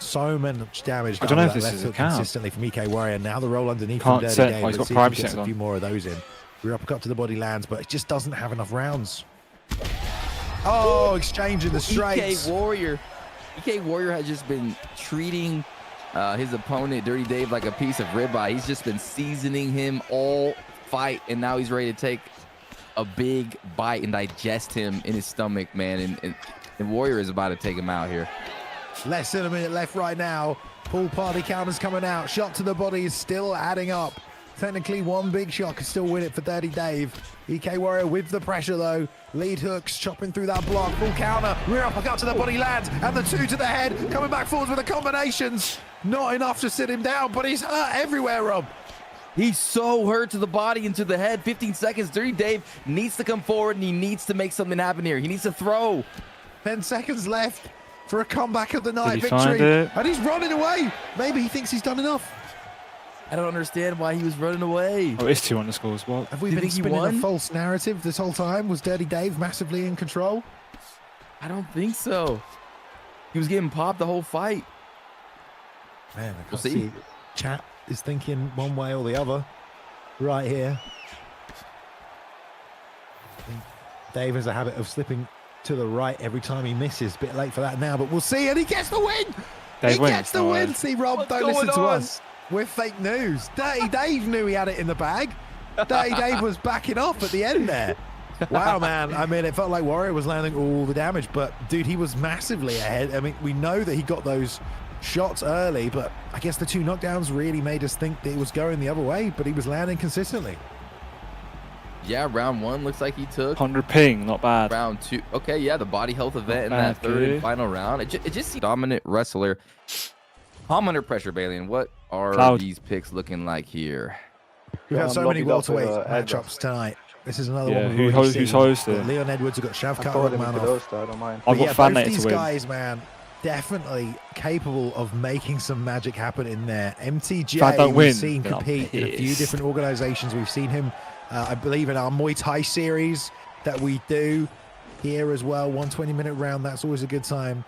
So much damage. I don't know if that this left is a hook count. Consistently from EK Warrior. Now the roll underneath Can't from Dirty set. Dave. Oh, he's got Let's see if privacy he gets a on. few more of those in. Rear uppercut to the body lands, but it just doesn't have enough rounds. Oh, exchanging the straights. EK Warrior has just been treating his opponent, Dirty Dave, like a piece of ribeye. He's just been seasoning him all fight, and now he's ready to take a big bite and digest him in his stomach, man. And Warrior is about to take him out here. Less than a minute left right now. Pool party counters coming out. Shot to the body is still adding up. Technically, one big shot could still win it for Dirty Dave. EK Warrior with the pressure, though. Lead hooks, chopping through that block. Full counter. Rear uppercut to the body lands. And the 2 to the head. Coming back forwards with the combinations. Not enough to sit him down, but he's hurt everywhere, Rob. He's so hurt to the body and to the head. 15 seconds. Dirty Dave needs to come forward, and he needs to make something happen here. He needs to throw. 10 seconds left for a comeback of the night Did he find victory. it? And he's running away. Maybe he thinks he's done enough. I don't understand why he was running away. Oh, it's 2 on the scores. What? Have we Do you been think he spinning a won? false narrative this whole time? Was Dirty Dave massively in control? I don't think so. He was getting popped the whole fight. Man, I We'll can't see. see. Chat is thinking one way or the other. Right here. I think Dave has a habit of slipping to the right every time he misses. Bit late for that now, but we'll see. And he gets the win. Dave he wins. gets the Oh, win. yeah. See, Rob, What's don't listen going to on? us. We're fake news. Dirty Dave knew he had it in the bag. Dirty Dave was backing off at the end there. Wow, man. I mean, it felt like Warrior was landing all the damage, but dude, he was massively ahead. I mean, we know that he got those shots early, but I guess the 2 knockdowns really made us think that it was going the other way, but he was landing consistently. Yeah, round 1 looks like he took. 100 ping, not bad. Round 2. Okay, yeah, the body health event in Not that bad, 3rd and dude. final round. It just seemed dominant wrestler. I'm under pressure, Bailey. And what are Cloud. these picks looking like here? We've had so lobbied many up with, welterweight Edgar. matchups tonight. This is another Yeah, one we've already who's seen. hosting? Got Leon Edwards, we've got I Shavkat thought him into Rachmanov. those, though. I don't mind. I've But got Fan both Mate these to win. guys, man, definitely capable of making some magic happen in there. MTJ, If I don't we've win, seen then I'm compete in a few pissed. different organizations. We've seen him, I believe, in our Muay Thai series that we do here as well. 120-minute round, that's always a good time.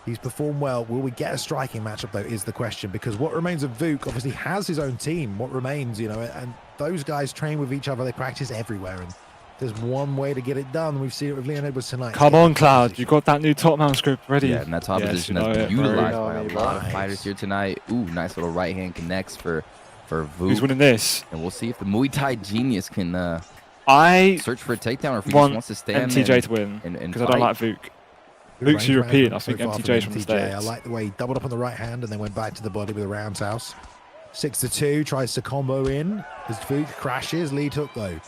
He's performed well. Will we get a striking matchup, though, is the question. Because what remains of Vuk obviously has his own team. What remains, you know, and those guys train with each other. They practice everywhere. And there's one way to get it done. We've seen it with Leon Edwards tonight. Come on, Cloud. You got that new top mount script ready. Yeah, and that top Yes, position you has know been it, bro. utilized No, by a I mean, lot of nice. fighters here tonight. Ooh, nice little right hand connects for Vuk. Who's winning this? And we'll see if the Muay Thai genius can I search for a takedown or if he just want wants to stand MTJ to win and because I don't like Vuk. Good Luke's range European. round I think so far MTJ's from the MTJ. I States. like the way he doubled up on the right hand and then went back to the body with a roundhouse. 6-2, tries to combo in as Vuk crashes. Lead hook, though,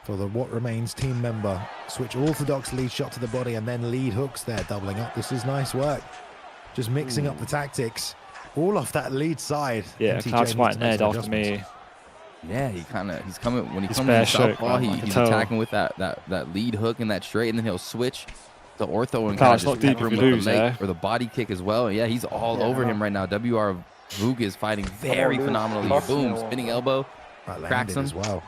for the what remains team member. Switch orthodox lead shot to the body and then lead hooks there, doubling up. This is nice work. Just mixing up the tactics. All off that lead side. Yeah, MTJ Cloud's needs to fighting make Ed some after adjustments. me. Yeah, he's coming when he He's comes bare in shook, southpaw, man, I can he's tell. attacking with that lead hook and that straight, and then he'll switch the ortho and Cloud, kind it's of not just deep pepper if him you with the lose, leg yeah? or the body kick as well. Yeah, he's all Yeah, over I him know. right now. WR Vuk is fighting very dude. phenomenally. Tough, Boom, you know. spinning elbow. Right, Cracks landed as him. well.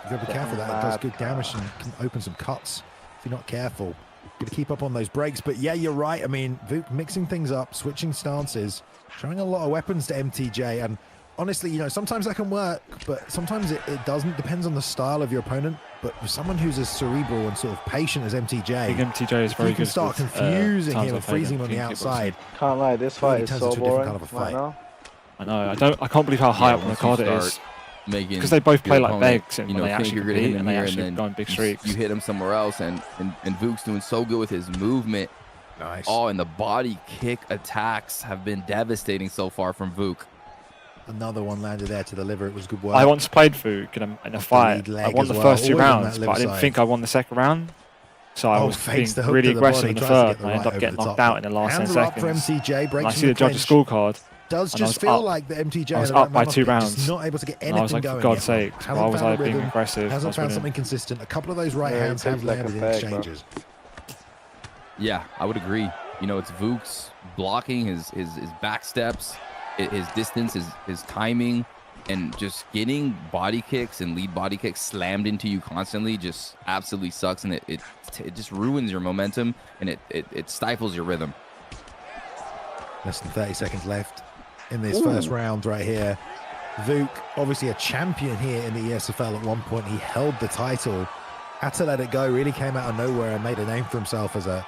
You gotta be careful. That does good damage and can open some cuts if you're not careful. Got to keep up on those breaks. But yeah, you're right. I mean, Vuk mixing things up, switching stances, showing a lot of weapons to MTJ. And honestly, you know, sometimes that can work, but sometimes it doesn't. Depends on the style of your opponent. But for someone who's as cerebral and sort of patient as I think MTJ, MTJ is very you can good. start with, confusing times him and I've played freezing him on the in kickboxing. outside. Can't lie, this Really fight is turns so into a different boring kind of a right fight. now. I know. I can't believe how high Yeah, up on the once you card it start is. making Because they both your play like opponent, begs and you when know, they think actually you're gonna hit compete him and they here, actually and go then on big you streaks. hit him somewhere else, and Vuk's doing so good with his movement. Nice. Oh, and the body kick attacks have been devastating so far from Vuk. Another one landed there to the liver. It was good work. I once played Vuk in a the fight. lead I leg won as the well, first 2 always on that rounds, but liver I didn't side. think I won the second round. So I was fakes being the hook really to the aggressive body, in the tries to third, get the and I ended right up getting over the knocked top. out in the last 10 Hands are up for seconds. MTJ, And breaks I see through the judge's clinch. scorecard. Does and I just was feel up. like the MTJ I was and the up by Rachmanov 2 pick rounds. just not able to get And I anything was like, for going God's yet. sake, why Hasn't was found I a being rhythm, aggressive? I Hasn't was found winning. something consistent. A couple of those right Yeah, he hands have takes like a landed in fake, bro. exchanges. Yeah, I would agree. You know, it's Vuk's blocking, his back steps, his distance, his timing. And just getting body kicks and lead body kicks slammed into you constantly just absolutely sucks, and it just ruins your momentum, and it stifles your rhythm. Less than 30 seconds left in this first round right here. Vuk, obviously a champion here in the Esfl at one point. He held the title, had to let it go, really came out of nowhere and made a name for himself as a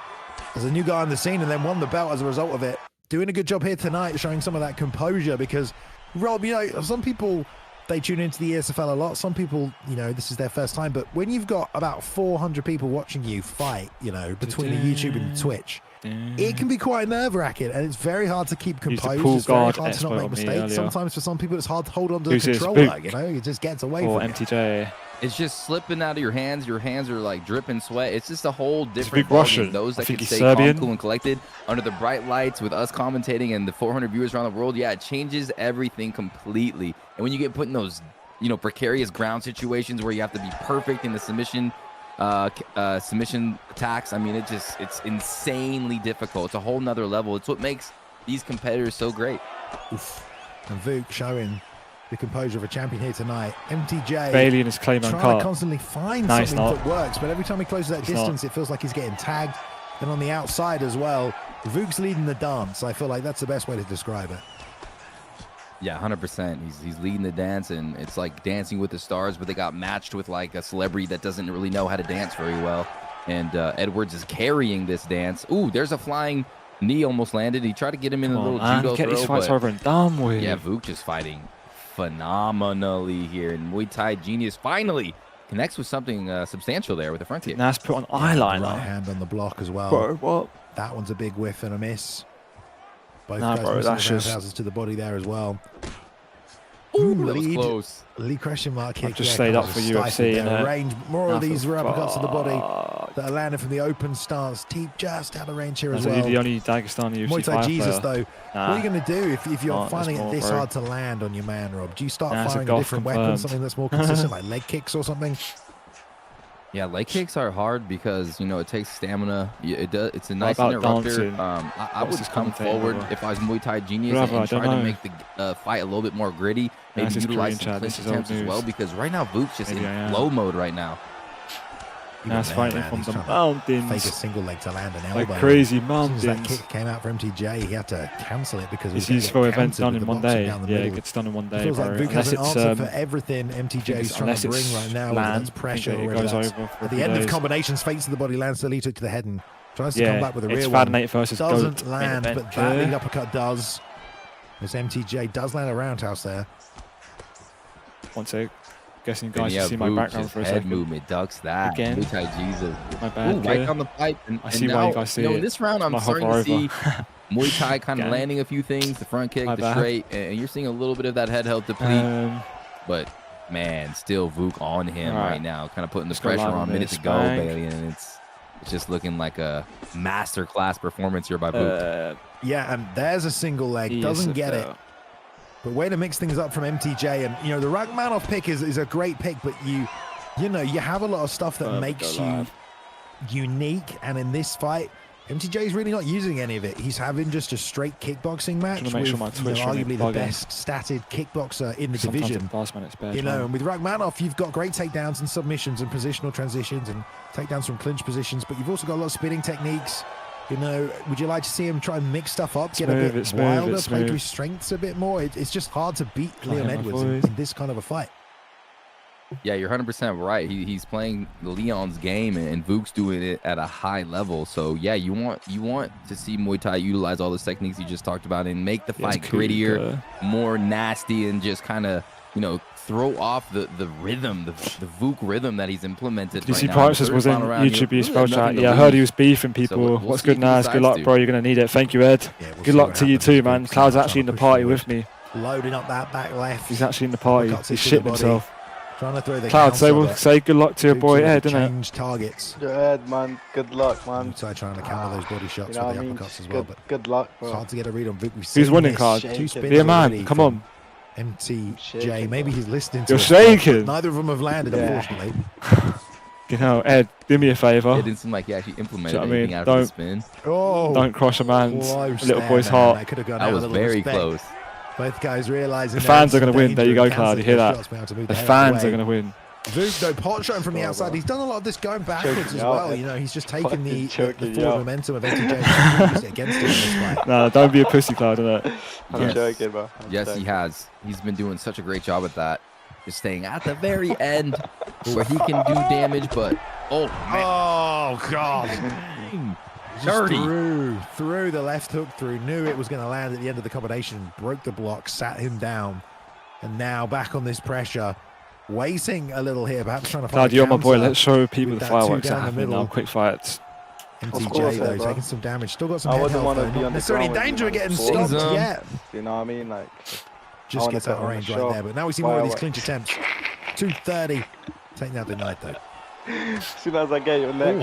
new guy on the scene, and then won the belt as a result of it. Doing a good job here tonight, showing some of that composure, because Rob, you know, some people, they tune into the Esfl a lot. Some people, you know, this is their first time. But when you've got about 400 people watching you fight, you know, between the YouTube and Twitch, it can be quite nerve-wracking, and it's very hard to keep composed. It's very hard to not make mistakes. Sometimes for some people, it's hard to hold on to the controller. You know, it just gets away from MTJ. It's just slipping out of your hands. Your hands are like dripping sweat. It's just a whole different ballgame. Those that can stay calm, cool, and collected under the bright lights with us commentating and the 400 viewers around the world. Yeah, it changes everything completely. And when you get put in those, you know, precarious ground situations where you have to be perfect in the submission attacks, I mean, it's insanely difficult. It's a whole nother level. It's what makes these competitors so great. Oof. And Vuk showing the composure of a champion here tonight. MTJ Bailey and his claim on trying to constantly find something that works, but every time he closes that distance, it feels like he's getting tagged. And on the outside as well, Vuk's leading the dance. I feel like that's the best way to describe it. Yeah, 100%. He's leading the dance, and it's like Dancing with the Stars, but they got matched with like a celebrity that doesn't really know how to dance very well. And Edwards is carrying this dance. Ooh, there's a flying knee almost landed. He tried to get him in a little judo get throw, these fights over and done with. Yeah, Vuk just fighting phenomenally here, and Muay Thai genius finally connects with something substantial there with the front kick. Nas put on eyeliner. Right hand on the block as well. Bro, what? That one's a big whiff and a miss. Both Nah, guys bro, that's just roundhouses to the body there as well. Ooh, that was close. Lead question mark kick. I've just stayed up for UFC. Range. More of these uppercuts to the body that are landing from the open stance. Teep just out of range here as well. Is he the only Dagestani UFC Muay Thai Jesus, though. Nah, what are you going to do if you're finding it this hard to land on your man, Rob? Do you start firing a different weapon, something that's more consistent, like leg kicks or something? Yeah, leg kicks are hard because, you know, it takes stamina. It's a nice interrupter. I would come forward if I was Muay Thai genius and try to make the fight a little bit more gritty. Maybe utilize some clinch attempts as well, because right now Vuk's just in flow mode right now. Nas fighting from the mountains. Fake a single leg to land an elbow. Like crazy mountains. As soon as that kick came out for MTJ, he had to cancel it because it's useful event done in one day. Yeah, it gets done in one day. Feels like Vuk has an answer for everything MTJ is trying to bring right now. That's pressure. It goes over at the end of combinations, fakes to the body, lands the lead hook to the head and tries to come back with a rear one. Doesn't land, but that lead uppercut does. As MTJ does land a roundhouse there. One sec. Guessing you guys can see my background for a second. Head movement ducks that. Again. Muay Thai Jesus. My bad. Ooh, right on the pipe. And I see now, why you guys see it. In this round, I'm starting to see Muay Thai kind of landing a few things. The front kick, the straight, and you're seeing a little bit of that head health deplete. But man, still Vuk on him right now, kind of putting the pressure on. Minutes to go, Bailey, and it's just looking like a masterclass performance here by Vuk. Yeah, and there's a single leg. Doesn't get it. But way to mix things up from MTJ, and you know the Rachmanov pick is a great pick, but you know you have a lot of stuff that makes you unique, and in this fight, MTJ is really not using any of it. He's having just a straight kickboxing match with arguably the best statted kickboxer in the division. You know, and with Rachmanov, you've got great takedowns and submissions and positional transitions and takedowns from clinch positions, but you've also got a lot of spinning techniques. You know, would you like to see him try and mix stuff up, get a bit wilder, play to his strengths a bit more? It's just hard to beat Leon Edwards in this kind of a fight. Yeah, you're 100% right. He's playing Leon's game, and Vuk's doing it at a high level. So yeah, you want to see Muay Thai utilize all those techniques you just talked about and make the fight grittier, more nasty, and just kind of, you know, throw off the rhythm, the Vuk rhythm that he's implemented. DC Prices was in YouTube Esfl chat. Yeah, I heard he was beefing people. What's good, Naz? Good luck, bro. You're going to need it. Thank you, Ed. Good luck to you too, man. Cloud's actually in the party with me. Loading up that back left. He's actually in the party. He's shitting himself. Trying to throw the Cloud, say good luck to your boy Ed, innit? Change targets. Yeah, Ed, man. Good luck, man. So trying to counter those body shots with the uppercuts as well. But good luck, bro. It's hard to get a read on Vuk. Who's winning, Cloud? Be a man. Come on. MTJ, maybe he's listening to us. You're shaking. Neither of them have landed, unfortunately. You know, Ed, do me a favour. It didn't seem like he actually implemented anything out of the spin. Don't crush a man's little boy's heart. That was very close. Both guys realizing the fans are going to win. There you go, Cloud. You hear that? The fans are going to win. Vuk, though, pot shot from the outside. He's done a lot of this going backwards as well. You know, he's just taken the forward momentum of NTJ against him in this fight. No, don't be a pussy, Cloud, innit? I'm joking, bro. Yes, he has. He's been doing such a great job at that. Just staying at the very end where he can do damage, but oh man. Oh god. Dirty. Threw the left hook through, knew it was going to land at the end of the combination, broke the block, sat him down, and now back on this pressure. Waiting a little here, perhaps trying to find Cloud, you're my boy. Let's show people the fireworks that happen now. Quick fights. MTJ though, taking some damage. Still got some head health though. Not necessarily in danger of getting stopped yet. You know what I mean? Like, just gets out of range right there. But now we see more of these clinch attempts. 230. Take now denied though. As soon as I get your neck,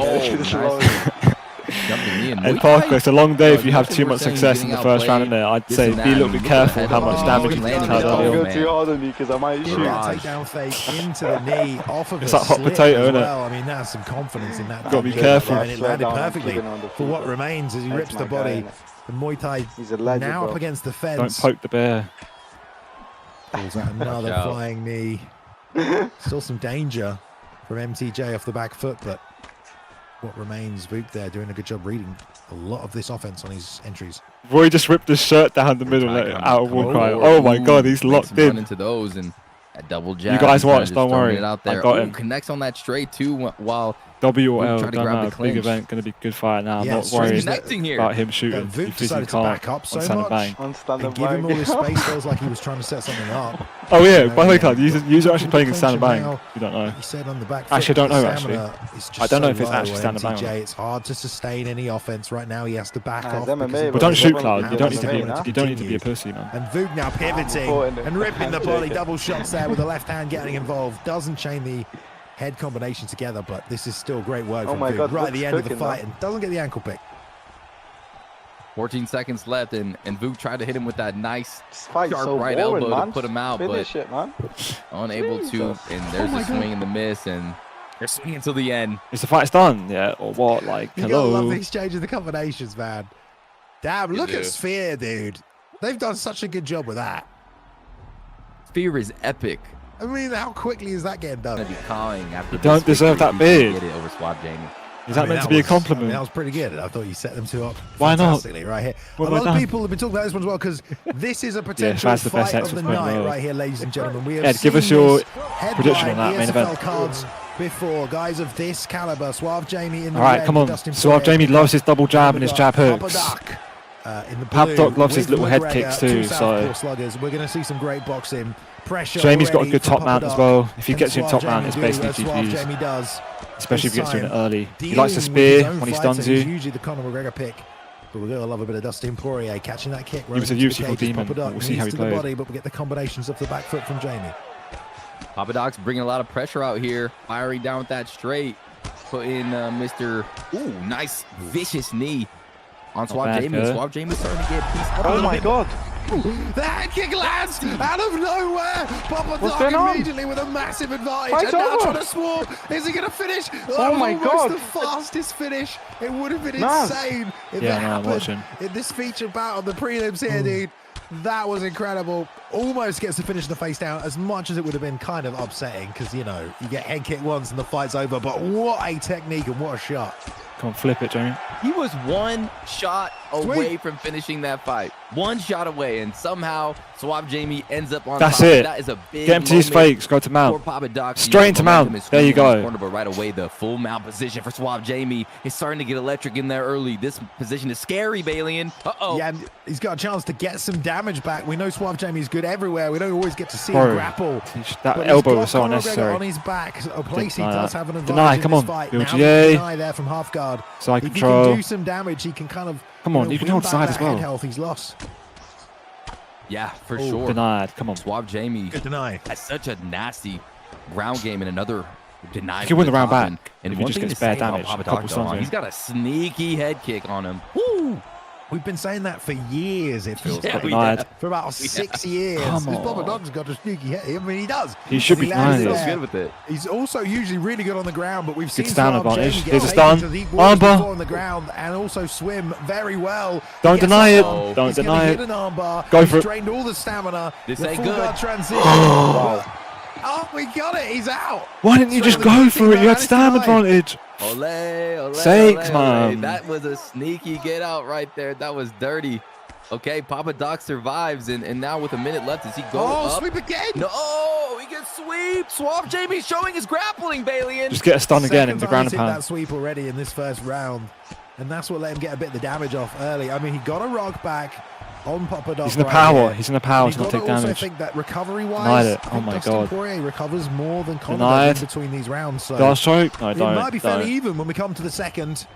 And Parker, it's a long day if you have too much success in the first round in there. I'd say be a little bit careful how much damage you can take. Don't go too hard on me because I might shoot. Takedown fake into the knee, off of it's like hot potato, isn't it? I mean, that's some confidence in that. Got to be careful. And it landed perfectly for what remains as he rips the body. The Muay Thai now up against the fence. Don't poke the bear. Pulls out another flying knee. Still some danger from MTJ off the back foot, but what remains, Vuk there doing a good job reading a lot of this offense on his entries. Roy just ripped his shirt down the middle out of Warcry. Oh my god, he's locked in. Into those and a double jab. You guys watch, don't worry. Out there. I got him. Connects on that straight too while W or L, don't know. Big event, going to be a good fight now. I'm not worried about him shooting. Vuk decided to back up so much and give him all this space. Feels like he was trying to set something up. Oh yeah, by the way, Cloud, you're actually playing in stand and bang. You don't know. He said on the back actually, I don't know actually. I don't know if it's actually stand and bang. It's hard to sustain any offense right now. He has to back off. But don't shoot, Cloud. You don't need to be a pussy, man. And Vuk now pivoting and ripping the body. Double shots there with the left hand getting involved. Doesn't chain the head combination together, but this is still great work from Vuk right at the end of the fight and doesn't get the ankle pick. 14 seconds left, and Vuk tried to hit him with that nice sharp right boring, elbow man. to put him out, but unable to. And there's a swing and the miss, and they're swinging until the end. Is the fight's done? Yeah, or what? Like, you hello. gotta love the exchange of the combinations, man. Damn, look at Sphere, dude. They've done such a good job with that. Sphere is epic. I mean, how quickly is that getting done? You don't deserve that beard. Over Swab Jamie. Is that meant to be a compliment? That was pretty good. I thought you set them two up Why not? Right here. A lot of people have been talking about this one as well because this is a potential fight of the night right here, ladies and gentlemen. We have give us your prediction on that main event. Cards before guys of this caliber. Suave Jamie in the all right, come on. Suave Jamie loves his double jab and his jab hooks. Papdoc loves his little head kicks too. So we're going to see some great boxing. Pressure. Jamie's got a good top mount as well. If he gets you in top mount, it's basically GG's. Jamie does. Especially if he gets you in early. He likes to spear when he stuns you. Usually the Conor McGregor pick, but we're going to love a bit of Dustin Poirier catching that kick. He was a UFC demon. We'll see how he plays. But we get the combinations of the back foot from Jamie. Papadoc's bringing a lot of pressure out here, firing down with that straight, putting Mr. Ooh, nice vicious knee on Suave Jamie. Suave Jamie's starting to get pieced up. Oh my god. The head kick lands out of nowhere. Papadok immediately with a massive advantage. And now trying to swarm. Is he going to finish? Oh my god. The fastest finish. It would have been insane if it happened in this feature bout on the prelims here, dude. That was incredible. Almost gets to finish the face down as much as it would have been kind of upsetting because, you know, you get head kick once and the fight's over. But what a technique and what a shot. Come on, flip it, Jamie. He was one shot away from finishing that fight. One shot away, and somehow Suave Jamie ends up on That's top. it. That is a big Get him to his fakes. Go to mount. Straight into mount. There you go. Corner, but right away, the full mount position for Suave Jamie is starting to get electric in there early. This position is scary, Balian. Uh-oh. Yeah, he's got a chance to get some damage back. We know Suave Jamie's good everywhere. We don't always get to see him grapple. That elbow was so unnecessary. On his back, a place he does have an advantage. Deny, come on. Deny there from half guard. Side if control. he can do some damage, he can kind of. Come on, you can hold side as well. Health he's lost. Yeah, for sure. Denied. Come on. Suave Jamie. Good deny. Has such a nasty ground game and another denied. He can win the round back. And if he just gets bad damage. A couple he's got a sneaky head kick on him. Woo! We've been saying that for years, it feels like. For about 6 years. Come This on. Papa Dog's got a sneaky hit. I mean, he does. He should be lands denied it it. there. Good with it. He's also usually really good on the ground, but we've seen Good stand Suave advantage. Jamie get Here's a taken stun. to deep waters Armbar. before on the ground and also swim very well. Don't He gets deny an it. arm. Don't He's gonna deny hit it. an armbar. Go He's for it. drained all the stamina. This The ain't full good. guard transition. Wow. Oh, we got it. He's out. Why didn't you just go for it? You had stam advantage. Ole, ole, Sakes, ole, ole. man. That was a sneaky get out right there. That was dirty. Okay, Papa Doc survives, and now with a minute left, does he go up? Sweep again. No, he gets sweep. Suave Jamie showing his grappling, Balian. Just get a stun again in the ground and He's hit that pound. sweep already in this first round, and that's what let him get a bit of the damage off early. I mean, he got a rock back on Papa Doc. He's in the right power. here. He's in the power And to you not gotta take also damage. think that recovery-wise, Denied it. I Oh think my Dustin God. Poirier recovers more than Conor Denied. does in between these rounds. So Last choke? No, it might be fairly don't. even when we come to the second.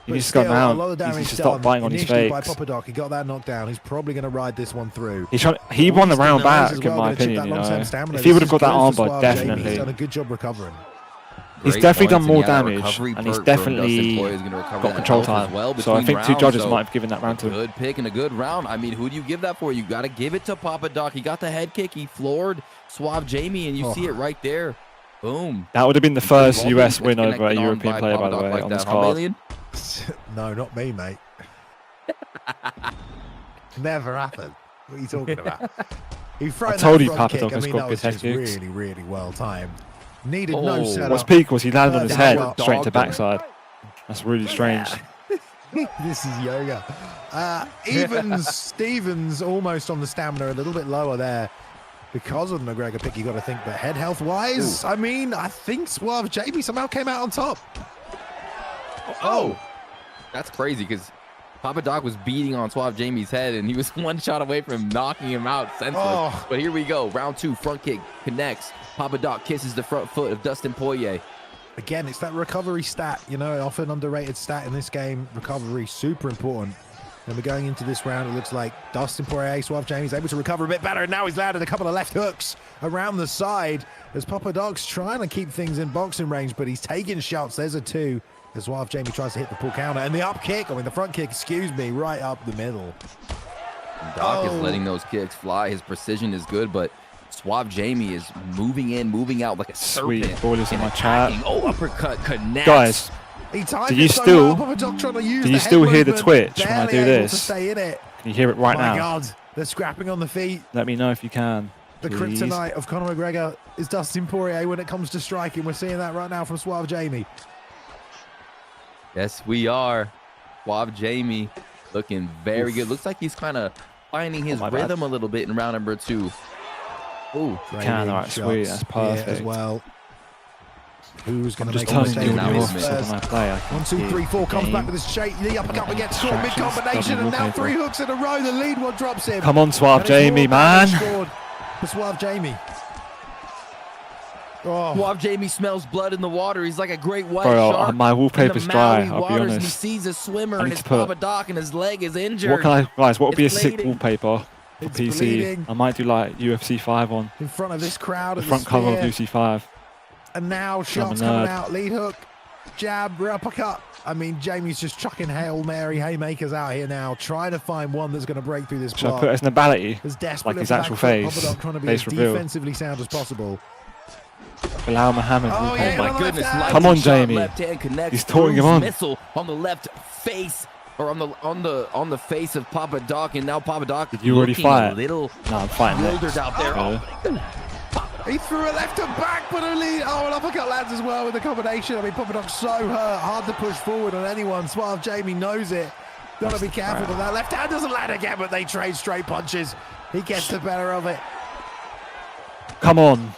He But needs to go still, down. A lot of He damage needs to done stop biting on his initially by fakes. Papa Doc. He got that knockdown. He's probably going to ride this one through. He won the round back, As in well, my gonna chip opinion. that You long-term know, stamina. if he would This have got is that good for armbar, Suave Jamie. He's definitely. done a good job recovering. He's Great definitely done points, more and yeah, that damage, recovery and he's perk from definitely Dustin Poirier is gonna recover got that control health as time. well So I between think two rounds, judges so might have given that round to him. Good pick and a good round. I mean, who do you give that for? You got to give it to Papa Doc. He got the head kick. He floored Suave Jamie, and you see it right there. Boom. That would have been the first US win Connected over a on European by player, Papa by the Doc way, like on that, this huh, card. Balian? No, not me, mate. Never happened. What are you talking about? He I told you Papa Doc has got good head kicks. kicks. Really, really well timed. Needed no Oh. setup. What's peak was he landed on his head Down. straight to backside. That's really strange. This is yoga. Evans, Stevens almost on the stamina, a little bit lower there because of the McGregor pick. You got to think, but head health wise, I mean, I think Suave Jamie somehow came out on top. Oh, that's crazy because Papa Doc was beating on Suave Jamie's head, and he was one shot away from knocking him out senseless. Oh. But here we go. Round two, front kick connects. Papa Doc kisses the front foot of Dustin Poirier. Again, it's that recovery stat, you know, often underrated stat in this game. Recovery, super important. And we're going into this round, it looks like Dustin Poirier, Suave Jamie's able to recover a bit better, and now he's landed a couple of left hooks around the side as Papa Doc's trying to keep things in boxing range, but he's taking shots. There's a two as Suave Jamie tries to hit the pull counter, and the up kick, I mean the front kick, excuse me, right up the middle. Doc is letting those kicks fly. His precision is good, but Suave Jamie is moving in, moving out like a Sweet. serpent. Boilers in and my chat. attacking. Oh, uppercut connects. Guys, He timed Do you it so still- well, Papa Doc trying to use do the you still head hear the movement, twitch when I barely do able to this? stay in it. can you hear it right My now? God, they're scrapping on the feet. Let me know if you can. The please. kryptonite of Conor McGregor is Dustin Poirier when it comes to striking. We're seeing that right now from Suave Jamie. Yes, we are. Suave Jamie looking very good. Looks like he's kind of finding his my bad. rhythm a little bit in round number two. Ooh, Can, all right, sweet, that's perfect. As well. Who's going I'm to just make a telling mistake you now, on when this you're isn't it? off when I first? play. I can 1, 2, see 3, 4 comes game. back with his shake. The uppercut against short mid Distractions, combination, and now double 3 hooks in a row. The lead one drops him. Come on, Suave And it's Jamie, more man. damage scored for Suave Jamie. Oh, Suave Jamie smells blood in the water. He's like a great white Bro, shark. my wallpaper's in the dry, Maui I'll be waters, and he honest. sees a swimmer I and need it's to put- Papa Doc and his leg is injured. What can I, guys? What would be a It's sick bleeding. wallpaper for It's PC? bleeding. I might do like UFC 5 on in front of this crowd the at front cover of Sphere. UFC 5. And now shots nerd. coming out. Lead hook, jab, uppercut. I mean, Jamie's just chucking Hail Mary haymakers out here now, trying to find one that's going to break through this Should I block. put it as an ability? As desperate like his as actual back foot, face? Papa Doc trying to be Face as reveal. defensively sound as possible. Bilal Muhammad. Oh, wallpaper. yeah, My on the goodness, left hand. lightning Come on, shot, Jamie. Left hand connects. He's toting him through on. Missile on the left face, or on the face of Papa Doc, and now Papa Doc Did you already looking fight? a little No, I'm fighting bewildered next. out there. Oh, He threw a left and back, but a lead. Oh, an uppercut lands as well with the combination. I mean, Papa Doc's so hurt, hard to push forward on anyone. Suave Jamie knows it. Gotta be careful with that. Left hand doesn't land again, but they trade straight punches. He gets the better of it. Come on.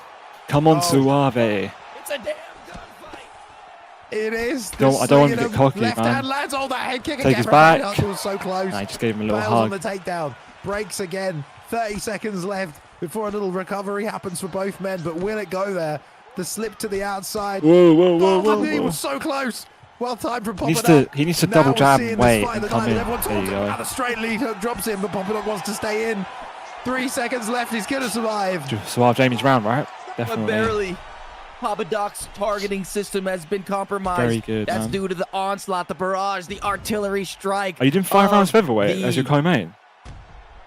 Come on, Oh. Suave. it's a damn gunfight. It is. I don't want to get cocky, Left man. hand lands. Oh, that head kick Take again. his from back. Reinhardt, who was so close. Nah, he just gave him a little Bails on hug. the takedown. Breaks again. 30 seconds left before a little recovery happens for both men. But will it go there? The slip to the outside. Whoa, whoa, whoa, Oh, whoa, the knee whoa. was so close. Well timed from Papa He needs Doc. to, he needs to Now double we're jab seeing and this wait fight and of the come night in. that everyone's There you talking go. about. The straight lead hook drops him, but Papa Doc wants to stay in. 3 seconds left. He's going to survive. Suave Jamie's round, right? But Definitely. barely. Papa Doc's targeting system has been compromised. Very good, That's man. due to the onslaught, the barrage, the artillery strike. Are you doing 5 rounds featherweight as your co-main?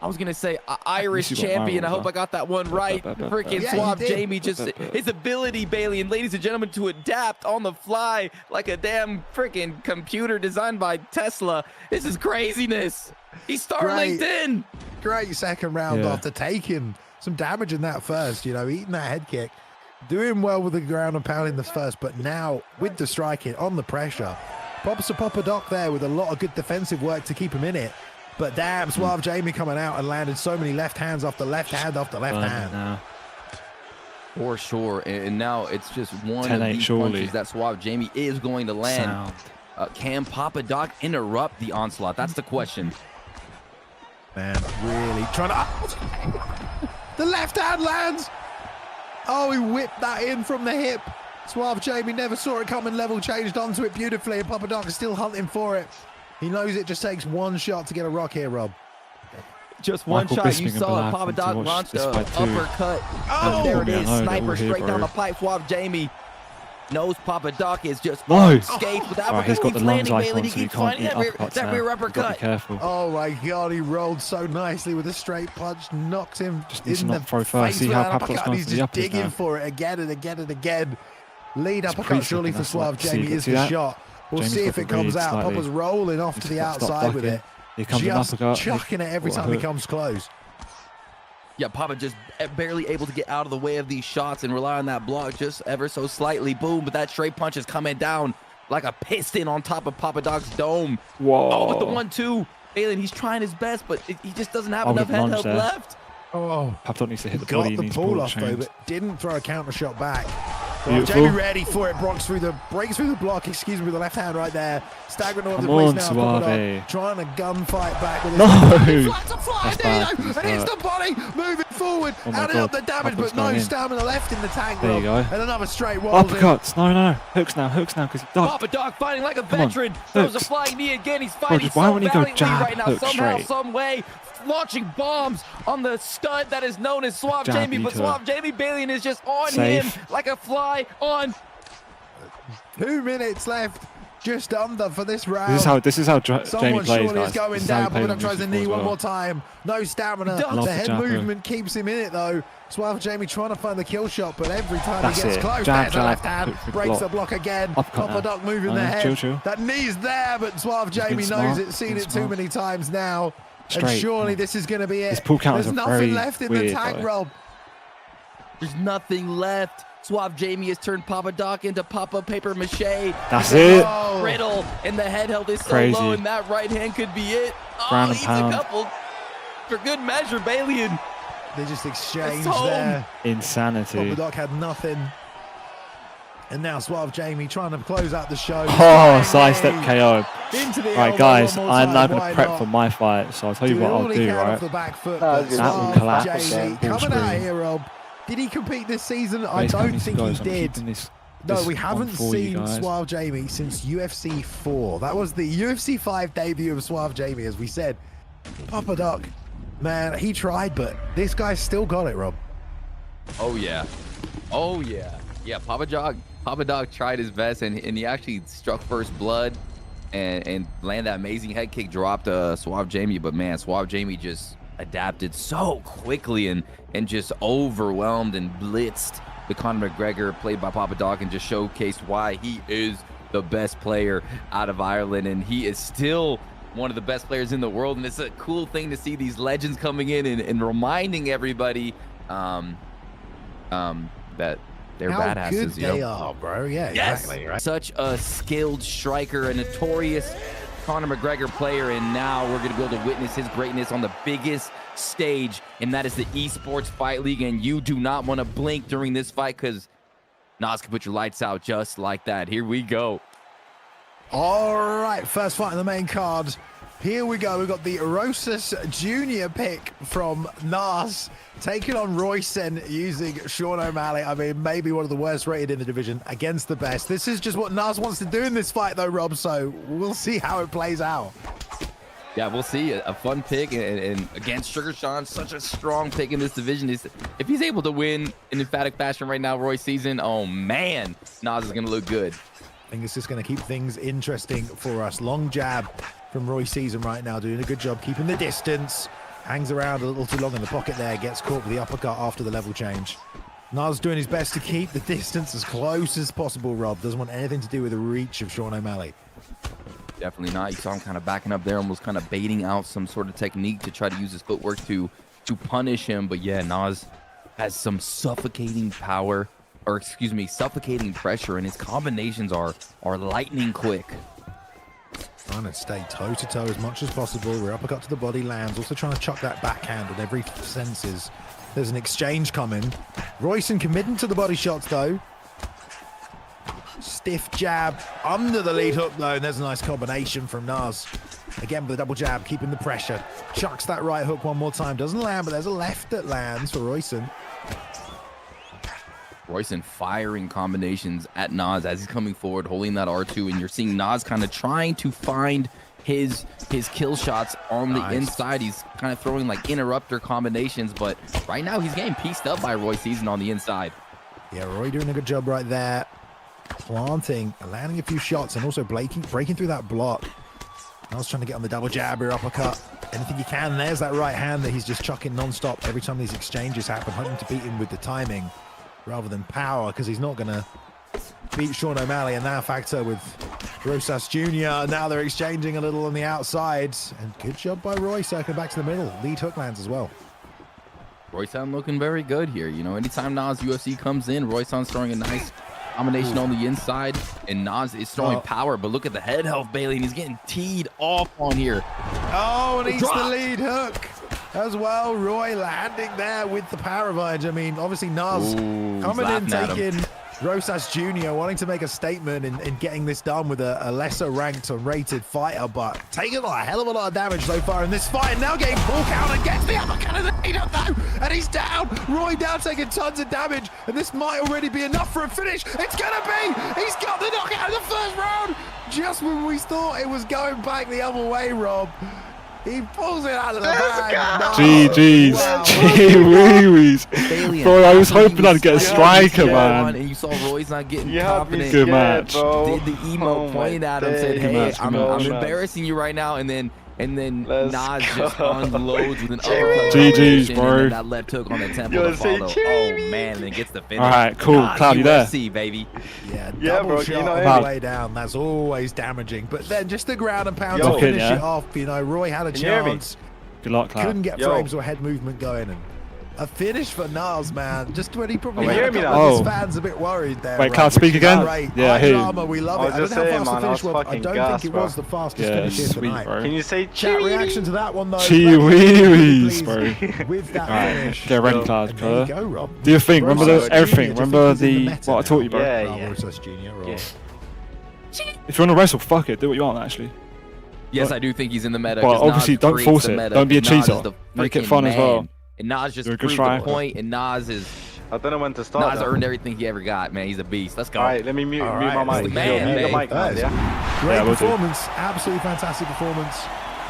I was gonna say Irish you got champion. I mine, hope I got that one right. Freaking Yeah, Suave you did. Jamie, just his ability, Bailey, and ladies and gentlemen, to adapt on the fly like a damn freaking computer designed by Tesla. This is craziness. He's Starlinked in. Great second round Yeah. after taking some damage in that first, you know, eating that head kick, doing well with the ground and pounding the first, but now with the striking on the pressure, pops a Papa Doc there with a lot of good defensive work to keep him in it. But damn, Suave Jamie coming out and landed so many left hands after left hand after left hand. Now. For sure, and now it's just one of 10-8 these surely. punches that Suave Jamie is going to land. Can Papa Doc interrupt the onslaught? That's the question. Man, really trying to... The left hand lands! Oh, he whipped that in from the hip. Suave Jamie never saw it coming, level changed onto it beautifully, and Papa Doc is still hunting for it. He knows it just takes one shot to get a rock here, Rob. Just one Michael shot. Bisping You and saw Bilal Papa to Doc watch launched this a fight too. uppercut. Oh, There it man, is, I know, sniper they're all straight here, down bro. the pipe. Suave Jamie knows Papa Doc is just No. skates with that Right, he's got keeps the lungs landing, icon, Bailey. He so you keeps can't finding eat that rear uppercuts that now. rear You've got to uppercut. be careful. Oh my God, he rolled so nicely with a straight punch, knocked him Just needs to in the not throw first. face See with how an Papa uppercut, Doc's and going he's for the just uppers digging now. for it again and again and again. Lead It's uppercut surely pre-slipping, for that's Suave what- see, Jamie you is see the that? shot. We'll Jamie's see got if the it comes read out. slightly. Papa's rolling off to the Stop outside with blocking. it. Here comes an Just uppercut. chucking it every What time a he hook. comes close. Yeah, Papa just barely able to get out of the way of these shots and rely on that block just ever so slightly. Boom, but that straight punch is coming down like a piston on top of Papa Doc's dome. Whoa. Oh, with the 1-2. Bailey, he's trying his best, but he just doesn't have I enough would've head lunged health there. left. Oh, Papa Doc needs to hit the got body. He the needs pull pull off though, chains. but didn't throw a counter shot back. Beautiful. Jamie ready for it. Breaks through the block. Excuse me, with the left hand right there. Staggering all over the Come place on, now. Suave. Papa Doc trying to gunfight back with his No. Flags a fly, That's bad. and it's the body moving forward, Oh my adding up God. the damage, Papa's but no going in. stamina left in the tank. There you Rob. go. And another straight walls in. Uppercuts. No. Hooks now, because Doc. Papa Doc fighting like a Come on, veteran. Throws a hooks. flying knee again. He's fighting just why so won't he go valiantly jab, right now. hook Somehow, straight? some way, launching bombs on the stud that is known as Suave Jab Jamie. But eater. Suave Jamie Bailey is just on Safe. him like a fly on. 2 minutes left, just under for this round. This is how Jamie Someone plays, surely guys. is going This is how he down. plays Papa on Doc tries the YouTube knee as one well. more time. No stamina. Doc. The Love head the jab, movement keeps him in it though. Suave Jamie trying to find the kill shot, but every time That's he gets it. close, Jab, there's a jab, left hand, hook, breaks block. the block again. Uppercut Papa now. Doc moving No, the head. chill. That knee's there, but Suave been Jamie knows smart, it, seen been it too smart. many times now. And Straight. surely this is going to be it. His pull counters There's are nothing very left in the weird, tank, though. Rob. There's nothing left. Suave Jamie has turned Papa Doc into Papa Paper Mache. That's it. Oh. Brittle, and the head health is so Crazy. low, and that right hand could be it. Oh, Ground and he's pound. a couple for good measure, Bailey. And They just exchanged home. there. Insanity. Papa Doc had nothing. And now Suave Jamie trying to close out the show. Oh, sidestep KO. Into the Right, elbow guys, one more I'm time. now going Why to prep not? for my fight, so I'll tell you Doing what all I'll he do, can off right? the back foot, That but was That will Suave collapse Jamie full coming out screen. here, Rob. Did he compete this season? I Race don't needs to think go, he so I'm did. keeping this No, we one haven't for you seen guys. Suave Jamie since UFC 4. That was the UFC 5 debut of Suave Jamie, as we said. Papa Doc, man, he tried, but this guy's still got it, Rob. oh yeah, yeah. Papa Doc tried his best, and he actually struck first blood, and landed that amazing head kick, dropped Suave Jamie. But man, Suave Jamie just adapted so quickly and just overwhelmed and blitzed the Conor McGregor played by Papa Doc, and just showcased why he is the best player out of Ireland, and he is still one of the best players in the world. And it's a cool thing to see these legends coming in and reminding everybody that they're How badasses. good You know? they are, bro. Yeah, Yes, exactly. Right? such a skilled striker, a notorious Conor McGregor player, and now we're going to be able to witness his greatness on the biggest stage, and that is the Esports Fight League. And you do not want to blink during this fight, because Naz can put your lights out just like that. Here we go. All right, first fight on the main card. Here we go. We've got the Royszn Junior pick from Naz taking on Royszn using Sean O'Malley. I mean, maybe one of the worst rated in the division against the best. This is just what Naz wants to do in this fight, though, Rob. So we'll see how it plays out. Yeah, we'll see. A fun pick, and again, Sugar Sean, such a strong pick in this division. If he's able to win in emphatic fashion right now, Royszn, oh man, Naz is going to look good. I think it's just going to keep things interesting for us. Long jab from Royszn right now, doing a good job keeping the distance. Hangs around a little too long in the pocket there, gets caught with the uppercut after the level change. Naz doing his best to keep the distance as close as possible, Rob. Doesn't want anything to do with the reach of Sean O'Malley. Definitely not. You saw him kind of backing up there, almost kind of baiting out some sort of technique to try to use his footwork to punish him. But yeah, Naz has some suffocating power, or excuse me, suffocating pressure, and his combinations are lightning quick. Trying to stay toe-to-toe as much as possible. We're uppercut to the body, lands. Also trying to chuck that backhand with every senses. There's an exchange coming. Royszn committing to the body shots, though. Stiff jab under the lead hook, though. And there's a nice combination from Naz. Again, with a double jab, keeping the pressure. Chucks that right hook one more time. Doesn't land, but there's a left that lands for Royszn. Royszn firing combinations at Naz as he's coming forward, holding that R2, and you're seeing Naz kind of trying to find his kill shots on the inside. He's kind of throwing like interrupter combinations, but right now he's getting pieced up by Royszn on the inside. Yeah, Roy doing a good job right there. Planting, landing a few shots, and also breaking through that block. Naz trying to get on the double jab or uppercut. Anything he can. There's that right hand that he's just chucking non-stop every time these exchanges happen, hoping to beat him with the timing rather than power, because he's not going to beat Sean O'Malley. And now factor with Royszn Jr. Now they're exchanging a little on the outside. And good job by Roy, circling back to the middle. Lead hook lands as well. Royszn looking very good here. You know, anytime NazUFC comes in, Royszn's throwing a nice combination on the inside, and Naz is throwing power. But look at the head health, Bailey, and he's getting teed off on here. Oh, and he's the lead hook as well. Roy landing there with the power advantage. I mean, obviously Naz coming in, taking Royszn Jr. wanting to make a statement in getting this done with a lesser ranked or rated fighter, but taking a hell of a lot of damage so far in this fight, and now getting pulled out and gets the uppercut of the lead hook though, and he's down. Roy down, taking tons of damage, and this might already be enough for a finish. It's gonna be. He's got the knockout in the first round, just when we thought it was going back the other way, Rob. He pulls it out of the bag. GG's. Gee-wee-wees. Bro, I was hoping I'd get a striker, man. And you saw Roy's not getting confident. Good match. Did the emo point at him, said, hey, I'm embarrassing you right now. And then Naz just unloads with an uppercut. GG's, bro. And that left hook on the temple to follow. Oh, man, and it gets the finish. All right, cool. Cloud, you there? UFC, baby. Yeah, double shot all the way down. That's always damaging. But then just the ground and pound to finish it off. You know, Roy had a chance. Good luck, Cloud. Couldn't get frames or head movement going. And a finish for Naz, man. Just when he probably his fans a bit worried there. Wait, can't speak again? Yeah, I hear you. We love it. I don't know how fast the finish was. I don't think it was the fastest finish here tonight. Can you say chat reaction to that one though? Gee-wee-wees, bro. With that finish. Get ready, Cloud. There you go, Rob. Do your thing. Remember everything. Remember what I taught you, bro. Yeah. If you want to wrestle, fuck it. Do what you want, actually. Yes, I do think he's in the meta. Well, obviously, don't force it. Don't be a cheater. Make it fun as well. And Naz just proved the point, and Naz is... I don't know when to start. Naz earned everything he ever got, man. He's a beast. Let's go. All right, let me mute my mic. Great performance. Absolutely fantastic performance.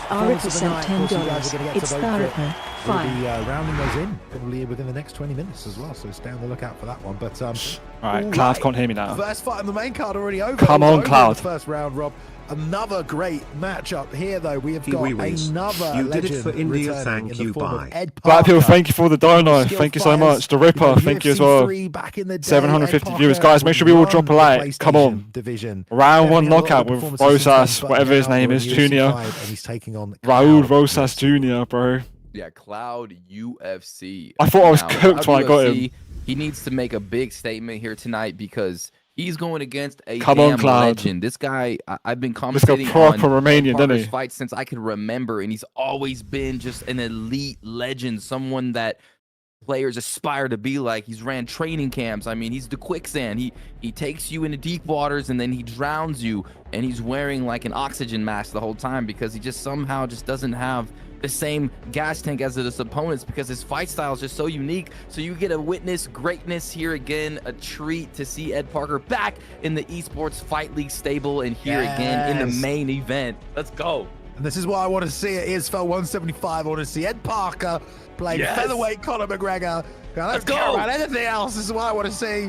Arica sent $10. It's Tharica. We'll be rounding those in probably within the next 20 minutes as well, so stay on the lookout for that one. But alright, Cloud can't hear me now. First fight on the main card already over. Come on, Cloud. First round, Rob. Another great matchup here, though. We have got another you legend did it for India, thank you, bye. Blackpill, thank you for the dono. Thank you so much. The Ripper, thank you as well. 750 viewers. Guys, make sure we all drop a like. Come on. Round one knockout with Royszn, whatever his name is, Junior. Raul Royszn Jr., bro. Yeah, Cloud UFC. I thought I was cooked when I got him. He needs to make a big statement here tonight because he's going against a legend. This guy, I've been commentating on Romanian, didn't he? Fights since I can remember, and he's always been just an elite legend, someone that players aspire to be like. He's ran training camps. I mean, he's the quicksand. He takes you into deep waters and then he drowns you, and he's wearing like an oxygen mask the whole time because he just somehow just doesn't have the same gas tank as his opponents because his fight style is just so unique. So you get to witness greatness here again. A treat to see Ed Parker back in the Esports Fight League stable and here again in the main event. Let's go. And this is what I want to see at Esfl 175. I want to see Ed Parker play featherweight Conor McGregor. I don't care about anything else. This is what I want to see.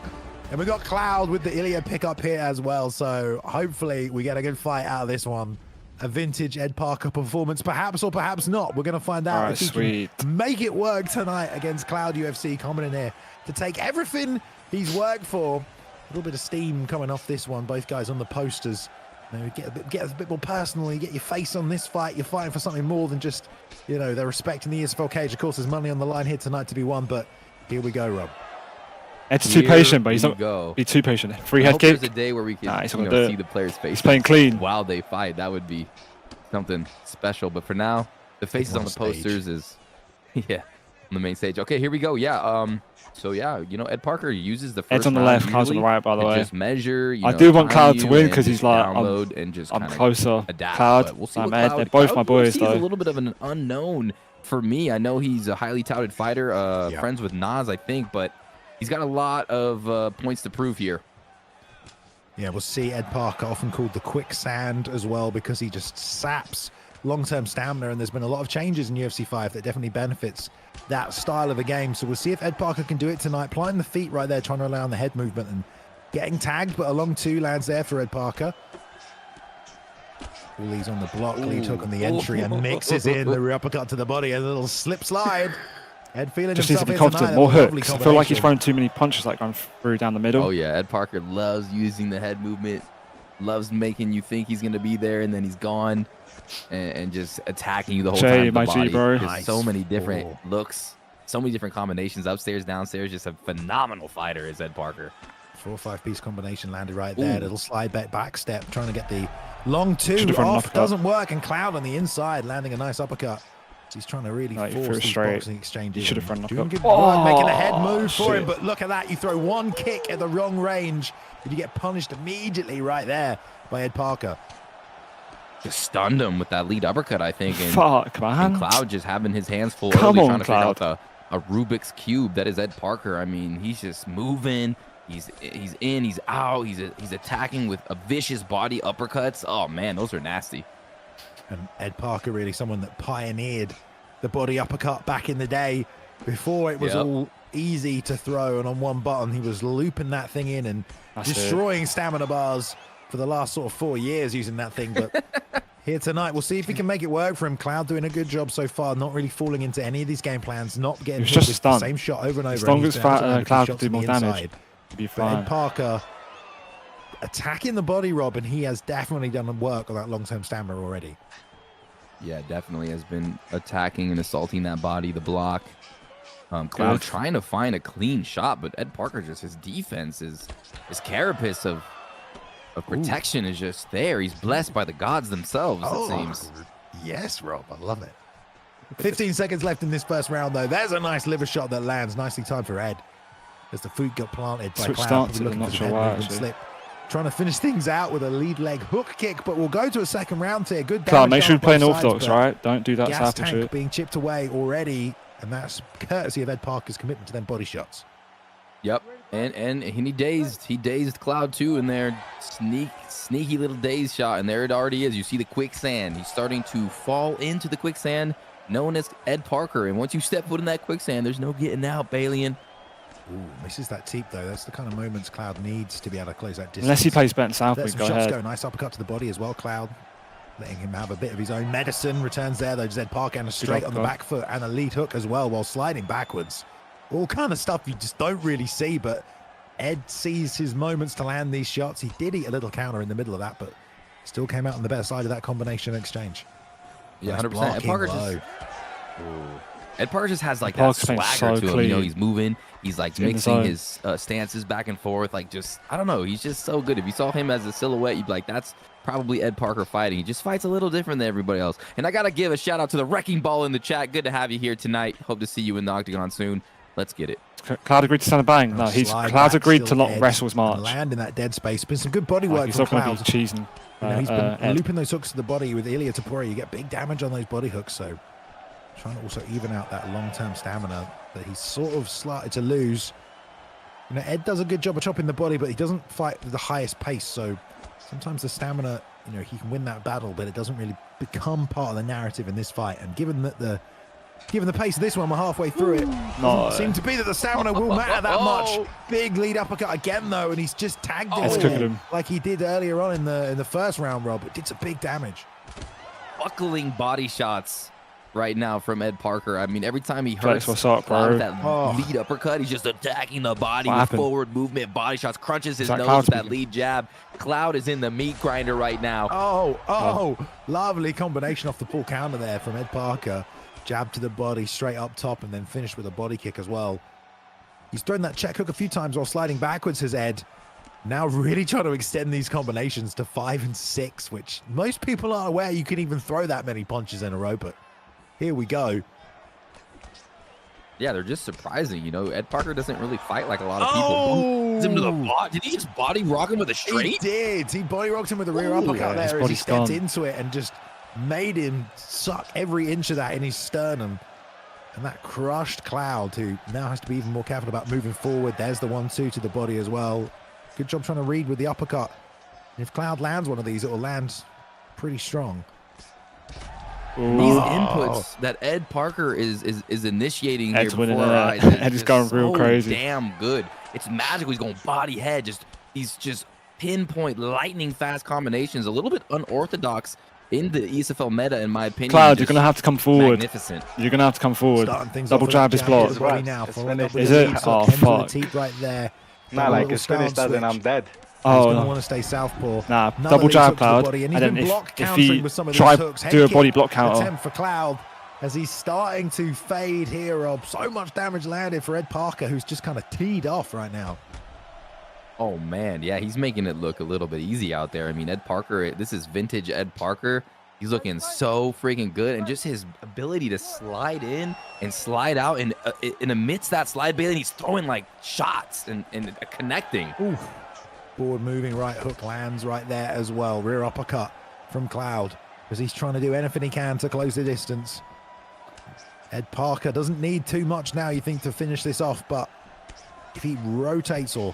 And we got Cloud with the Ilya pickup here as well. So hopefully we get a good fight out of this one. A vintage Ed Parker performance, perhaps or perhaps not. We're going to find out if he can make it work tonight against Cloud UFC, coming in here to take everything he's worked for. A little bit of steam coming off this one. Both guys on the posters. You know, get a bit more personal. You get your face on this fight. You're fighting for something more than just, you know, they're respecting the Esfl cage. Of course, there's money on the line here tonight to be won, but here we go, Rob. Ed's too patient, but he's not be too patient. Free head kick. There's a day where we can see the player's face. He's playing clean while they fight. That would be something special. But for now, the faces on the posters is, on the main stage. Okay, here we go. Yeah. So yeah, you know, Ed Parker uses the first. Ed's on the left, Cloud's on the right, by the way. Just measure. I do want Cloud to win because he's like, I'm closer. Adapt, Cloud, we'll see I'm Ed. They're both my boys, though. He's a little bit of an unknown for me. I know he's a highly touted fighter, friends with Naz, I think, but he's got a lot of points to prove here. Yeah, we'll see Ed Parker, often called the quicksand as well, because he just saps long-term stamina, and there's been a lot of changes in UFC 5 that definitely benefits that style of a game. So we'll see if Ed Parker can do it tonight, planting the feet right there, trying to rely on the head movement and getting tagged, but a long two lands there for Ed Parker. Cooley's on the block, lead hook on the entry, and mixes in the rear uppercut to the body, a little slip slide. Ed feeling just needs himself to be confident, tonight. more hooks. I feel like he's throwing too many punches, like going through down the middle. Oh yeah, Ed Parker loves using the head movement, loves making you think he's gonna be there and then he's gone, and just attacking you the whole time. My G, bro. Nice. So many different looks, so many different combinations, upstairs, downstairs. Just a phenomenal fighter is Ed Parker. 4 or 5 piece combination landed right there. Little slide back step, trying to get the long two off. Doesn't work, and Cloud on the inside landing a nice uppercut. He's trying to really force these boxing exchanges. He should have thrown doing good work, making a head move for him, but look at that. You throw one kick at the wrong range, and you get punished immediately right there by Ed Parker. Just stunned him with that lead uppercut, I think. And, Fuck, man. And Cloud just having his hands full Come early, on, trying to Cloud. figure out a Rubik's Cube. That is Ed Parker. I mean, he's just moving. He's in, he's out. He's attacking with a vicious body uppercuts. Oh, man, those are nasty. And Ed Parker, really someone that pioneered the body uppercut back in the day. Before it was all easy to throw, and on one button, he was looping that thing in and destroying stamina bars for the last sort of 4 years using that thing. But here tonight, we'll see if he can make it work for him. Cloud doing a good job so far, not really falling into any of these game plans, not getting hit with the same shot over and over. As long as Cloud can do more damage, it'll be fine. Ed Parker attacking the body, Rob, and he has definitely done work on that long-term stamina already. Yeah, definitely has been attacking and assaulting that body, the block. Cloud trying to find a clean shot, but Ed Parker, just his defense, his carapace of protection is just there. He's blessed by the gods themselves, it seems. Yes, Rob, I love it. 15 seconds left in this first round, though. There's a nice liver shot that lands. Nicely timed for Ed. As the foot got planted by Cloud. Not sure why, actually. Trying to finish things out with a lead leg hook kick, but we'll go to a second round here. Good damage. Cloud, make sure you're playing orthodox, right? Don't do that gas sapper tank shit. being chipped away already, and that's courtesy of Ed Parker's commitment to them body shots. Yep, and he dazed Cloud too in there. Sneaky little daze shot, and there it already is. You see the quicksand. He's starting to fall into the quicksand, known as Ed Parker. And once you step foot in that quicksand, there's no getting out, Balian. Ooh, misses that teep though. That's the kind of moments Cloud needs to be able to close that distance. Unless he plays Ben Southwick, go ahead. Go. Nice uppercut to the body as well, Cloud. Letting him have a bit of his own medicine. Returns there though. Ed Parker and a straight on the back foot and a lead hook as well while sliding backwards. All kind of stuff you just don't really see, but Ed sees his moments to land these shots. He did eat a little counter in the middle of that, but still came out on the better side of that combination exchange. Yeah, 100%. Ed Parker just has like that swagger to him. You know, he's moving. He's like mixing his stances back and forth. Like just, I don't know. He's just so good. If you saw him as a silhouette, you'd be like, that's probably Ed Parker fighting. He just fights a little different than everybody else. And I got to give a shout out to the Wrecking Ball in the chat. Good to have you here tonight. Hope to see you in the octagon soon. Let's get it. Cloud agreed to stand a bang. No, Cloud's agreed to not wrestle his march. Land in that dead space. Been some good body work from Cloud. He's not going to be cheesing. He's been looping those hooks to the body with Ilya Tapura. You get big damage on those body hooks. So trying to also even out that long-term stamina that he's sort of started to lose. You know, Ed does a good job of chopping the body, but he doesn't fight with the highest pace. So sometimes the stamina you know, he can win that battle, but it doesn't really become part of the narrative in this fight. And given that the pace of this one, we're halfway through it. Doesn't seem to be that the stamina will matter that much. Big lead uppercut again, though, and he's just tagged it like he did earlier on in the first round, Rob. It did some big damage. Buckling body shots right now from Ed Parker. I mean, every time he hurts what's up, bro? that lead uppercut, he's just attacking the body with forward movement, body shots, crunches his nose with that lead jab. Cloud is in the meat grinder right now. Lovely combination off the pull counter there from Ed Parker. Jab to the body, straight up top, and then finish with a body kick as well. He's thrown that check hook a few times while sliding backwards, has Ed. Now really trying to extend these combinations to 5 and 6, which most people aren't aware you can even throw that many punches in a row, but here we go. Yeah, they're just surprising. You know, Ed Parker doesn't really fight like a lot of people. Him to the body. Did he just body rock him with a straight? He did. He body rocked him with a rear uppercut there as he stepped into it and just made him suck every inch of that in his sternum. And that crushed Cloud, who now has to be even more careful about moving forward. There's the 1-2 to the body as well. Good job trying to read with the uppercut. If Cloud lands one of these, it will land pretty strong. These inputs that Ed Parker is initiating Ed's here before our eyes. Ed is going real crazy. Damn good. It's magical. He's going body head. He's just pinpoint lightning fast combinations. A little bit unorthodox in the ESFL meta, in my opinion. Cloud, you're gonna have to come forward. Magnificent. You're gonna have to come forward. Double jab is blocked. Is it? Oh fuck. Right there. Nah, like it's finished as in I'm dead. Oh, he's gonna want to stay southpaw. Nah, double jab, Cloud. And then if he try do a body block counter. Attempt for Cloud as he's starting to fade here, Rob. So much damage landed for Ed Parker, who's just kind of teed off right now. Oh man, yeah, he's making it look a little bit easy out there. I mean, Ed Parker, this is vintage Ed Parker. He's looking so freaking good, and just his ability to slide in and slide out, and amidst that slide, Bailey, he's throwing like shots and connecting. Ooh. Forward moving right hook lands right there as well. Rear uppercut from Cloud as he's trying to do anything he can to close the distance. Ed Parker doesn't need too much now, you think, to finish this off, but if he rotates or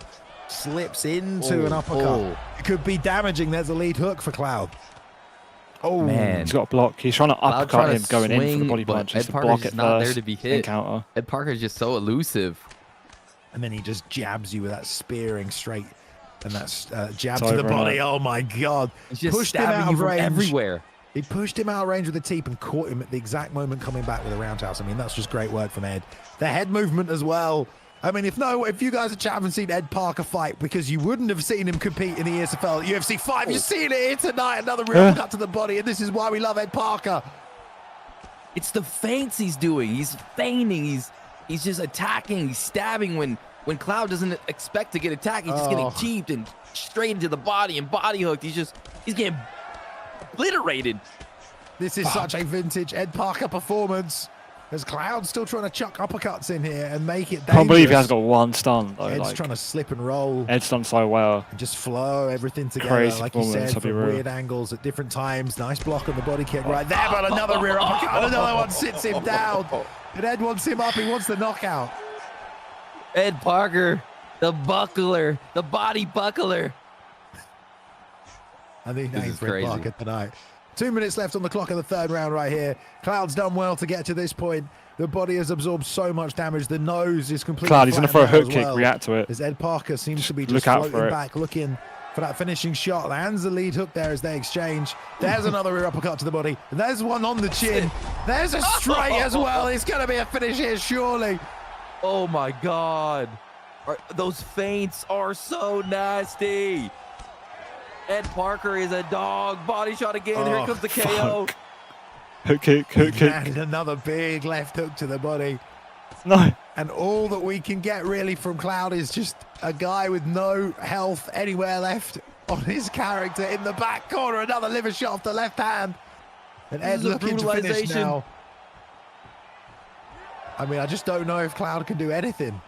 slips into an uppercut, it could be damaging. There's a lead hook for Cloud. Oh man, he's got a block. He's trying to uppercut him going in for the body punch. Ed Parker's just not there to be hit. Counter. Ed Parker's just so elusive. And then he just jabs you with that spearing straight, and that's jab to the body. Oh my God! He's just pushed him out of range everywhere. He pushed him out of range with the teep and caught him at the exact moment coming back with a roundhouse. I mean, that's just great work from Ed. The head movement as well. I mean, if you guys at chat haven't seen Ed Parker fight, because you wouldn't have seen him compete in the ESFL UFC 5, you've seen it here tonight. Another real cut to the body, and this is why we love Ed Parker. It's the feints he's doing. He's feigning. He's just attacking. He's stabbing when Cloud doesn't expect to get attacked. He's just getting teeped and straight into the body and body hooked. He's getting obliterated. This is such a vintage Ed Parker performance. There's Cloud still trying to chuck uppercuts in here and make it dangerous. I can't believe he has got one stun though. Ed's trying to slip and roll. Ed's done so well. And just flow everything together, Crazy like you said, from weird angles at different times. Nice block on the body kick right there, but another rear uppercut. Another one sits him down. And Ed wants him up. He wants the knockout. Ed Parker, the buckler, the body buckler. I think names for Ed Parker tonight. 2 minutes left on the clock of the third round right here. Cloud's done well to get to this point. The body has absorbed so much damage. The nose is completely Cloud, he's going to throw a hook kick, react to it. As Ed Parker seems to be just floating back, looking for that finishing shot. Lands the lead hook there as they exchange. There's another rear uppercut to the body. And there's one on the chin. There's a straight as well. It's going to be a finish here, surely. Oh my God. Those feints are so nasty. Ed Parker is a dog. Body shot again. Here comes the KO. Hook kick, hook kick. And another big left hook to the body. No. And all that we can get really from Cloud is just a guy with no health anywhere left on his character in the back corner. Another liver shot off the left hand. And Ed looking to finish now. I mean, I just don't know if Cloud can do anything.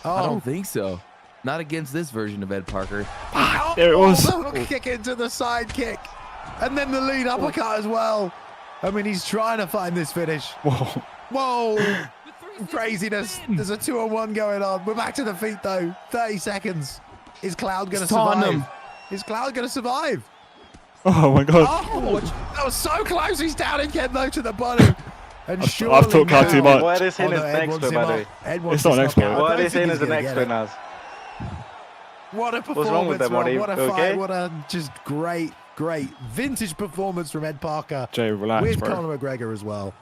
I don't think so. Not against this version of Ed Parker. There it was. The hook kick into the side kick. And then the lead uppercut as well. I mean, he's trying to find this finish. Whoa. Whoa. Craziness. There's a 2-on-1 going on. We're back to the feet, though. 30 seconds. Is Cloud going to survive? Is Cloud going to survive? Oh my god. Oh, that was so close. He's down again though to the bottom. And I've talked out too much. Why are they saying it's an expert, by the way? It's not an expert. Why are they saying it's an expert, Naz? What a performance! What's wrong with them? What a Okay? fight! What a just great vintage performance from Ed Parker. Jay, relax, with bro. Conor McGregor as well.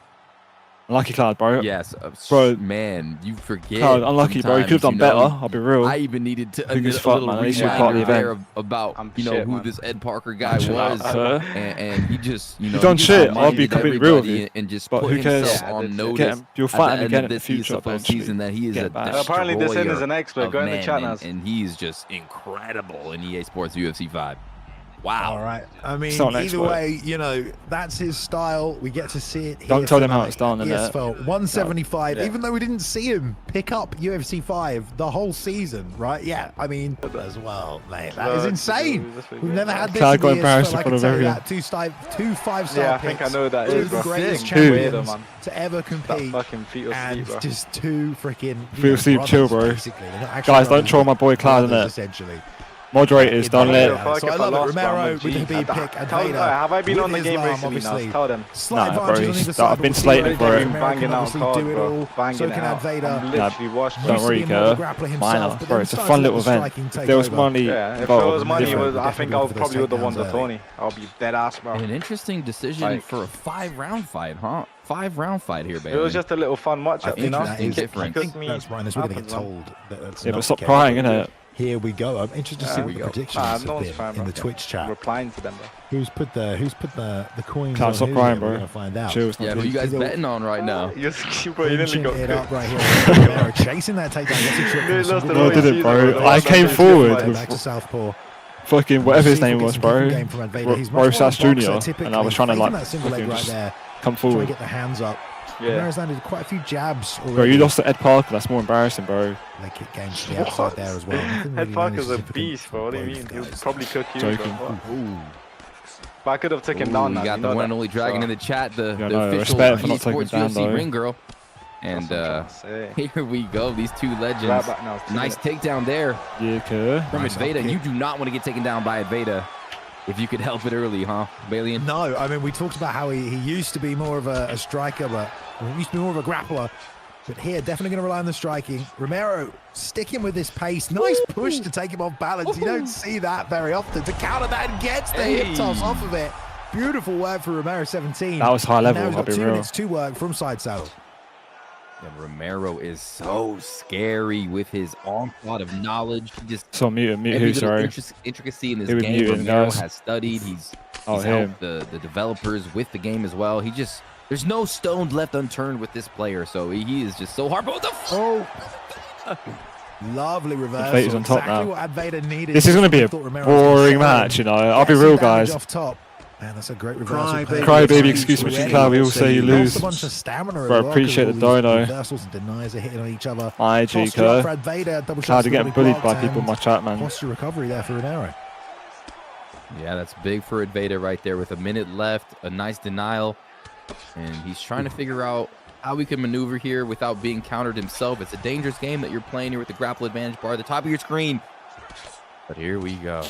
Unlucky Cloud, bro. Yes, bro. Man, you forget. Cloud, unlucky, bro. You could have done better. I'll be real. I even needed to Biggest a fuck, little man. At least you're part of the there event. about shit, who man. this Ed Parker guy Chill was, out, sir. and he just You done he shit. just I'll be completely real with everybody you. and just But put who cares? himself on Yeah, notice. You'll at fight the him end again of in the this future, ESFL eventually. season that he is Get a back. Apparently they're saying he's destroyer an expert. of Go in the men, chat, Naz. and he is just incredible in EA Sports UFC 5. Wow. All right. I mean, not an either expert. way, you know, that's his style. We get to see it here. Don't tell them how tonight. it's done, innit? ESFL 175. Yeah. Even though we didn't see him pick up UFC 5 the whole season, right? Yeah. I mean, as well, mate. That is insane. We've never had this. Cloud in got the embarrassed ESFL, in I front can of tell you everyone. that. Two five-star Yeah, I think I picks. know that Two is, of the bro. greatest Sick. champions Weirdo, man. to ever That compete. fucking feet of And sleep, bro. just two freaking Feel sleep, brothers, chill, bro. basically. They're not actually Guys, don't brothers, troll my boy Cloud, brothers, innit? essentially. Moderators, don't Yeah, let. Fuck so if I love it. lost, bro, I'm Romero a with the G. Habib pick and Tell them, Vader. have I been with on the game Islam, recently, Naz? obviously. Tell them. Slight Nah, advantage bro, on either side, I've but been we'll see slated where for Romero it. can Banging out obviously hard, do it bro. all. Banging So it can out. Vader. I'm literally washed, bro. Don't Used to worry, be more of a Kerr. grappler himself, Minor, but bro. then It's a started fun to little let the event. striking If take there was over. money Yeah, if involved, there was money, different. I think I would probably would have won the Tony. I'll be dead ass, bro. An interesting decision Like- for a 5-round fight, huh? 5-round fight here, baby. It was just a little fun matchup, you know? Interesting That is- difference. I think that's right. We're going to get Happens, man. told that that's Yeah, not but stop the case. crying, innit? Here we go. I'm interested to see Yeah. what the Here we go. predictions Nah, have no one's been crying, in bro. the Twitch chat. Replying to them, bro. Who's put the coins Cloud, on stop who crying, here? bro. We're going to find out. Chill, it's not Yeah, good. who you guys betting on right now? Bro, you nearly Pinching got it up cooked. right here. Romero chasing that takedown. Gets a trip. They lost the No, I didn't, bro. I came forward with Back to southpaw. fucking whatever his See if we name get was, some bro. kicking game from Vader. He's much more Royszn of a Jr. boxer, And I was trying to typically. like Faking that single leg fucking right just there. come Trying to forward. get the hands up. Yeah. Romero's landed quite a few jabs already. Bro, you lost to Ed Parker. That's more embarrassing, bro. Leg kick game to the outside there as well. Nothing Ed really Parker's a manages to beast, bro. What do you both mean? He'll guys. probably cook you, Joking. bro. Ooh. But I could have taken Ooh, down you that. got you the know one and that. only dragon So, in the chat, the Yeah, no, official respect for not taking Esports it down, UFC though. ring girl. And that's what I'm trying to say. here we go, these two legends. Right back now, 2 Nice minutes. takedown there Yeah, Kerr. from Nice Adveda. up You kick. do not want to get taken down by Adveda if you could help it early, huh, Balian? No, I mean, we talked about how he used to be more of a striker, but he used to be more of a grappler. But here, definitely going to rely on the striking. Romero sticking with this pace. Nice push to take him off balance. You don't see that very often. To counter that and gets the hip toss off of it. Beautiful work for Romero, 17. That was high And level, now he's I'll got be 2 real. minutes to work from side saddle. Yeah, Romero is so scary with his onslaught of knowledge. He just So mute every who, little sorry. intricacy in this He was game. muted, Romero guys. has studied. He's Oh, him. helped the developers with the game as well. There's no stone left unturned with this player. So he is just so hard. What the Oh, lovely reversal. Fate is on top exactly now. what Adveda needed. This is going to be a Thought Romero was gonna boring set match, in. you know. I'll be Get some real, damage guys. Off top. Man, that's a great reversal. Cry, play. baby. Cry, baby, Already. excuse me, Cloud. We all say you Lost lose. a bunch of stamina Bro, as well, appreciate 'cause the all these dono. Reversals and denies are hitting on each other. IG, Posture up Kerr. for Adveda, double Cloud, shots you're getting gonna be bullied by blocked, people in my and chat, man. posture recovery there for Romero. Yeah, that's big for Adveda right there with a minute left. A nice denial. And he's trying to figure out how he can maneuver here without being countered himself. It's a dangerous game that you're playing here with the grapple advantage bar at the top of your screen. But here we go.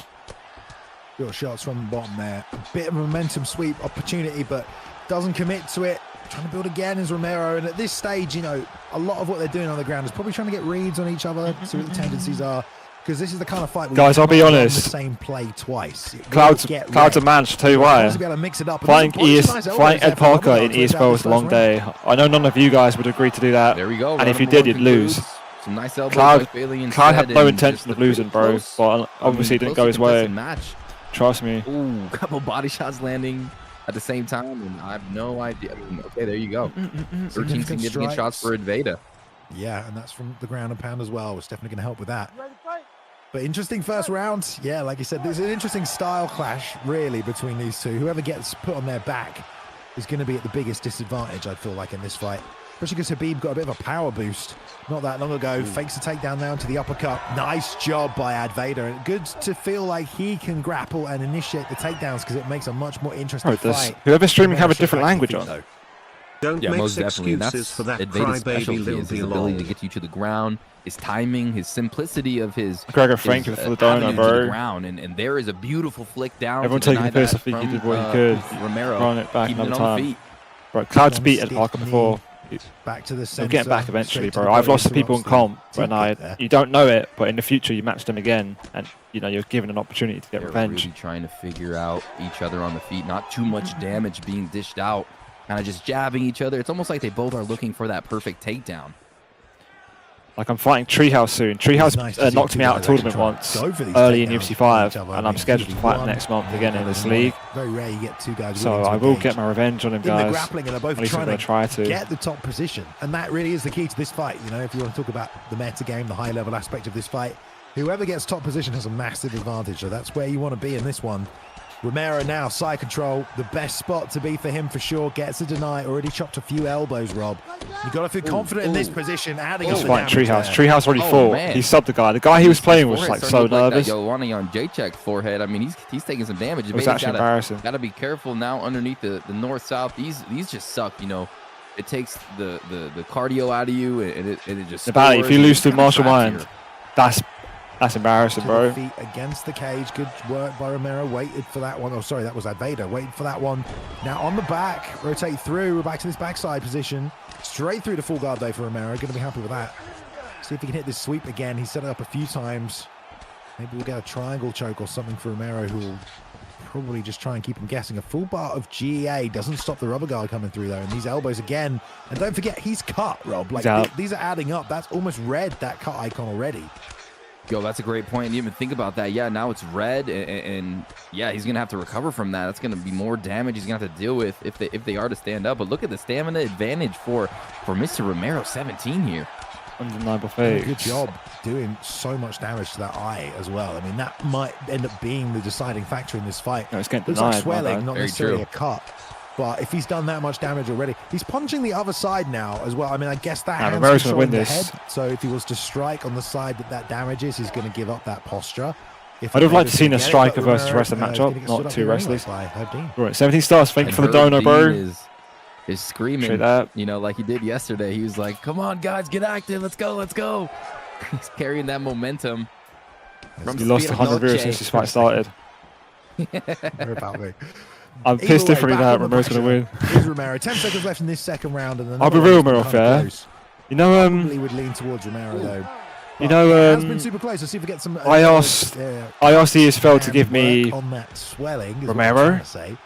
Got shots from the bottom there. A bit of a momentum sweep opportunity, but doesn't commit to it. Trying to build again is Romero. And at this stage, you know, a lot of what they're doing on the ground is probably trying to get reads on each other, see what the tendencies are. Because this is the kind of fight where Guys, you I'll be can't run honest. the same play twice. It will Cloud's get a wrecked. man, I'll tell you You've why. got to be able to mix it up. And Flying there's nice elbows flying there Ed from Parker Romero in to close out Esports was this a long first round. day. I know none of you guys would agree to do that. There we go. And if you Round did, number you'd one lose. concludes. Some nice elbows Cloud, like Bailey and Cloud had said, no and intention just of a pretty losing, bro. close- But obviously it didn't go his way. Match. Trust me. Ooh, couple body shots landing at the same time, and I have no idea. Okay, there you go. 13 significant shots for Adveda. Yeah, and that's from the ground and pound as well. It's definitely going to help with that. But interesting first round. Yeah, like you said, there's an interesting style clash, really, between these two. Whoever gets put on their back is going to be at the biggest disadvantage, I feel like, in this fight. Especially because Habib got a bit of a power boost not that long ago. Fakes a takedown now into the uppercut. Nice job by Adveda. Good to feel like he can grapple and initiate the takedowns because it makes a much more interesting Bro, fight. whoever's streaming have a Romero different should back language defeat, on. though. Don't make most definitely. And excuses that's for that Advaita's specialty, crybaby is his ability to get you to the ground, his timing, his simplicity of his Gregor, thank you for the donor, avenue to bro. the ground. And there is a beautiful flick down. Everyone to taking deny the piss. I that think he from, did what he could. Romero, Run it back keeping another it on the time. feet. Bro, Cloud's beaten Parker before. Back to the He'll center. get back eventually, straight to bro. the I've body, lost to people in interrupts comp, the and kick there. you don't know it, but in the future you match them again, and you know you're given an opportunity to get They're revenge. really trying to figure out each other on the feet. Not too much damage being dished out. Kind of just jabbing each other. It's almost like they both are looking for that perfect takedown. Like I'm fighting Treehouse soon. Treehouse nice to see knocked two me out of guys tournament actually once, go for these early in takedowns UFC for 5, each other. and I I'm mean, scheduled to fight one, next month the again other in this one. league. Very rare you get two guys So willing to I will engage. get my revenge on him, In the guys. grappling, and they're both At least I'm trying gonna to try to. get the top position, and that really is the key to this fight. You know, if you want to talk about the meta game, the high level aspect of this fight, whoever gets top position has a massive advantage. So that's where you want to be in this one. Romero now, side control, the best spot to be for him for sure. Gets a deny, already chopped a few elbows, Rob. You've got to feel confident in this position, adding up He's the fighting damage Treehouse. there. Treehouse already Oh, fought. man. He subbed the guy. The guy he was playing was Forehead like starting so to look nervous. Like Joanny on J-Check forehead. I mean, he's taking some damage. It was actually embarrassing. Got to be careful now underneath the north-south. These just suck, you know. It takes the cardio out of you, and it just About it, if you scores, lose to and it martial kinda traps mind, that's embarrassing, To bro. the feet against the cage. Good work by Romero. Waited for that one. Oh, sorry, that was Advaita. Waited for that one. Now on the back, rotate through. We're back to this backside position. Straight through to full guard though for Romero. Going to be happy with that. See if he can hit this sweep again. He's set it up a few times. Maybe we'll get a triangle choke or something for Romero, who will probably just try and keep him guessing. A full bar of GA doesn't stop the rubber guard coming through though. And these elbows again. And don't forget, he's cut, Rob. Like these are adding up. That's almost red, that cut icon already. Yo, that's a great point. You didn't even think about that. Yeah, now it's red, and yeah, he's gonna have to recover from that. That's gonna be more damage he's gonna have to deal with if they are to stand up. But look at the stamina advantage for Mr. Romero, 17 here. Undeniable fake. Good job doing so much damage to that eye as well. I mean, that might end up being the deciding factor in this fight. No, it's getting Looks denied. like swelling, not Very necessarily true. a cut. But if he's done that much damage already, he's punching the other side now as well. I mean, I guess that hand's Romero's gonna win controlling the this. head. So if he was to strike on the side that damages, he's going to give up that posture. I'd have liked to seen a striker versus wrestler matchup, not two wrestlers. Right. Right, 17 stars. Thank you And for the donor, Herb bro. is screaming, Appreciate that. you know, like he did yesterday. He was like, "Come on, guys, get active. Let's go, let's go." He's carrying that momentum. From He lost 100 viewers since this fight started. About me. I'm pissed Either way, differently back that on the Romero's going to win. pressure. Here's Romero. 10 seconds left in this second round. And I'll be real, Romero, fair. You know, Probably would lean towards Romero, though. You know, It has been super close. Let's see if we get some. I asked the Esfl to give me on that swelling, is what I'm Romero trying to say,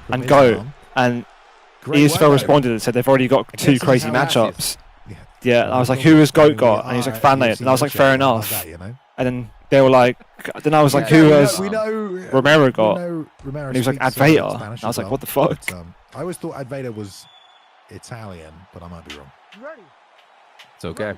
from and his go, arm. and Great Esfl work, responded and said they've already got I two guess this crazy is how it matchups. Yeah. Yeah, and I was like, who has GOAT got? And he was like, Fan Nate. And I was like, fair enough. And then they were like, then I was like, who has Romero got? And he was like, Advaita. And I was like, what the fuck? I always thought Advaita was Italian, but I might be wrong. It's okay.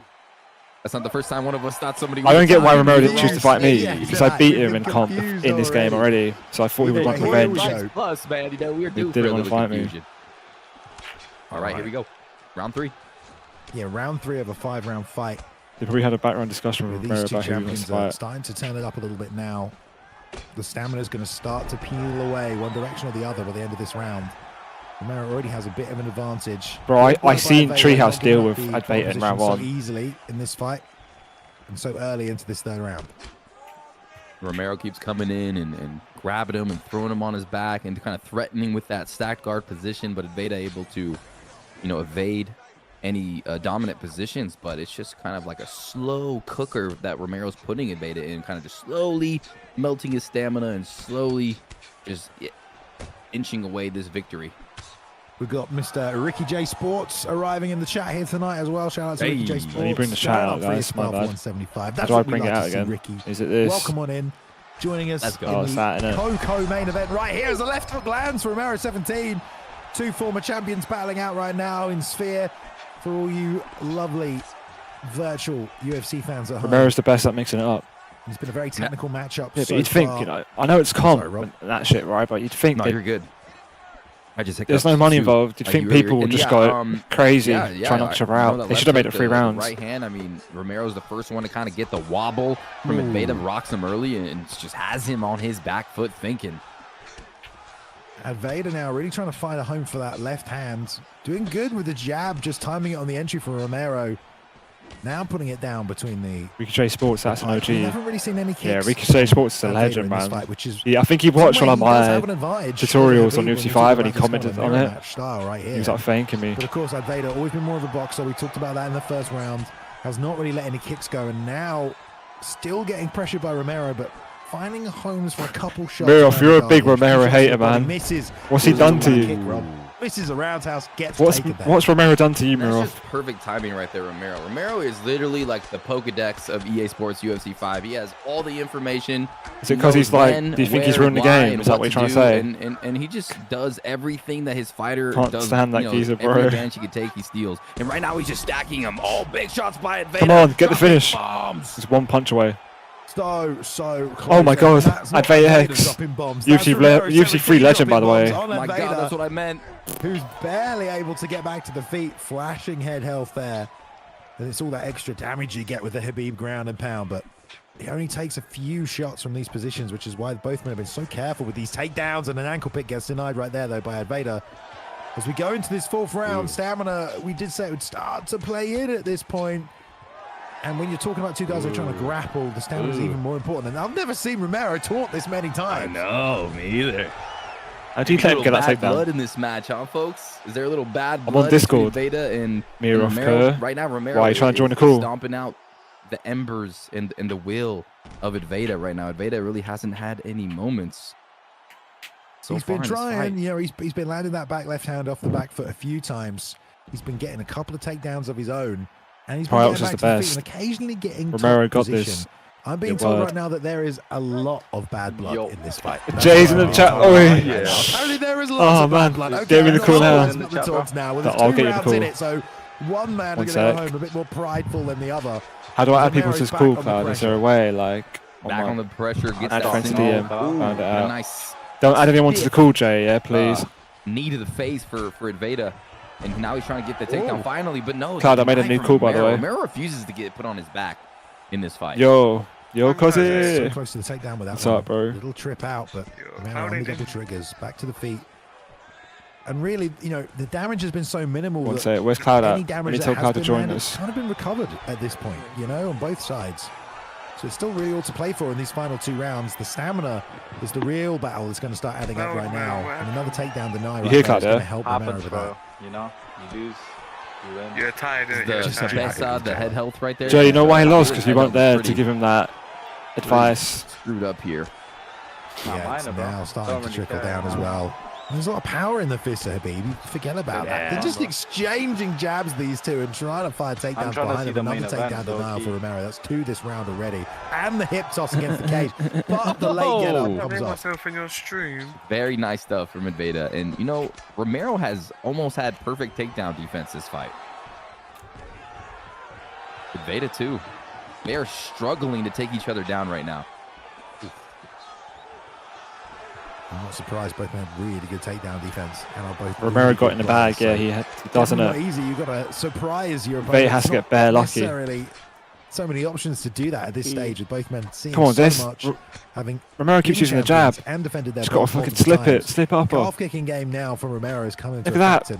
That's not the first time one of us thought somebody. I don't get why Romero didn't You're choose to fight me, right. because I beat him in You've been comp confused in this game already. So I thought he would want revenge. Plus, man, you know, we're due for didn't a wanna little fight me. confusion. All right, here we go. Round 3. Yeah, round 3 of a 5-round fight. They probably had a background discussion with These Romero two about who he wants champions to are fight. starting to turn it up a little bit now. The stamina is going to start to peel away one direction or the other by the end of this round. Romero already has a bit of an advantage. Bro, Good I work seen by Advaita, Treehouse not giving deal up with the Advaita in position round so 1. easily in this fight and so early into this third round. Romero keeps coming in and grabbing him and throwing him on his back and kind of threatening with that stacked guard position, but Advaita able to, you know, evade any dominant positions. But it's just kind of like a slow cooker that Romero's putting Advaita in, kind of just slowly melting his stamina and slowly just inching away this victory. We've got Mr. Ricky J Sports arriving in the chat here tonight as well. Shout out to Ricky J Sports. When you bring the chat out, guys, my bad. 175. That's How do I what we bring it like out to see, again? Ricky. Is it this? Welcome on in. Joining us Let's go. in Oh, it's that, the innit? co-main event right here is a left hook lands for Romero 17. Two former champions battling out right now in Sphere. For all you lovely virtual UFC fans at home. Romero's the best at mixing it up. It's been a very technical matchup. Yeah, so but you'd think, far. you know, I know it's comp Sorry, Rob. and that shit, right? But you'd think No, that you're good. I just there's no money involved. You'd think people would just go crazy, try to knock each other out. They should have made it 3 rounds. Right hand. I mean, Romero's the first one to kind of get the wobble from Advaita, rocks him early, and just has him on his back foot thinking. Advaita now really trying to find a home for that left hand. Doing good with the jab, just timing it on the entry for Romero. Now putting it down between the... Ricochet Sports, that's an OG. We haven't really seen any kicks. Yeah, Ricochet Sports is a legend, man. Fight, which is, I think he watched one of my tutorials on UFC 5 and he commented on it. Right here. He was like thanking me. But of course, Advaita always been more of a boxer. We talked about that in the first round. Has not really let any kicks go, and now still getting pressured by Romero, but finding homes for a couple shots. Mirov, you're a big Romero hater, man. Misses. What's he done to you? Misses a roundhouse, gets what's Romero done to you, Mirov? That's just perfect timing right there, Romero. Romero is literally like the Pokedex of EA Sports UFC 5. He has all the information. Is it because he's like, do you think he's ruined the game? Is that what you're trying to say? And he just does everything that his fighter Can't does. stand that geezer, bro. Every advantage he can take, he steals. And right now he's just stacking them. All big shots by Advaita. Come on, get the finish. Bombs. It's one punch away. So close. Oh my god, Advaita X. UFC 3 legend, by the way. Oh my god, that's what I meant. Who's barely able to get back to the feet. Flashing head health there. And it's all that extra damage you get with the Khabib ground and pound, but he only takes a few shots from these positions, which is why both men have been so careful with these takedowns, and an ankle pick gets denied right there, though, by Advaita. As we go into this fourth round, stamina, we did say it would start to play in at this point. And when you're talking about two guys that are trying to grapple, the stamina is even more important. And I've never seen Romero taunt this many times. I know, me either. How do you let him get that takedown? Blood in this match, huh, folks? Is there a little bad blood? I'm on Discord. Advaita and Romero. Right now, Romero. Why are you trying to join the call? Stomping out the embers and the will of Advaita right now. Advaita really hasn't had any moments. He's been trying, you know, he's been landing that back left hand off the back foot a few times. He's been getting a couple of takedowns of his own. And he's been getting back to the feet and occasionally getting Romero got position. this. I'm being told right now that there is a lot of bad blood in this fight. Jay's in the chat. Oh, yeah. Apparently there is lots of bad blood. Okay, give me the call now. I'll get you the call. In it, so one man is going to go home a bit more prideful than the other. How do I add people to this call, Cloud? Is there a way, like... Back on the pressure, gets add that friends to DM. Found it out. Nice. Don't add anyone to the call, Jay, yeah, please. Knee to the face for Advaita. And now he's trying to get the takedown finally, but no. Cloud, I made a new call, by the way. Romero refuses to get put on his back in this fight. Yo, Cozzy. So close to the takedown with that. What's up, bro? Little trip out, but Romero only got the triggers. Back to the feet. And really, you know, the damage has been so minimal. One sec, where's Cloud at? I need to tell Cloud to join us. It's kind of been recovered at this point, you know, on both sides. So it's still really all to play for in these final two rounds. The stamina is the real battle that's going to start adding up right now. And another takedown deny right now is going to help Romero with that. You know, you lose, you win. You're tired, the head health right there. Jay, you know why he lost? Because you weren't there to give him that advice. Screwed up here. Yeah, it's now starting to trickle down as well. There's a lot of power in the fist of Khabib. Forget about that. They're just exchanging jabs, these two, and trying to find takedowns behind him. Another takedown denial for Romero. That's two this round already. And the hip toss against the cage. But the late get up comes off. In your stream. Very nice stuff from Advaita. And, you know, Romero has almost had perfect takedown defense this fight. Advaita, too. They are struggling to take each other down right now. I'm not surprised. Both men have really good takedown defense. And are both Romero got in the bag. Yeah, he doesn't. It's not easy. You've got to surprise your opponent. But he has to get bare lucky. Necessarily so many options to do that at this stage with both men seeing so much. Having Romero keeps using the jab. And defended their Just got to fucking slip up. Half kicking game now from Romero is coming to Look at that.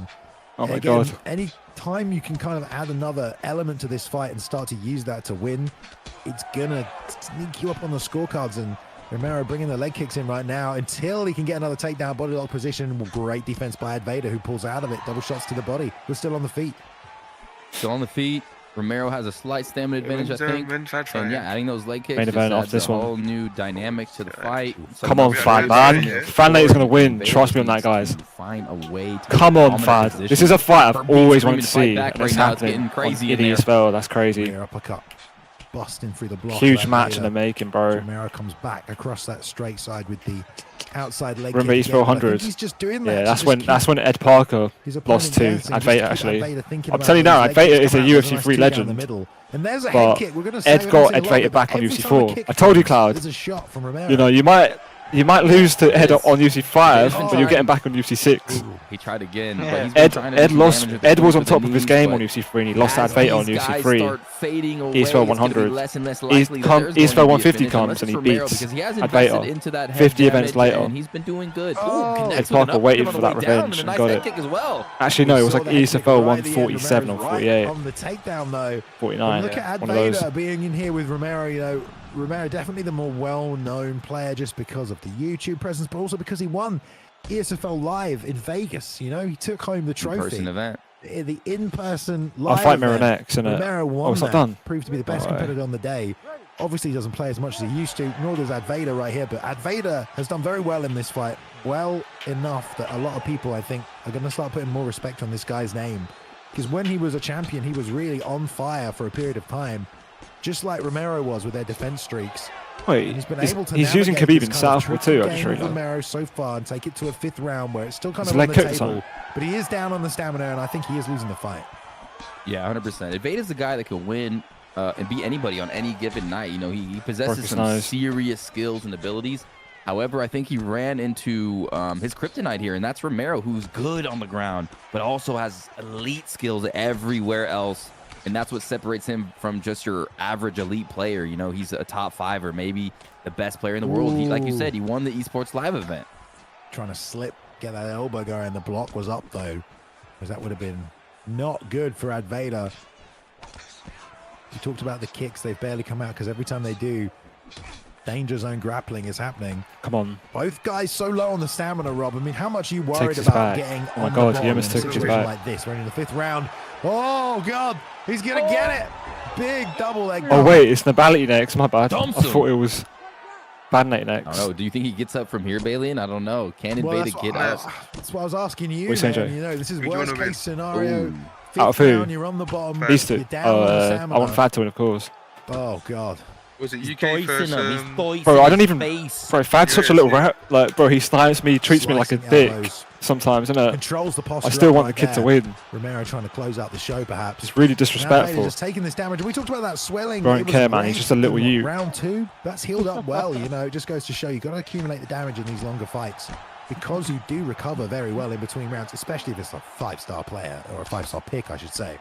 Oh my god. Any time you can kind of add another element to this fight and start to use that to win, it's going to sneak you up on the scorecards. And Romero bringing the leg kicks in right now until he can get another takedown, body lock position. Great defense by Advaita, who pulls out of it. Double shots to the body. We're still on the feet. Still on the feet. Romero has a slight stamina advantage, I think. And yeah, adding those leg kicks just adds a whole new dynamic to the fight. Come on, Fad, man. Fan Late is going to win. Trust me on that, guys. Find a way to come on, Fad. This is a fight I've always wanted to see. And it's happening crazy in Esfl. That's crazy. Uppercut. Busting through the block. Huge match in the making, bro. Romero comes back across that straight side with the outside leg. Remember Esfl 100. He's just doing that. Yeah, that's when Ed Parker lost to Advaita. Actually, I'm telling you now, Advaita is a UFC 3 legend. And there's a head kick. We're going to Ed got Advaita back on UFC 4. I told you, Cloud. There's a shot from Romero. You know, you might You might lose to Ed on UFC 5, but you're getting back on UFC 6. He tried again. Yeah. But Ed was on top of his game on UFC 3, and he lost to Advaita on UFC 3. Esfl 100. Esfl 150 comes, and he beats Advaita 50 events later. And he's been doing good. Ed Parker waited for that revenge and got it. Actually, no, it was like Esfl 147 or 48. On the takedown, though. 49. Look at One of those. Advaita being in here with Romero, you know. Romero definitely the more well-known player just because of the YouTube presence, but also because he won ESFL Live in Vegas. You know, he took home the trophy. In-person event. The in-person live I'll fight Miro event. next, and Romero won it's not that. done. Proved to be the best competitor on the day. Obviously, he doesn't play as much as he used to, nor does Advaita right here, but Advaita has done very well in this fight. Well enough that a lot of people, I think, are going to start putting more respect on this guy's name. Because when he was a champion, he was really on fire for a period of time. Just like Romero was with their defense streaks. Wait, he's been able to he's using Khabib in Southpaw too, I just realized. Romero so far and take it to a 5th round where it's still kind of on the table. But he is down on the stamina, and I think he is losing the fight. Yeah, 100%. Advaita's the guy that can win and beat anybody on any given night. You know, he possesses some serious skills and abilities. However, I think he ran into his kryptonite here, and that's Romero, who's good on the ground, but also has elite skills everywhere else. And that's what separates him from just your average elite player. You know, he's a top 5 or maybe the best player in the world. He, like you said, he won the Esports Live event. Trying to slip, get that elbow going. The block was up, though, because that would have been not good for Advaita. You talked about the kicks. They've barely come out because every time they do, danger zone grappling is happening. Come on. Both guys so low on the stamina, Rob. I mean, how much are you worried about getting on the bottom in a situation like this? We're in the 5th round. Oh, God. He's going to get it. Big double leg. Oh, wait. It's Nabality next. My bad. I thought it was Badnate next. I don't know. Do you think he gets up from here, Balian? I don't know. Can Advaita get up? That's what I was asking you, man. You know, this is worst case scenario. Out of who? You're on the bottom. These two. I want Fad to win, of course. Oh, God. Was it UK first? Bro, I don't even. Bro, Fad's such a little rat. Like, bro, he snipes me, treats me like a dick sometimes, innit? Controls the posture. I still want the kid to win. Romero trying to close out the show, perhaps. It's really disrespectful. Just taking this damage. We talked about that swelling. Bro, don't care, man. He's just a little you. Round 2, that's healed up well. You know, it just goes to show you've got to accumulate the damage in these longer fights because you do recover very well in between rounds, especially if it's a 5-star player or a 5-star pick, I should say.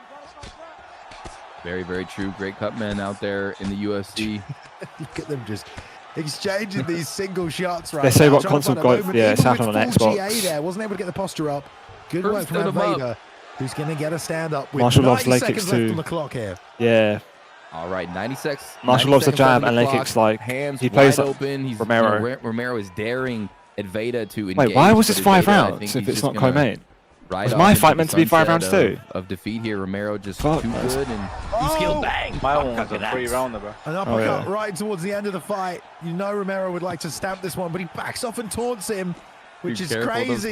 Very, very true. Great cut man out there in the UFC. Look at them just exchanging these single shots right now. They say what console got, it's happened on Xbox. GA there, wasn't able to get the posture up. Good work from Advaita, who's going to get a stand up with Marshall 90 loves seconds left on the clock here. Yeah. All right, 96. Marshall loves the jab and leg kicks like hands he plays wide open. He's, Romero. You know, Romero is daring Advaita to engage. Wait, why was this 5 rounds if it's not co-main? Was my fight meant to be 5 rounds too? Of defeat here, Romero just too good and he skilled bang. My one was a 3-rounder, bro. An uppercut right towards the end of the fight. You know Romero would like to stamp this one, but he backs off and taunts him, which is crazy.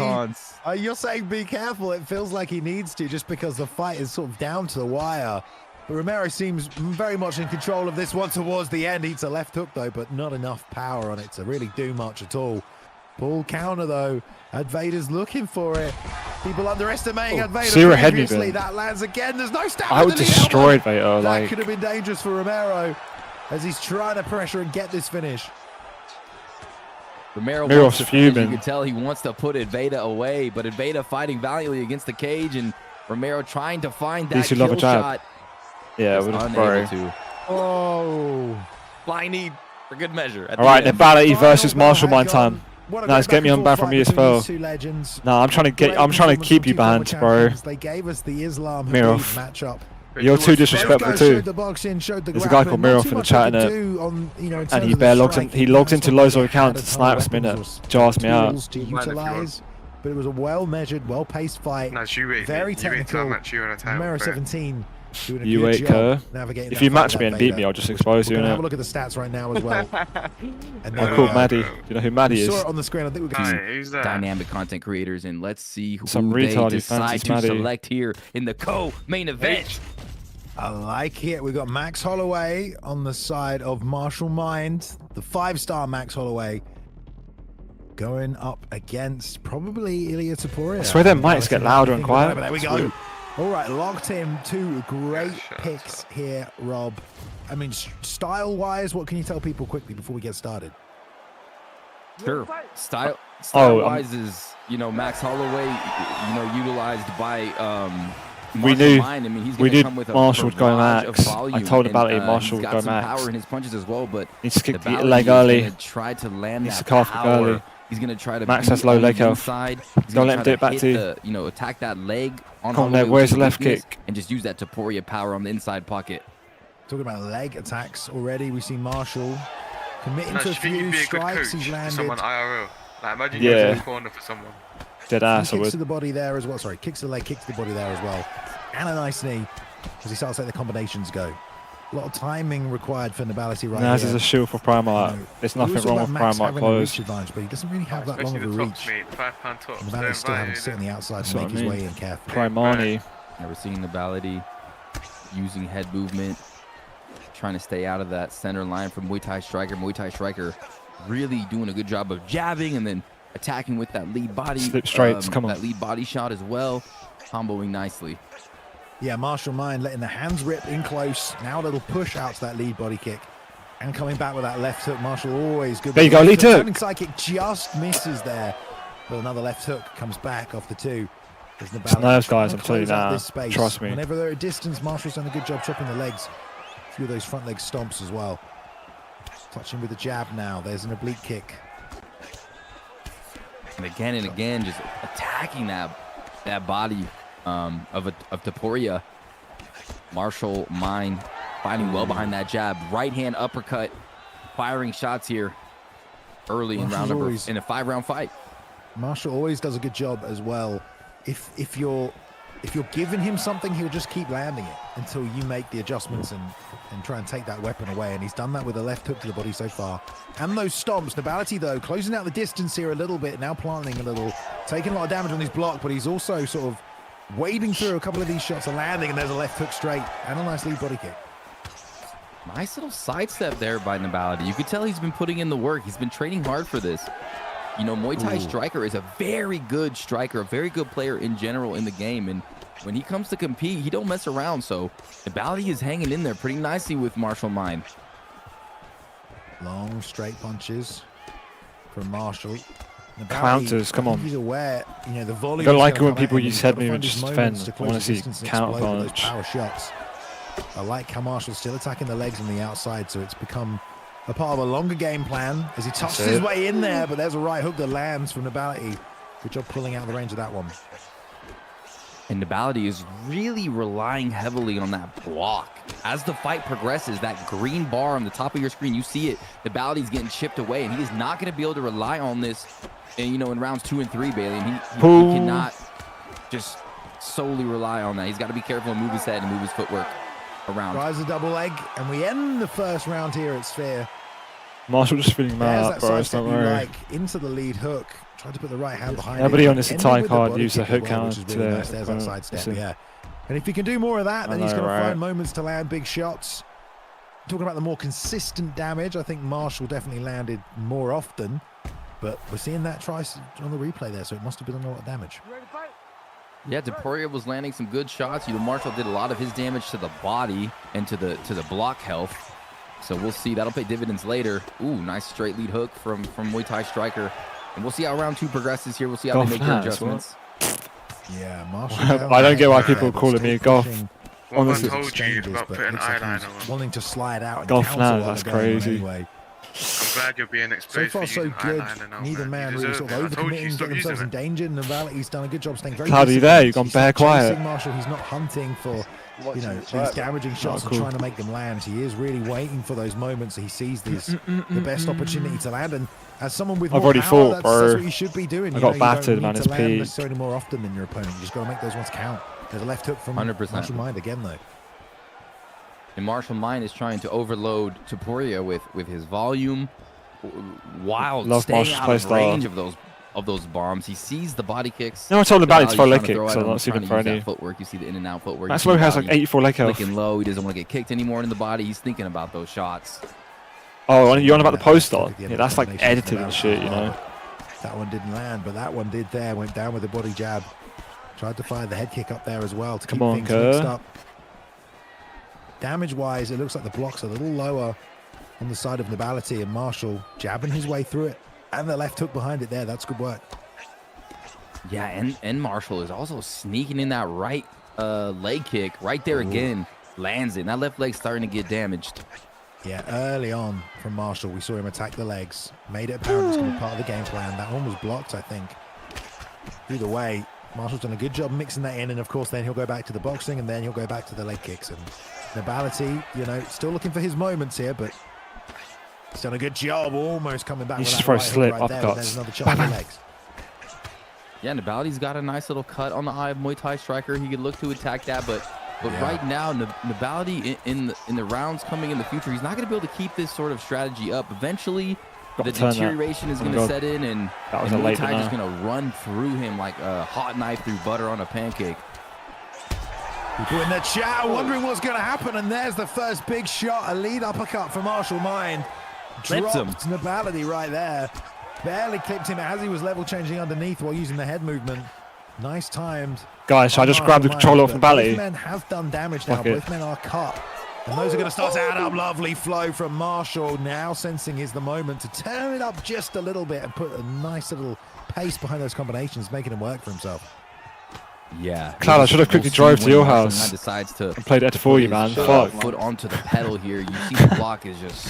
You're saying be careful. It feels like he needs to just because the fight is sort of down to the wire. But Romero seems very much in control of this one towards the end. Eats a left hook though, but not enough power on it to really do much at all. Pull counter though. Advaita's looking for it. People underestimating Advaita previously. That lands again. There's no stamina. I would destroy Advaita. That could have been dangerous for Romero as he's trying to pressure and get this finish. Romero wants to finish. You can tell he wants to put Advaita away, but Advaita fighting valiantly against the cage and Romero trying to find that kill shot. Yeah, it would have unable to. Oh. Flying knee for good measure. All right, Nabality versus Marshall my time. Nice, get me unbanned from ESFL. No, I'm trying to keep you banned, bro. They gave us the Islam matchup. You're too disrespectful too. There's a guy called Mirov in the chat, and he logs into Lozo account and snipes me, jars me out. But it was a well-measured, well-paced fight. Very technical. Romero 17. You wait, Kerr. If you match me and beat me, I'll just expose you. Have a look at the stats right now as well. I'm called Maddie. Do you know who Maddie is? Saw it on the screen. I think who's that? Dynamic content creators, and let's see who retard they decide to select here in the co-main event. I like it. We've got Max Holloway on the side of Marshall Mind, the 5-star Max Holloway, going up against probably Ilia Topuria. I swear their mics get louder and quieter. There we go. All right, locked in. 2 great picks here, Rob. I mean, style-wise, what can you tell people quickly before we get started? Sure. Style-wise is, you know, Max Holloway, you know, utilized by we knew Mind. I mean, he's gonna come with a Marshall would go max. I told about it. Marshall would go he's got max. some power in his punches as well, but Needs to kick the Baladi leg is early. gonna try to land Needs that to calf it power. early. He's gonna try to Max be has low on leg the health. inside. He's Don't gonna let him try do to it back hit to you. the, you know, attack that leg on Come on, Holloway, where's which the is left weakness, kick? and just use that Topuria power on the inside pocket. Talking about leg attacks already, we see Marshall committing No, to a do you think few you'd be a good strikes. coach He's for landed. someone IRL? Like, imagine Yeah. you're in the corner for someone. Dead ass, I Kicks would. to the body there as well. Sorry, kicks to the leg, kicks to the body there as well. And a nice knee as he starts to let the combinations go. A lot of timing required for Nabality right Naz here. is a shield for Primark. You know, There's we nothing also wrong about with Max Primark having a clothes. reach advantage, but he doesn't really have that long Especially of a the reach. tops, mate. The £5 tops. And They're Nabality's still having to invited, sit on the innit? outside That's and what make I his mean. way in carefully. Primani. And we're seeing Nabality using head movement, trying to stay out of that center line from Muay Thai striker. Muay Thai striker really doing a good job of jabbing and then attacking with that lead body. Slip straights, come on. That lead body shot as well, comboing nicely. Yeah, Marshall Mind letting the hands rip in close. Now a little push out to that lead body kick. And coming back with that left hook. Marshall always good. There you go, lead hook. Turning side kick just misses there. But another left hook comes back off the two. It's nerves, guys, I'm telling you now. Trust me. Whenever they're at distance, Marshall's done a good job chopping the legs. A few of those front leg stomps as well. Touching with the jab now. There's an oblique kick. And again, just attacking that body of Topuria. Marshall Mind fighting well behind that jab. Right hand uppercut, firing shots here early in round number in a 5-round fight. Marshall always does a good job as well. If you're giving him something, he'll just keep landing it until you make the adjustments and try and take that weapon away. And he's done that with a left hook to the body so far. And those stomps. Nabality, though, closing out the distance here a little bit, now planting a little, taking a lot of damage on his block, but he's also sort of wading through a couple of these shots and landing, and there's a left hook straight and a nice lead body kick. Nice little sidestep there by Nabality. You could tell he's been putting in the work. He's been training hard for this. You know, Muay Thai striker is a very good striker, a very good player in general in the game. And when he comes to compete, he don't mess around. So Nabality is hanging in there pretty nicely with Marshall Mind. Long straight punches from Marshall. Nabality, Counters, come on. He's aware, you know, the volume. I don't like it when people use head movement just to defend. I want to see counter those punch. power shots. I like how Marshall's still attacking the legs on the outside, so it's become a part of a longer game plan as he tosses his way in there, but there's a right hook that lands from Nabality. Good job pulling out the range of that one. And Nabality is really relying heavily on that block. As the fight progresses, that green bar on the top of your screen, you see it. Nabality's getting chipped away, and he is not going to be able to rely on this, and, you know, in rounds 2 and 3, Bailey. And he cannot just solely rely on that. He's got to be careful and move his head and move his footwork around. Tries a double leg, and we end the first round here at Sphere. Marshall just feeling There's mad, that bro. sidestep Don't you worry. like into the lead hook. Tried to put the right hand behind it. Everybody on this Ended entire with the card body used a kick as hook well, counter which is to really their nice. There's that opponent. sidestep, Listen. yeah. And if he can do more of that, then I he's know, going to right? find moments to land big shots. Talking about the more consistent damage, I think Marshall definitely landed more often, but we're seeing that twice on the replay there, so it must have been a lot of damage. Yeah, Topuria was landing some good shots. You know, Marshall did a lot of his damage to the body and to the block health. So we'll see. That'll pay dividends later. Ooh, nice straight lead hook from Muay Thai striker. And we'll see how round 2 progresses here. We'll see how they make their adjustments. Yeah, Marshall. I don't get why people are calling me a golf. What Honestly, I told you about putting eyeliner on. Wanting to slide out and Golf cancel now, what that's they're going on crazy. anyway. I'm glad you're being So exposed far, for so using good. eyeliner now, Neither man You really deserve sort it. of I told you, overcommitting, stop get themselves using in danger. Navality's done a good job staying very Cloudy disciplined. there, you've gone He's bare chasing quiet. Marshall, he's not hunting for, you know, these damaging shots cool. and trying to make them land. He is really waiting for those moments. He sees these the best opportunity to land. And as someone with I've more already power, fought, that's bro. what you should be doing. I You got know, you battered, don't man, need it's to land peak. necessarily more often than your opponent. You just got to make those ones count. There's a left hook from 100%. Marshall Mind again, though. And Marshall Mind is trying to overload Topuria with his volume while Love staying Marshall's out play of style. range of those bombs. He sees the body kicks. No, I told him about it to throw leg Nabality's kicks, trying so to I'm throw not it, seeing him trying for to use any. that footwork. You see the in and out footwork. That's You see why he has like Nabali 84 leg health. Clicking low. He doesn't want to get kicked anymore in the body. He's thinking about those shots. Oh, you're on about the Yeah, poster? at the end Yeah, of that's like combinations, edited and Nabality shit, as you well. know. That one didn't land, but that one did there. Went down with the body jab. Tried to fire the head kick up there as well to keep Come on, things Kerr. mixed up. Damage-wise, it looks like the block's a little lower on the side of Nabality, and Marshall jabbing his way through it. And the left hook behind it there. That's good work. Yeah, and Marshall is also sneaking in that right leg kick right there again. Lands it. And that left leg's starting to get damaged. Yeah, early on from Marshall, we saw him attack the legs. Made it apparent it's going to be part of the game plan. That one was blocked, I think. Either way, Marshall's done a good job mixing that in. And, of course, then he'll go back to the boxing and then he'll go back to the leg kicks. And Nabality, you know, still looking for his moments here, but he's done a good job almost coming back. He's with just that throw right slip, hook right there, but there's another chop in the legs. Yeah, Nabality's got a nice little cut on the eye of Muay Thai striker. He could look to attack that, but right now, Nabality in the rounds coming in the future, he's not going to be able to keep this sort of strategy up. Eventually, the deterioration is going to set in, and Muay Thai is going to run through him like a hot knife through butter on a pancake. People in the chat wondering what's going to happen, and there's the first big shot, a lead uppercut for Marshall Mind. Clips him. Nabality right there. Barely clipped him as he was level changing underneath while using the head movement. Nice timed. Guys, I just grabbed the controller off Nabality. Both men have done damage now. Both men are cut. And those are going to start to add up. Lovely flow from Marshall. Now sensing is the moment to turn it up just a little bit and put a nice little pace behind those combinations, making him work for himself. Yeah. Cloud, I should have quickly drove to your house decides to and played it for you, man. Fuck. Foot onto the pedal here. You see the block is just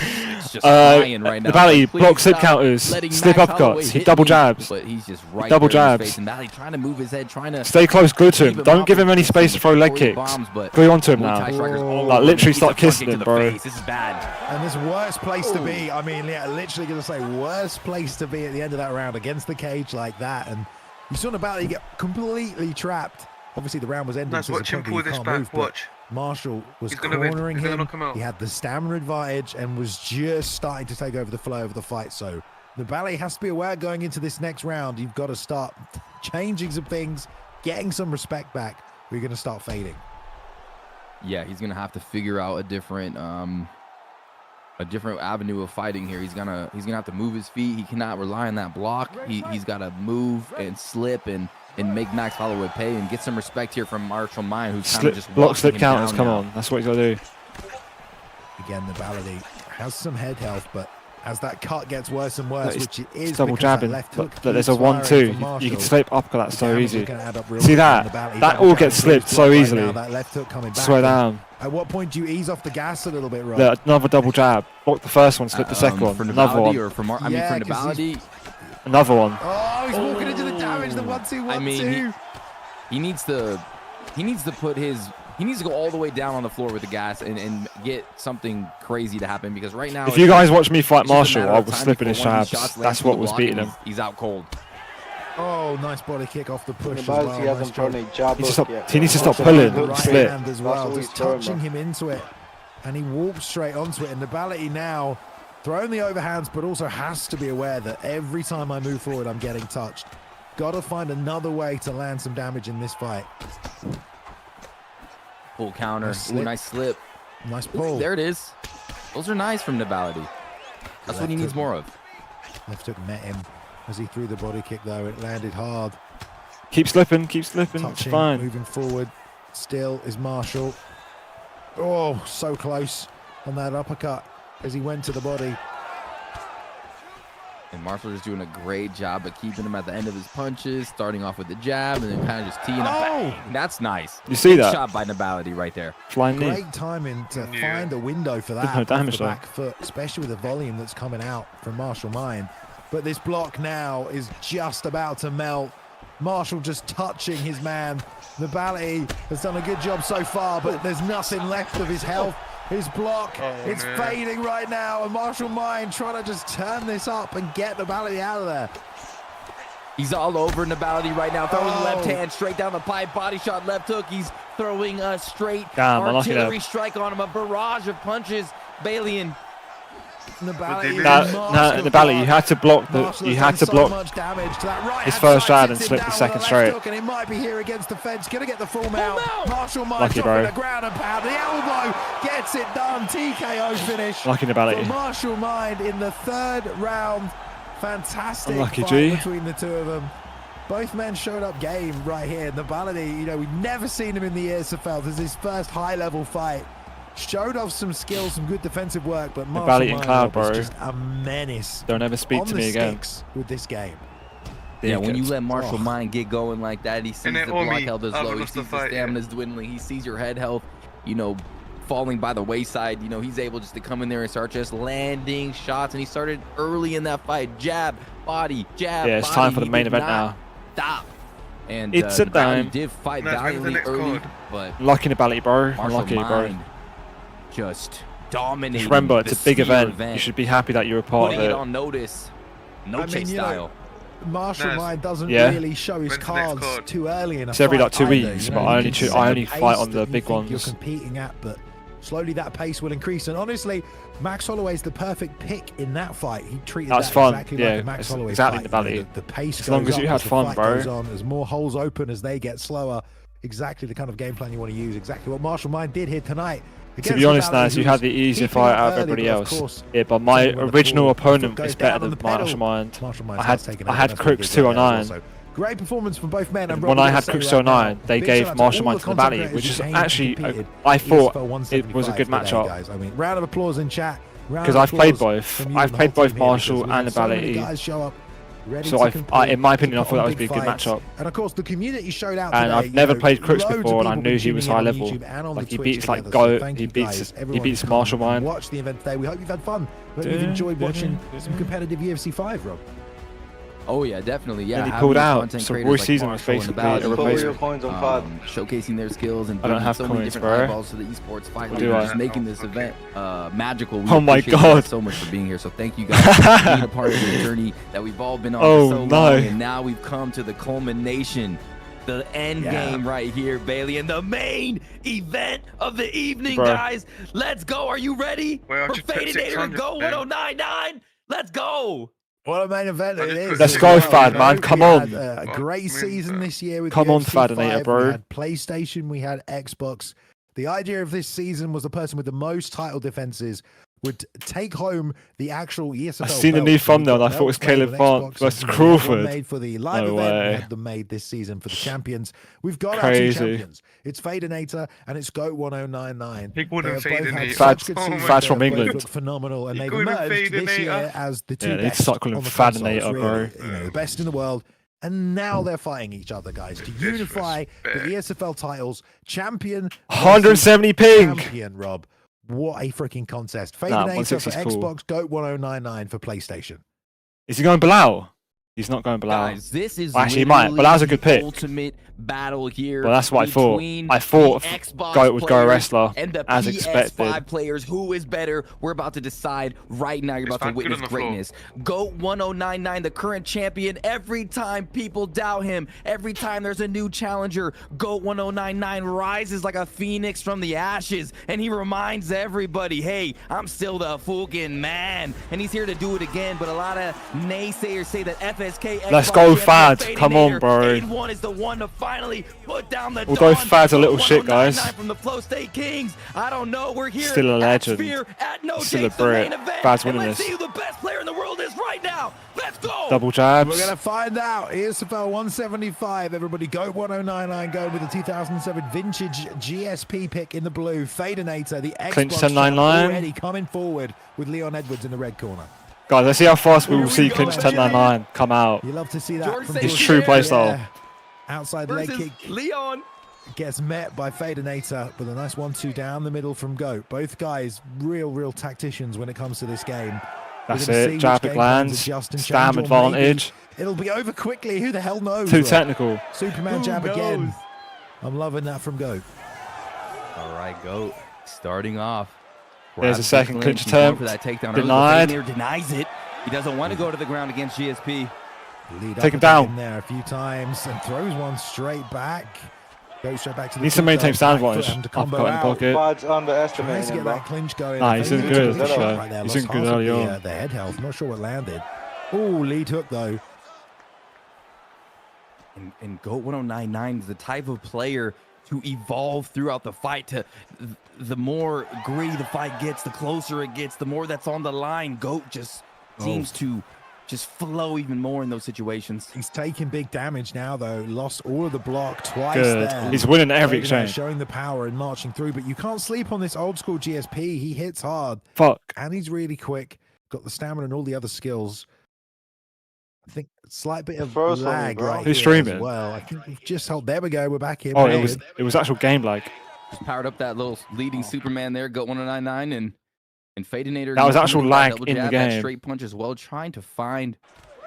flying right now. Nabality block slip counters, slip upcuts. He double jabs. But he's just right double there jabs. And Nabality trying to move his head, trying to stay close, glue to him. Don't give him any space to throw leg kicks. Glue onto him now. Like literally start kissing him, bro. This is bad. And this worst place to be. I mean, yeah, literally going to say worst place to be at the end of that round against the cage like that. And you saw Nabality get completely trapped. Obviously, the round was ending. Nice, watch him pull this back. Watch. Marshall was cornering him. He had the stamina advantage and was just starting to take over the flow of the fight. So Nabality has to be aware going into this next round. You've got to start changing some things, getting some respect back, or you're going to start fading. Yeah, he's going to have to figure out a different avenue of fighting here. He's gonna have to move his feet. He cannot rely on that block. He's got to move and slip and make Max Holloway pay and get some respect here from Marshall Mind, who's kind of just block slip counters. Come on, that's what he's got to do. Again, Nabality has some head health, but as that cut gets worse and worse, which it is, double jabbing. Left hook There's a 1-2. You can slip up, that's so easy. See that? That all gets slipped so easily. That left hook coming back. Slow down. At what point do you ease off the gas a little bit, Rob? Another double jab. Block the first one, slip the second one. Another one. Or for Nabality. Another one. Oh, he's walking into the damage. The 1-2, 1-2. I mean, he needs to go all the way down on the floor with the gas and get something crazy to happen, because right now, if you guys watch me fight Marshall, I was slipping his jabs. That's what was beating him. He's out cold. Oh, nice body kick off the push. He needs to stop pulling. Right Slip. hand as well, just touching him into it, and he walks straight onto it. And Nabality now throwing the overhands, but also has to be aware that every time I move forward, I'm getting touched. Got to find another way to land some damage in this fight. Full counter. Nice slip. Nice pull. There it is. Those are nice from Nabality. That's what he needs more of. Left hook met him as he threw the body kick, though. It landed hard. Keep slipping. Keep slipping. Touching, it's fine. Moving forward. Still is Marshall. Oh, so close on that uppercut as he went to the body. And Marshall is doing a great job of keeping him at the end of his punches, starting off with the jab and then kind of just teeing up back. That's nice. You see that? Shot by Nabality right there. Flying knee. Great timing to find a window for that. No damage the back foot, especially with the volume that's coming out from Marshall Mind. But this block now is just about to melt. Marshall just touching his man. Nabality has done a good job so far, but there's nothing left of his health. His block, it's fading right now, and Marshall Mind trying to just turn this up and get Nabality out of there. He's all over Nabality right now, throwing the left hand straight down the pipe, body shot, left hook. He's throwing a straight artillery strike on him, a barrage of punches. Bailey Nabality, you had to block his first jab and slip the second straight. And it might be here against the fence. Gonna get the full mount. Marshall Mind lucky, dropping the ground and pound. The elbow gets it done. TKO finish. Lucky Nabality. Marshall Mind in the third round. Fantastic fight between the two of them. Both men showed up game right here. Nabality, we've never seen him in the Esfl. This is his first high-level fight. Showed off some skills, some good defensive work, but Valley and Cloud, bro, is just a menace. Don't ever speak to me again With this game. Yeah, when you let Martial Mind get going like that, he sees the block health is low, he sees the stamina's dwindling, he sees your head health, you know, falling by the wayside. You know, he's able just to come in there and start just landing shots, and he started early in that fight. Jab, body, jab, yeah, it's body. time for the main event now. Stop. And it's a time. Did fight valiantly early, but lucky in the bro. Unlucky, bro. Just dominating. Just remember, it's a big event. You should be happy that you're a part of it. Putting it on notice. No chase style. Martial Mind doesn't really show his cards too early in a fight. It's every like 2 either, weeks, but I only fight on the big ones. You're competing at, but slowly that pace will increase. And honestly, Max Holloway's the perfect pick in that fight. He treated that fun. Exactly yeah, like Max Holloway's exactly fight. the Valley. The pace as long as you had fun, bro. As more holes open, as they get slower, exactly the kind of game plan you want to use. Exactly what Martial Mind did here tonight. To be honest, Naz, you had the easier fight out of everybody else. Yeah, but my original opponent is better than Martial Mind. I had Crooks 209. Great performance from both men. When I had Crooks 209, they gave Martial Mind to the Valley, which is actually, I thought it was a good matchup. I mean, round of applause in chat. Because I've played both. I've played both Martial and the Valley. So in my opinion, I thought that would be a good matchup. And of course, the community showed out. And I've never played Crooks before, and I knew he was high level. Like he beats like Goat, he beats Martial Mind. Watch the event today. We hope you've had fun. Hope you've enjoyed watching some competitive UFC 5, Rob. Oh yeah, definitely. Yeah, and he pulled out. So Royszn was basically a replacement. Showcasing their skills and I don't have so coins, many different bro. eyeballs to the esports fight. Just making this event magical. We oh my god! You guys so much for being here. So thank you guys for being a part of the journey that we've all been on for so long. And now we've come to the culmination, the end game right here, Bailey, and the main event of the evening, guys. Let's go. Are you ready for Fadinator to go 1099? Let's go. What a main event it is. Let's go, Fad, man. Come on. We had a great season this year with Come on, Fadinator, bro. We had PlayStation, we had Xbox. The idea of this season was the person with the most title defenses would take home the actual ESFL. I seen the new thumbnail and I thought it was Caleb Font versus Crawford. Made for the live event. Way. We had them made this season for the champions. We've got our two champions. It's Fadinator and it's Goat 1099. He wouldn't Fadinator. Fad's from England. Phenomenal, and they've emerged this year as the two best. Start calling him Fadinator, bro. You know, the best in the world. And now they're fighting each other, guys, to unify the ESFL titles. Champion. 170 ping. Champion, Rob. What a freaking contest. Fadinator for Xbox, Goat 1099 for PlayStation. Is he going Bilal? He's not going Bilal. Guys, this is actually, he might. Bilal's a good pick. Ultimate battle here. Well, that's what I thought. I thought Goat would go wrestler, and the as PS5 expected. players. Who is better? We're about to decide right now. You're about to witness greatness. Goat 1099, the current champion. Every time people doubt him, every time there's a new challenger, Goat 1099 rises like a phoenix from the ashes, and he reminds everybody, hey, I'm still the fucking man. And he's here to do it again, but a lot of naysayers say that FSK... Let's go, Fad. Come on, bro. 8-1 is the one to finally put down the although Fad's a little shit, guys. From the Flow State Kings. I don't know. We're here. Still a legend. Still a Brit. Fad's winning this. Let's see who the best player in the world is right now. Let's go. Double jabs. We're gonna find out. ESFL 175. Everybody, go 1099. Go with the 2007 vintage GSP pick in the blue. Fadinator, the Xbox champ, already coming forward with Leon Edwards in the red corner. Guys, let's see how fast we will see Clinch 1099 come out. You love to see that. His true playstyle. Yeah. Outside leg kick. Leon gets met by Fadinator with a nice 1-2 down the middle from Goat. Both guys, real tacticians when it comes to this game. That's it. Jab it lands. Stam advantage. It'll be over quickly. Who the hell knows? Too technical. Superman jab again. I'm loving that from Goat. All right, Goat. Starting off. There's a second clinch attempt. For that takedown. Denied. Denies it. He doesn't want to go to the ground against GSP. Take him down there a few times and throws one straight back. Goes straight back to the needs to maintain stand advantage. Uppercut in the pocket. Fad's underestimating to get that clinch going. Nah, he's doing good. He's doing good early on. The head health. Not sure what landed. Oh, lead hook though. And Goat 1099 is the type of player to evolve throughout the fight. To the more gritty the fight gets, the closer it gets, the more that's on the line. Goat just seems to just flow even more in those situations. He's taking big damage now, though. Lost all of the block twice Good. there. He's winning every exchange. Showing the power and marching through, but you can't sleep on this old school GSP. He hits hard. Fuck. And he's really quick. Got the stamina and all the other skills. I think a slight bit of lag right Who's here streaming? as well. I think we've just held. There we go. We're back here. Oh, it was actual game lag. Just powered up that little leading Superman there, Goat 1099, and Fadinator. That was actual lag in the game. That straight punch as well, trying to find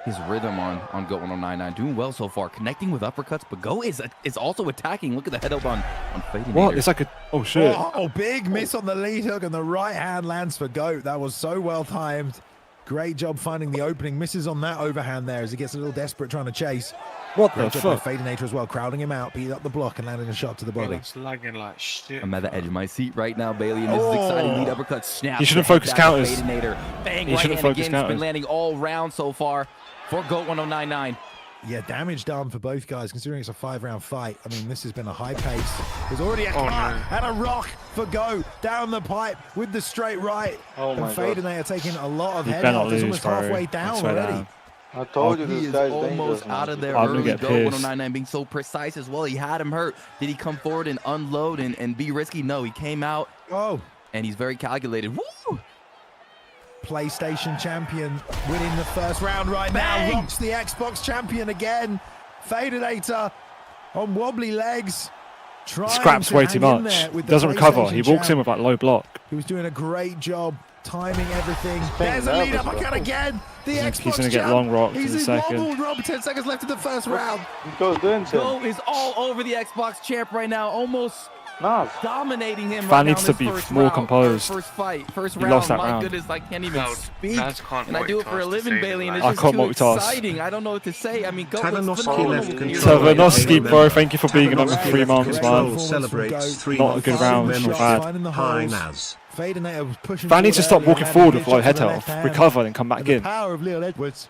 his rhythm on Goat 1099. Doing well so far, connecting with uppercuts, but Goat is also attacking. Look at the head up on Fadinator. What? It's like a oh shit. Oh, big miss on the lead hook, and the right hand lands for Goat. That was so well timed. Great job finding the opening. Misses on that overhand there as he gets a little desperate trying to chase. What Great the job fuck? by Fadinator as well, crowding him out, beat up the block and landing a shot to the body. It's lagging like shit. I'm at the edge of my seat right now, Bailey, and this is exciting. Lead uppercut snap. He shouldn't focus counters. Fadinator. Bang, He right shouldn't hand focus again. counters. It's been landing all round so far for Goat 1099. Yeah, damage done for both guys, considering it's a 5-round fight. I mean, this has been a high pace. There's already a cut and a rock for Go down the pipe with the straight right. Oh and my Fadinator taking a lot of He head better out. not He's lose, almost bro. halfway I down swear already. down. I told you He this is guy's almost dangerous, out of there I'm gonna early. get Go pissed. 1099 being so precise as well. He had him hurt. Did he come forward and unload and be risky? No, he came out Oh, and he's very calculated. Woo! PlayStation champion winning the first round right now. Bang! Rocks the Xbox champion again. Fadinator on wobbly legs. Trying Scraps to way hang too in much. there with the Doesn't recover. PlayStation He walks in champ. with like low block. He was doing a great job timing everything. being There's a lead nervous, uppercut bro. again. The Xbox He's gonna get champ. long rocked in He's a second. wobbled, Rob. 10 seconds left in the first round. He goes doing to Go him. is all over the Xbox champ right now, almost Nah, dominating him. Fan right now needs in to this be first more round, composed. First fight, first He round. lost that My round. goodness, I can't even No, speak. Naz can't And I do it for a multitask to living, save Bailey, and his it's I just can't too multitask. exciting. I don't know what to say. I mean, Go was Tavanoski phenomenal. left You're control. right. Tavanoski, bro, thank you for being another 3 months, Great man. performance Celebrates from 3 Not a months. good round, Finding not the bad. shots, finding the Hi, holes. Naz. Fadinator was pushing Fan needs to forward stop walking early, forward landing with a low shot head to the health, left hand. recover, then come back And the in. power of Leon Edwards.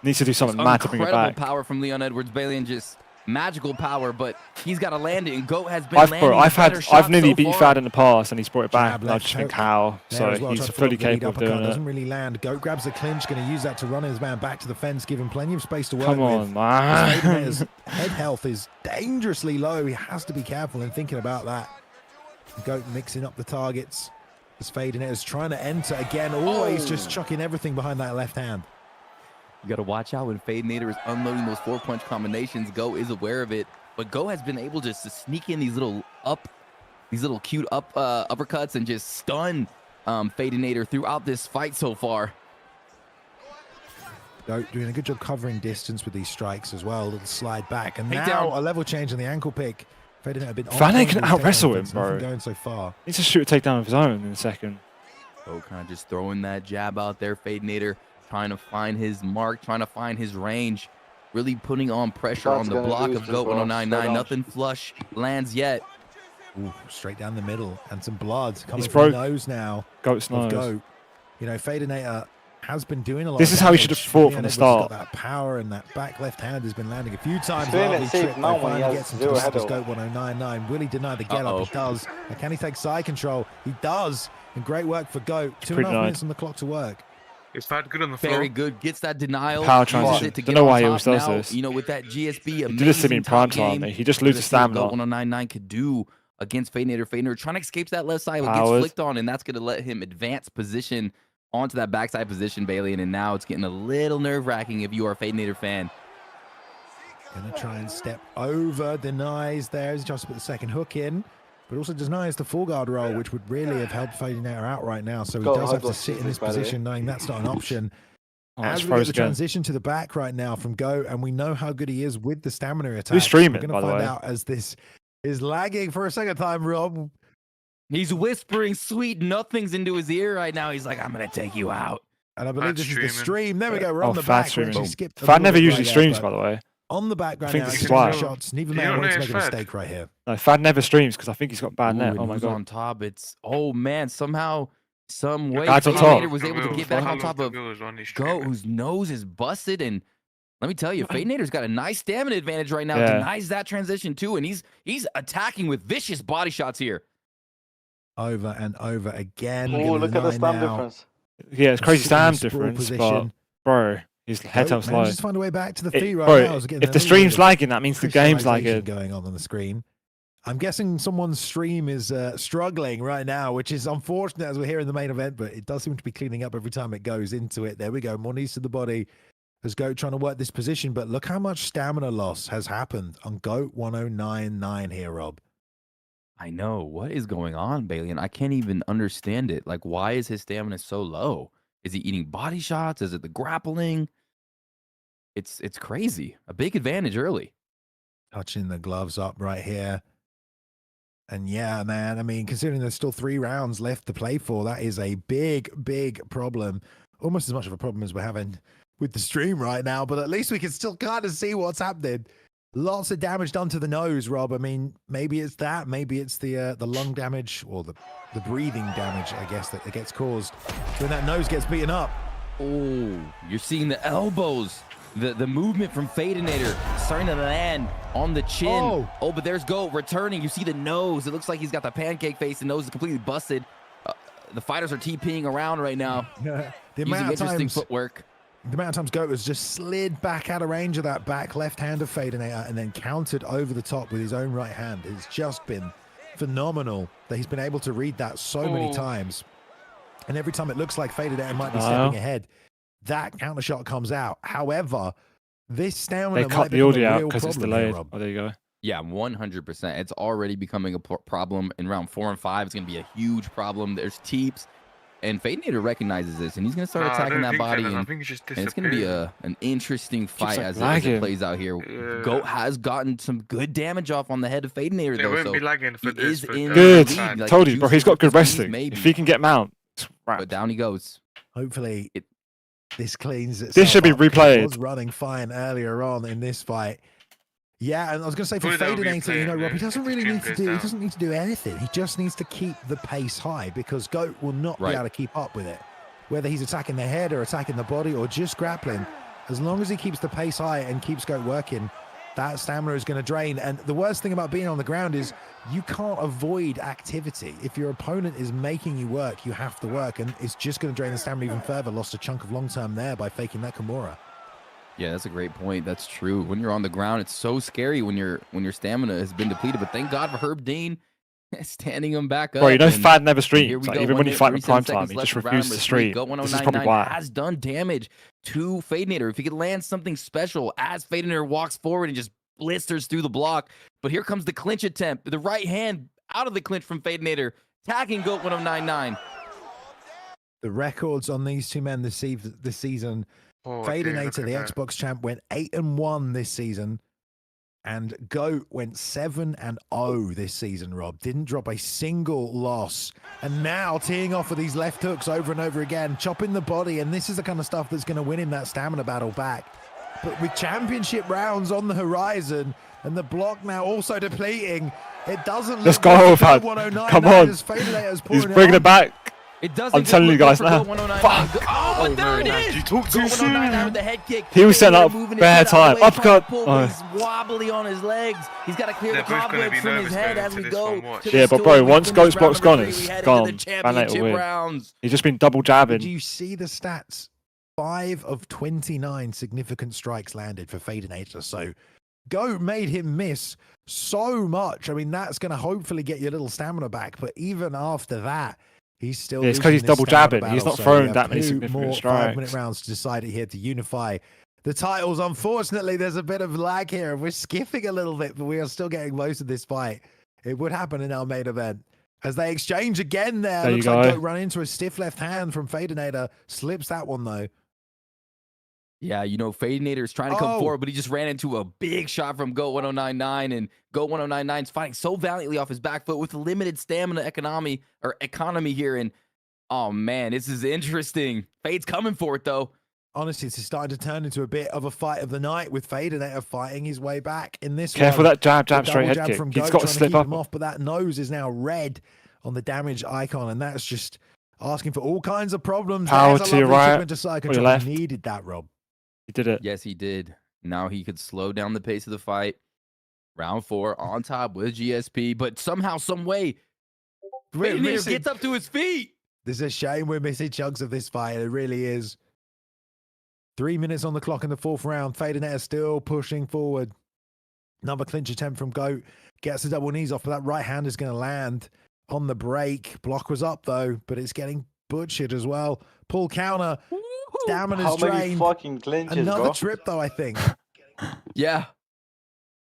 Needs to do something mad to bring it Incredible back. power from Leon Edwards, Bailey, and just magical power, but he's got to land it, and Goat has been landing I've nearly beat far. Fad in the past, and he's brought it back. Jab And I left just think hook how. there So as well, he's tried to fully block the lead capable of uppercut, doing it. doesn't really land. Goat grabs the clinch, going to use that to run his man back to the fence, give him plenty of space to work Come with. on, man. Fadinator's head health is dangerously low. He has to be careful in thinking about that. Goat mixing up the targets. As Fadinator's trying to enter again, always just chucking everything behind that left hand. You got to watch out when Fadinator is unloading those 4-punch combinations. Go is aware of it, but Go has been able just to sneak in these little cute uppercuts and just stun Fadinator throughout this fight so far. Goat doing a good job covering distance with these strikes as well. A little slide back, and Take now down. a level change in the ankle pick. Fadinator a bit Fadinator can out-wrestle him, bro. Going so far. Needs to shoot a takedown of his own in a second. Go kind of just throwing that jab out there. Fadinator trying to find his mark, trying to find his range, really putting on pressure That's on the gonna block lose of this, Goat bro. 1099. Straight on. Nothing flush lands yet. Ooh, straight down the middle, and some blood coming He's from the broke. nose now. Goat's Of nose. Goat. You know, Fadinator has been doing a lot. This of is how he damage. should have fought Leon from the Edwards has start. got that power, and that back left hand has been landing a few times. playing it Lovely safe trick, now though, when he finally has gets him zero to head Goat health. 1099. Will he deny the get up? He does. And can he take side control? He does. And great work for Goat. 2.5 pretty nice. minutes on the clock to work. It's bad good on the floor. Very good. Gets that denial. Power uses transition. it to Don't get know on why he top always does now. this. You know, with that GSB, He did this to me in amazing prime top time, game. mate. He just Let's loses see what stamina. Goat 1099 could do against Fadinator. Fadinator trying to escape that left side, but gets Powers. flicked on, and that's going to let him advance position onto that backside position, Bailey. And now it's getting a little nerve-wracking if you are a Fadinator fan. Gonna try and step over, denies there. He's just put the second hook in, but also denies the full guard roll, which would really have helped Fadinator out right now. So he Got does have to hard sit in losses, this by the way. position, knowing that's not an option. Oh, As it's we get froze the again. transition to the back right now from Go, and we know how good he is with the stamina attack. Who's streaming, We're by going the to way? find out as this is lagging for a second time, Rob. He's whispering sweet nothings into his ear right now. He's like, I'm going to take you out. And I believe Fat this is the streaming. stream. There we go. We're Oh, on the Fat back. We streaming. actually skipped a Fad little never bit usually right there, streams, but by the way. on the back right think now. this he's is why. taking shots. Neither You man don't wants to know make a it's Fad. mistake right here. No, Fad never streams because I think he's got bad net. Ooh, Oh and my who's god. on top? It's, oh man, somehow, some way, Guys on Fadinator top. was able to get back on top of Goat, whose nose is busted. And let me tell you, Fadinator's got a nice stamina advantage right now. Yeah. Denies that transition too, and he's attacking with vicious body shots here. Over and over again. Oh, Gonna look at the deny stamp now. difference. Yeah, it's crazy Sit in a stand sprawl difference, but position. Bro, his head Goat up slow. manages to find a way back to the feet right Bro, now. if the stream's lagging, that means the game's crystallization lagging. going on the screen. I'm guessing someone's stream is struggling right now, which is unfortunate as we're here in the main event, but it does seem to be cleaning up every time it goes into it. There we go. More knees to the body as Goat trying to work this position, but look how much stamina loss has happened on Goat 1099 here, Rob. I know. What is going on, Bailey? And I can't even understand it. Like, why is his stamina so low? Is he eating body shots? Is it the grappling? It's crazy. A big advantage early. Touching the gloves up right here. And yeah, man, I mean, considering there's still 3 rounds left to play for, that is a big, big problem. Almost as much of a problem as we're having with the stream right now, but at least we can still kind of see what's happening. Lots of damage done to the nose, Rob. I mean, maybe it's that. Maybe it's the lung damage or the breathing damage, I guess, that gets caused when that nose gets beaten up. Oh, you're seeing the elbows. The movement from Fadeinator starting to land on the chin. Oh, but there's Goat returning. You see the nose. It looks like he's got the pancake face. The nose is completely busted. The fighters are TPing around right now. The using interesting footwork. The amount of times Goat has just slid back out of range of that back left hand of Fadeinator and then countered over the top with his own right hand. It's just been phenomenal that he's been able to read that so many times. And every time it looks like Fadeinator might be stepping ahead, that counter shot comes out. However, this stamina they cut the audio out because it's delayed. Here, oh, there you go. Yeah, 100%. It's already becoming a problem in round 4 and 5. It's going to be a huge problem. There's teeps. And Fadeinator recognizes this, and he's going to start attacking that body. And it's going to be an interesting fight as it plays out here. Yeah. Goat has gotten some good damage off on the head of Fadeinator, though. Won't be lagging for this, good. Like, told you, bro. He's got good wrestling. If he can get mount, but down he goes. Hopefully, this cleans itself. This should be replayed. It was running fine earlier on in this fight. Yeah, and I was going to say for Fadeinator, you know, Rob, he doesn't really need to do. He doesn't need to do anything. He just needs to keep the pace high because Goat will not be able to keep up with it. Whether he's attacking the head or attacking the body or just grappling, as long as he keeps the pace high and keeps Goat working, that stamina is going to drain. And the worst thing about being on the ground is you can't avoid activity. If your opponent is making you work, you have to work, and it's just going to drain the stamina even further. Lost a chunk of long term there by faking that Kimura. Yeah, that's a great point. That's true. When you're on the ground, it's so scary when your stamina has been depleted. But thank God for Herb Dean standing him back up. Bro, you know Fad never streams. Like, even when you fight in prime time, he just refuses to stream. This is probably why. Has done damage to Fadeinator. If he could land something special as Fadeinator walks forward and just blisters through the block. But here comes the clinch attempt. The right hand out of the clinch from Fadeinator, tagging Goat 1099. The records on these two men this season. Fadeinator, the Xbox champ, went 8-1 this season, and Goat went 7-0 this season. Rob didn't drop a single loss, and now teeing off with these left hooks over and over again, chopping the body, and this is the kind of stuff that's going to win him that stamina battle back. But with championship rounds on the horizon and the block now also depleting, it doesn't. Let's go, Fad. Come on, he's bringing it back. It doesn't. I'm telling you guys now. Fuck. Oh, there it is. You talk too soon. With the head kick. He was setting up bare time. Uppercut. He's wobbly on his legs. He's got to clear the cobwebs from his head as we go. Yeah, but bro, once Goat's block's gone, it's gone. He's just been double jabbing. Do you see the stats? 5 of 29 significant strikes landed for Fadeinator. So Goat made him miss so much. I mean, that's going to hopefully get your little stamina back. But even after that, he's still. Yeah, it's because he's double jabbing. He's not throwing that many significant strikes. 5-minute rounds to decide it here to unify the titles. Unfortunately, there's a bit of lag here. We're skipping a little bit, but we are still getting most of this fight. It would happen in our main event. As they exchange again there. Looks like Goat run into a stiff left hand from Fadeinator. Slips that one, though. Yeah, you know, Fadeinator is trying to come forward, but he just ran into a big shot from Goat 1099, and Goat 1099 is fighting so valiantly off his back foot with limited stamina economy here. And oh man, this is interesting. Fade's coming for it though. Honestly, it's starting to turn into a bit of a fight of the night with Fadeinator fighting his way back in this. Careful that jab, straight head kick. He's got to slip up. Off, but that nose is now red on the damage icon, and that's just asking for all kinds of problems. Power to your right, or your left. He needed that, Rob. He did it. Yes, he did. Now he could slow down the pace of the fight. Round 4 on top with GSP, but somehow, some way, Fadeinator gets up to his feet. There's a shame we're missing chunks of this fight. It really is. 3 minutes on the clock in the 4th round. Fadenetta still pushing forward. Another clinch attempt from Goat. Gets the double knees off, but that right hand is going to land on the break. Block was up, though, but it's getting butchered as well. Pull counter. Stamina's How many drained. fucking clinches, Another bro? trip, though, I think. Yeah.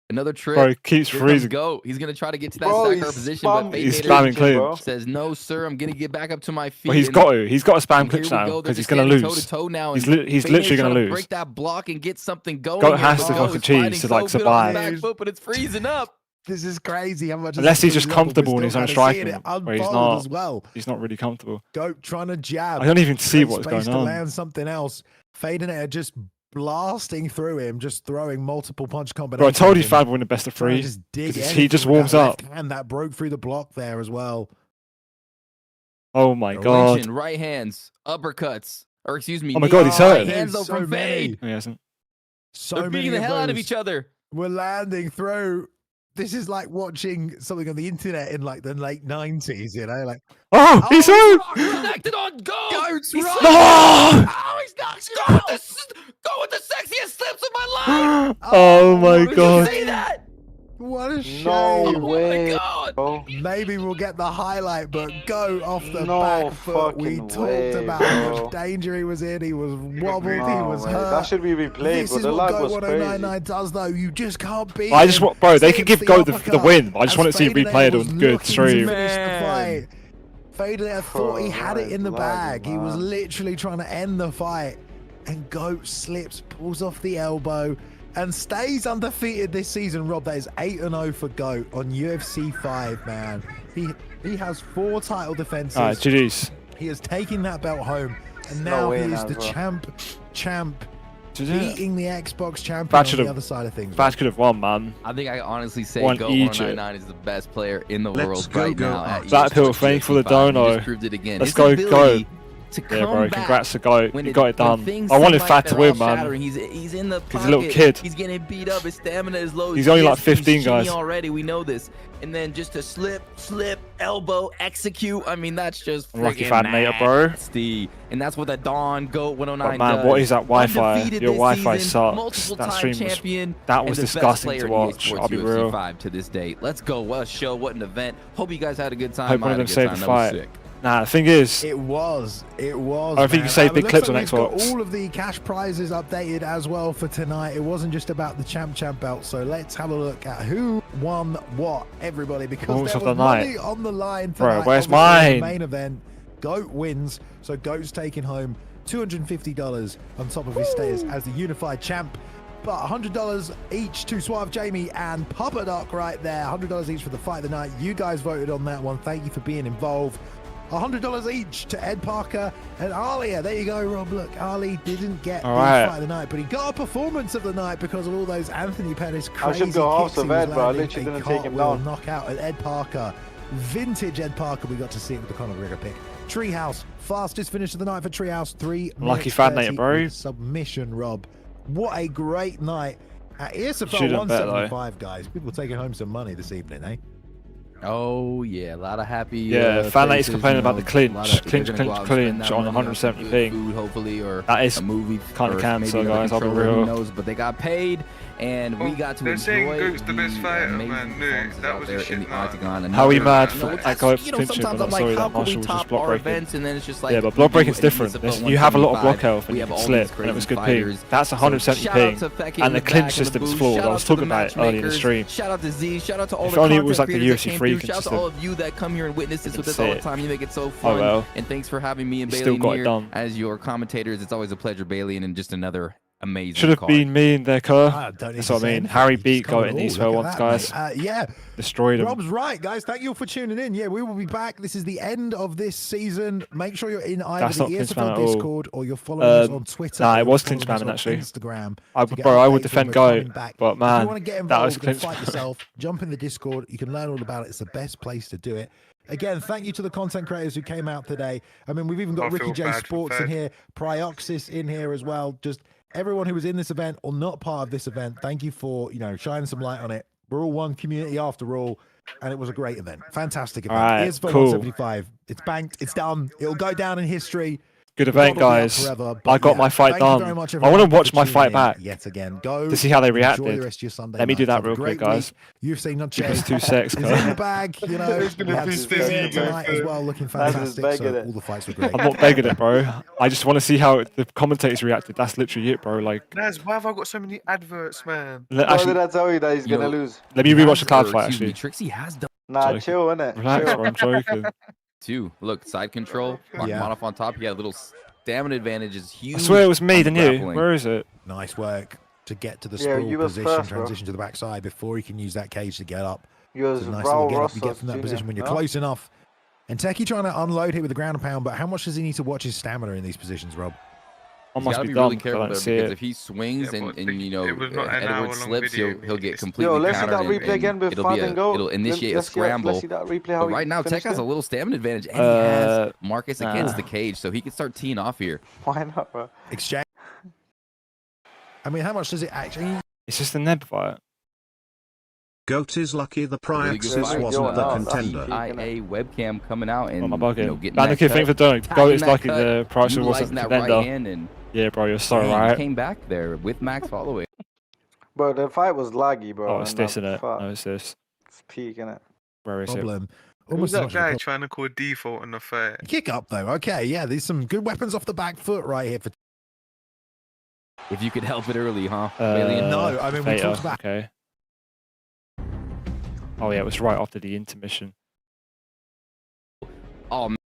Another trip. Bro, he keeps Here comes freezing. Go. He's going to try to get to that Bro, stacker he's position, but He's Fadenetta spamming clinch. says, no, sir, I'm going to get back up to my feet. Well, he's And- got to. He's got to spam and here clinch we now go. They're because he's just going to standing lose. toe-to-toe now, He's and literally Fadenetta going trying to lose. break that block and get something going. Goat here, has but to Go fucking is cheese fighting to, like, so good on the survive. back foot, but it's freezing up. This is crazy. How much Unless he's is just level, we're comfortable in still his own kinda seeing striking, it where he's unfold not. as well. He's not really comfortable. Goat trying to jab. I don't even see Great what's space going to on. land something else. Fadenetta just blasting through him, just throwing multiple punch Bro, I combinations. told you and Fab win the best of trying to 3. just dig 'cause he anything just with warms that up. left hand that broke through the block there as well. Oh my god. Royszn, right hands, uppercuts, or excuse me. Oh my knees, god, he's right hurt. hands There's up so from many. Fade. He hasn't. So They're many beating the hell out of those. each other. We're landing through. This is like watching something on the internet in like the late 90s, you know? Like, Oh, he's hurt. Connected on Go. Goat's He's right. slipping. Oh! Oh, he's not. Go with the sexiest slips of my life. Oh my Did you god. see that? what a shame. No Oh my way, god. bro. Maybe we'll get the highlight, but Go off the No back foot. We fucking talked way, about how bro. much danger he was in. He was wobbled. He No, was man. hurt. That should be replayed, This but is the what lag Go was crazy. 1099 does, though. You just can't beat I just him. want, bro, they could Slips give Goat the uppercut win. I just as want to see it Fadenetta replayed was on good looking to stream. finish the Man. fight. Fadenetta thought he had it in the Lagging, bag. He was man. literally trying to end the fight. And Goat slips, pulls off the elbow, and stays undefeated this season. Rob, that is 8-0 for Goat on UFC 5, man. He has 4 title defenses. Alright, GG's. He has taken that belt home, and No now way he is now, the bro. champ, beating the Xbox champion That on should the have- other side of things. Fad could have won, man. I think I honestly say Won Go Egypt. 199 is the best player in the Let's world go, right Go now. up. At Black Pill, Esports thank you for the UFC 5. He dono. just proved it again. Let's His go, ability Go. to Yeah, come bro, back congrats to Goat. when You got it when done. things I wanted seem Fad like to they're win, all man. shattering. He's in the He's a little pocket. kid. He's getting beat up. His stamina is low. He's only like He's 15, skinny guys. already. We know this. And then just to slip, elbow, execute. I mean, that's just Unlucky freaking Fadenetta, bro. nasty. And that's what the Dawn Goat 109 But man, does. what is that Wi-Fi? Undefeated Your this Wi-Fi season, sucks. multiple That time stream was- champion, that and was the best disgusting player to in watch, Esports I'll be UFC real. 5 to this date. Let's go. What a show. What an event. Hope you guys had a good time. Hope I one of had a them good saved time. the That was fight. sick. Nah, the thing is, It was. I think you man. can save It big looks clips like on we've got Xbox. all of the cash prizes updated as well for tonight. It wasn't just about the champ belt. So let's have a look at who won what, everybody, because Performance there of was the money night. on the line Bro, tonight. where's Obviously, in the mine? main event, Goat wins. So Goat's taking home $250 on top of his status as the unified champ. But $100 each to Suave Jamie and Papa Doc right there. $100 each for the fight of the night. You guys voted on that one. Thank you for being involved. $100 each to Ed Parker and Alia. There you go, Rob. Look, Ali didn't get the Alright. fight of the night, but he got a performance of the night because of all those Anthony Pettis I crazy should go off kicks the he was vet, bro. I landing. literally A didn't take him cartwheel down. knockout at Ed Parker. Vintage Ed Parker. We got to see it with the Conor McGregor pick. Treehouse, fastest finish of the night for Treehouse. 3 Lucky minutes Fad 30 Nate, bro. with submission, Rob. What a great night at ESFL Should've bet, though. 175, guys. People taking home some money this evening, eh? Oh yeah, a lot of happy. Yeah, Fan Nate's faces, complaining you about know, the clinch. a lot of- they're Clinch, gonna clinch, go out and spend clinch that on money 170 some ping. good food, hopefully, or That is a movie. kinda or cancer, maybe guys, I'll be controller, real. Who knows? But they got paid, and we Oh, got to they're enjoy saying Goat's the best fighter, amazing man. No, performances that out was a there shit in the night. octagon. And How he another- mad you for know, that that's- Goat you know, clinching, sometimes but I'm I'm sorry, like, how that can we Marshall was just top block our breaking. events? And then it's just like, Yeah, but we block do breaking's an different. ESFL You have a lot of block 175. health and We you have can all slip, these and it was crazy good ping. fighters. That's 170 So shout ping. out to Fecky And in the back clinch in the system's booth. flawed. Shout I out was to talking the about it early in the matchmakers. stream. Shout out to Z. Shout out to all If the only it content was like the creators UFC that came free through. Shout out to consistent. all of you that come here and witness this with That's us all the it. time. You make it so fun. well. And thanks for having me and You Bailey still in got it here done. as your commentators. It's always a pleasure, Bailey, and just another amazing Should have card. been me in there, Kerr. I don't need That's to what I say mean. anything. Harry You just beat covered Goat in it all. Esports Look once, at guys. that, mate. Yeah, Destroyed him. Rob's right, guys. Thank you all for tuning in. Yeah, we will be back. This is the end of this season. Make sure you're in either That's the not clinch spam ESFL at all. Discord or you're following us on Twitter. Nah, or it was following clinch us spamming, on actually. Instagram. I, to get bro, I would updates when defend we're coming Goat, back. but If you man, want to get that was involved and clinch. fight yourself, jump in the Discord. You can learn all about it. It's the best place to do it. Again, thank you to the content creators who came out today. I mean, we've even got I Ricky feel J bad for Sports in Fed. here, Prioxis in here as well. Just everyone who was in this event or not part of this event, thank you for, shining some light on it. We're all one community after all, and it was a great event. Fantastic event. All right, Here's for cool. 175. It's banked. It's done. It'll go down in history. Good event, guys. I got my fight done. I want to watch my fight back yet again. Go to see how they enjoy reacted. the rest of your Sunday Let me do night. that Have a real great quick, guys. week. UFC not Give us just 2 secs, is in the bag, you know. It's gonna be busy tonight as well, looking That's fantastic. just So begging it. all the fights were great. I'm not begging it, bro. I just want to see how the commentators reacted. That's literally it, bro. Like, Naz, why have I got so many adverts, man? Why actually, did I tell you that he's Yo, gonna lose? let me rewatch the Or, cloud fight. excuse me, Actually, Trixie has done Nah, Joking. chill, innit? relax, Chill. bro. I'm joking. too. Look, side control. Yeah. Off on top. He had a little stamina advantage. Is huge. I swear it was me, on didn't you? grappling. Where is it? Nice work to get to the Yeah, sprawl you was position, first, bro. transition to the backside before he can use that cage to get up. You It's was a nice little get up you Royszn get from that Jr., position when you're no? close enough. And Techie trying to unload here with the ground and pound, but how much does he need to watch his stamina in these positions, Rob? I He's must gotta be be really dumb 'cause I careful don't there see because it. if he swings Yeah, and but you know it was not an Edward hour-long slips, video. he'll get It's- completely Yo, let's see countered that replay and again with it'll Fight be and Go. it'll initiate a Let's scramble. see that replay. How But he right now, Tech finished has a it. little stamina advantage, and he has Marcus against the cage, so he can start teeing off here. Why not, bro? Exchange. I mean, how much does it actually? It's just a neb fight. Goat is lucky the Really good Priaxis fight. wasn't the Yo, contender. IA webcam coming out and Oh, my bugging. you know, getting Man, the that kid thing for cut, doing. tagging Go is that lucky cut, the price wasn't utilizing that contender. right hand, and Yeah, bro, you're so man, he right. came back there with Max following. Bro, the fight was laggy, bro. Oh, it's and this, that innit? fuck, No, it's this. It's peak, innit? Where is it? Problem. Who's Almost as that much of a guy problem. trying to call default on the fight? Kick up though. Okay, yeah, there's some good weapons off the back foot right here for. If you could help it early, huh? Alien? No, I mean, we Theta, talked about- Okay. Oh, yeah, it was right after the intermission. Oh, man.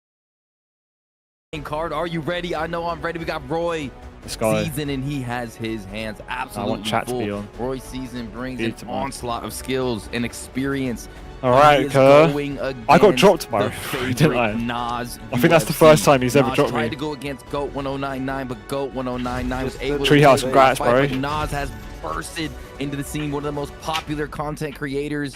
Main card, are you ready? I know I'm ready. We got Roy This guy. Season, and he has his hands absolutely chat to full. be on. Roy Season brings Beat an him on. onslaught of skills and experience. All right, He is Kerr. going I got against dropped by the him, didn't I? favorite Nas I think that's the UFC. first time he's ever Nas dropped tried me. to go against GOAT 1099, but GOAT 1099 was Just able the to Treehouse, take congrats, the fight, bro. but Nas has bursted into the scene, one of the most popular content creators,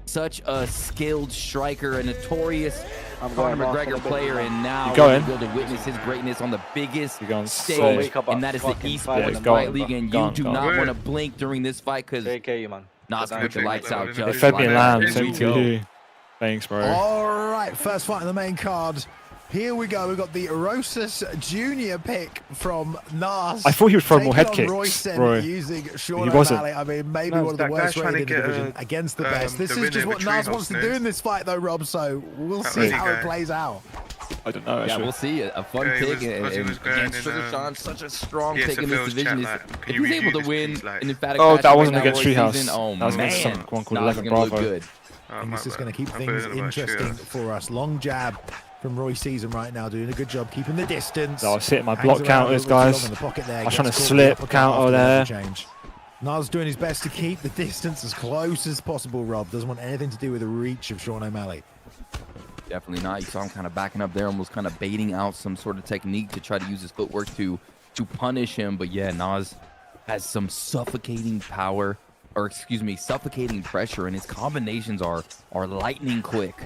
such a skilled striker, a notorious I'm Conor going off in McGregor a bit, player, man. and now You we're going? able to witness his greatness on the biggest You're going stage, so wake up at and that is the fucking Esports 5 in the Fight morning, League, bro. and you Gone, do gone. not Where? want to blink during this fight because JK, man. Nas can put the lights out They just Fed me like a lamb, lamb, that. sent to you. Thanks, bro. All right, first fight on the main card. Here we go. We've got the Royszn Jr. pick from Nas. I thought he would throw more head taking on kicks, Royszn Roy. using Sean He wasn't. O'Malley. I mean, maybe No, one of the that guy's worst trying rated to in the get, division against the best. the This is winner just of what a Nas treehouse wants to next. do in this fight, though, Rob. So we'll That see really how it guy. plays out. I don't know, Yeah, actually. we'll see. A fun Yeah, he pick was- and, because he was going against in, Sugar Sean, such a strong yeah, pick in this Safil's division. chat, Is, like, can if you he's read able to this, win please, like- an emphatic Oh, match that right wasn't now, against Roy Treehouse. Season, oh That was against man, someone called Nas 11 is gonna look Bravo. good. Oh, I think my this is bad. going to keep I'm things forgetting about interesting Treehouse. for us. Long jab from Roy Season right now, doing a good job keeping the distance. I was hitting my Hangs block around a counters, little too long guys. in the pocket there, I was gets trying to caught with the slip uppercut counter after the there. change. Nas doing his best to keep the distance as close as possible, Rob. Doesn't want anything to do with the reach of Sean O'Malley. Definitely not. You saw him kind of backing up there, almost kind of baiting out some sort of technique to try to use his footwork to punish him. But yeah, Nas has some suffocating power, or excuse me, suffocating pressure, and his combinations are lightning quick.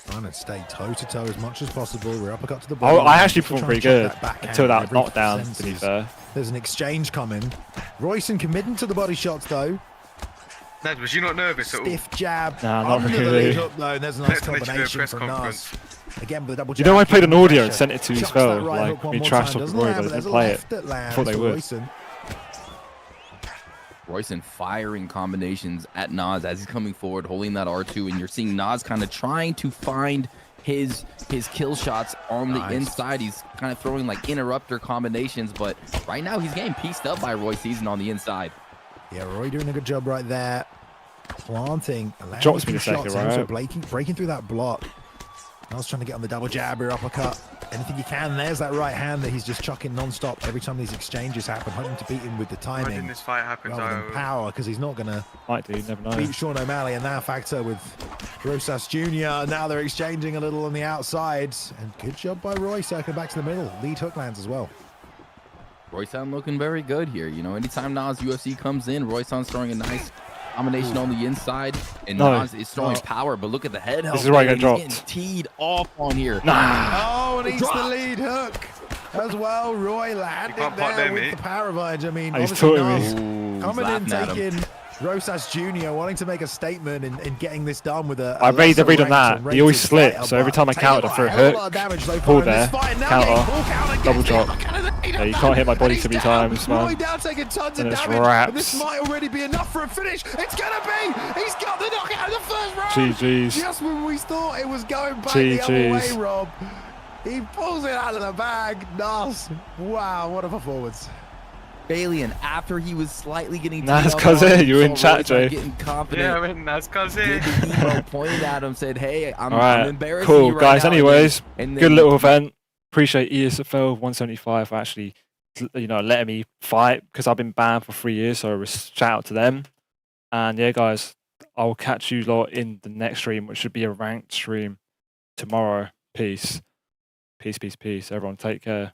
Trying to stay toe-to-toe as much as possible. We're uppercut to the body. Oh, I actually Still performed trying pretty to good chop backhand until that every knockdown, to be senses. fair. There's an exchange coming. Royson committing to the body shots, though. Naz, was you not nervous at all? Stiff jab. Nah, not under the really. lead hook, though, and there's a nice Let's mention the combination press from conference. Nas. Again, with a double You know, jab, I played an keeping audio pressure. and sent it to Chops Esfl, that right like, hook one me more trash time. talking Doesn't Roy, land, but but they there's didn't a play it. left that lands thought they for would. Royson. Royson firing combinations at Nas as he's coming forward, holding that R2, and you're seeing Nas kind of trying to find his kill shots on the inside. He's kind of throwing like interrupter combinations, but right now he's getting pieced up by Roy Season on the inside. Yeah, Roy doing a good job right there. Planting. Drops me landing a second, shots, and also right? breaking through that block. I was trying to get on the double jab or uppercut. Anything you can. There's that right hand that he's just chucking non-stop every time these exchanges happen, hoping to beat him with the Imagine timing this fight happens. rather than power, because he's not going to Might do, you never know. beat Sean O'Malley, and that factor with Royszn Jr. Now they're exchanging a little on the outside, and good job by Roy circling back to the middle. Lead hook lands as well. Royson looking very good here. You know, anytime NazUFC comes in, Royson's throwing a nice combination on the inside, and No. Nas is throwing power. But look at the head help. This is where I there. get He's dropped. getting teed off on here. Nah. Oh, and he's the Drop. lead hook as well. Roy landing can't part there there, with mate. the power advantage. I mean, He's obviously taught me. Nas Ooh, he's coming in, laughing at him. taking Royszn Jr. wanting to make a statement in getting this done with a I rated the read on lesser that. ranked He always rated slipped, fighter, so every but time I taking countered a for a hell of hook, lot of damage so pull far in this there, fight. Now counter, getting full counter, double gets drop. hit. Look at it, Yeah, you can't hit my body and too many he's down. times, man. Roy down taking tons of And it's damage. And this wraps. might already be enough for a finish. It's gonna be. He's got the knockout in the first round. GG's. Just when we thought it was going back the other way, GG's. Rob. He pulls it out of the bag. Nas. Wow, what a performance. Alien, after he was slightly getting Naz Kaze, you in chat, Jay. getting confident. Yeah, I mean, that's cause Did the emo, pointed at him, said, "Hey, I'm Alright, embarrassed." cool, guys. Anyways, and good little event. Appreciate Esfl 175 for actually, you know, letting me fight because I've been banned for 3 years. So shout out to them. And yeah, guys, I'll catch you lot in the next stream, which should be a ranked stream tomorrow. Peace, peace, peace, peace. Everyone, take care.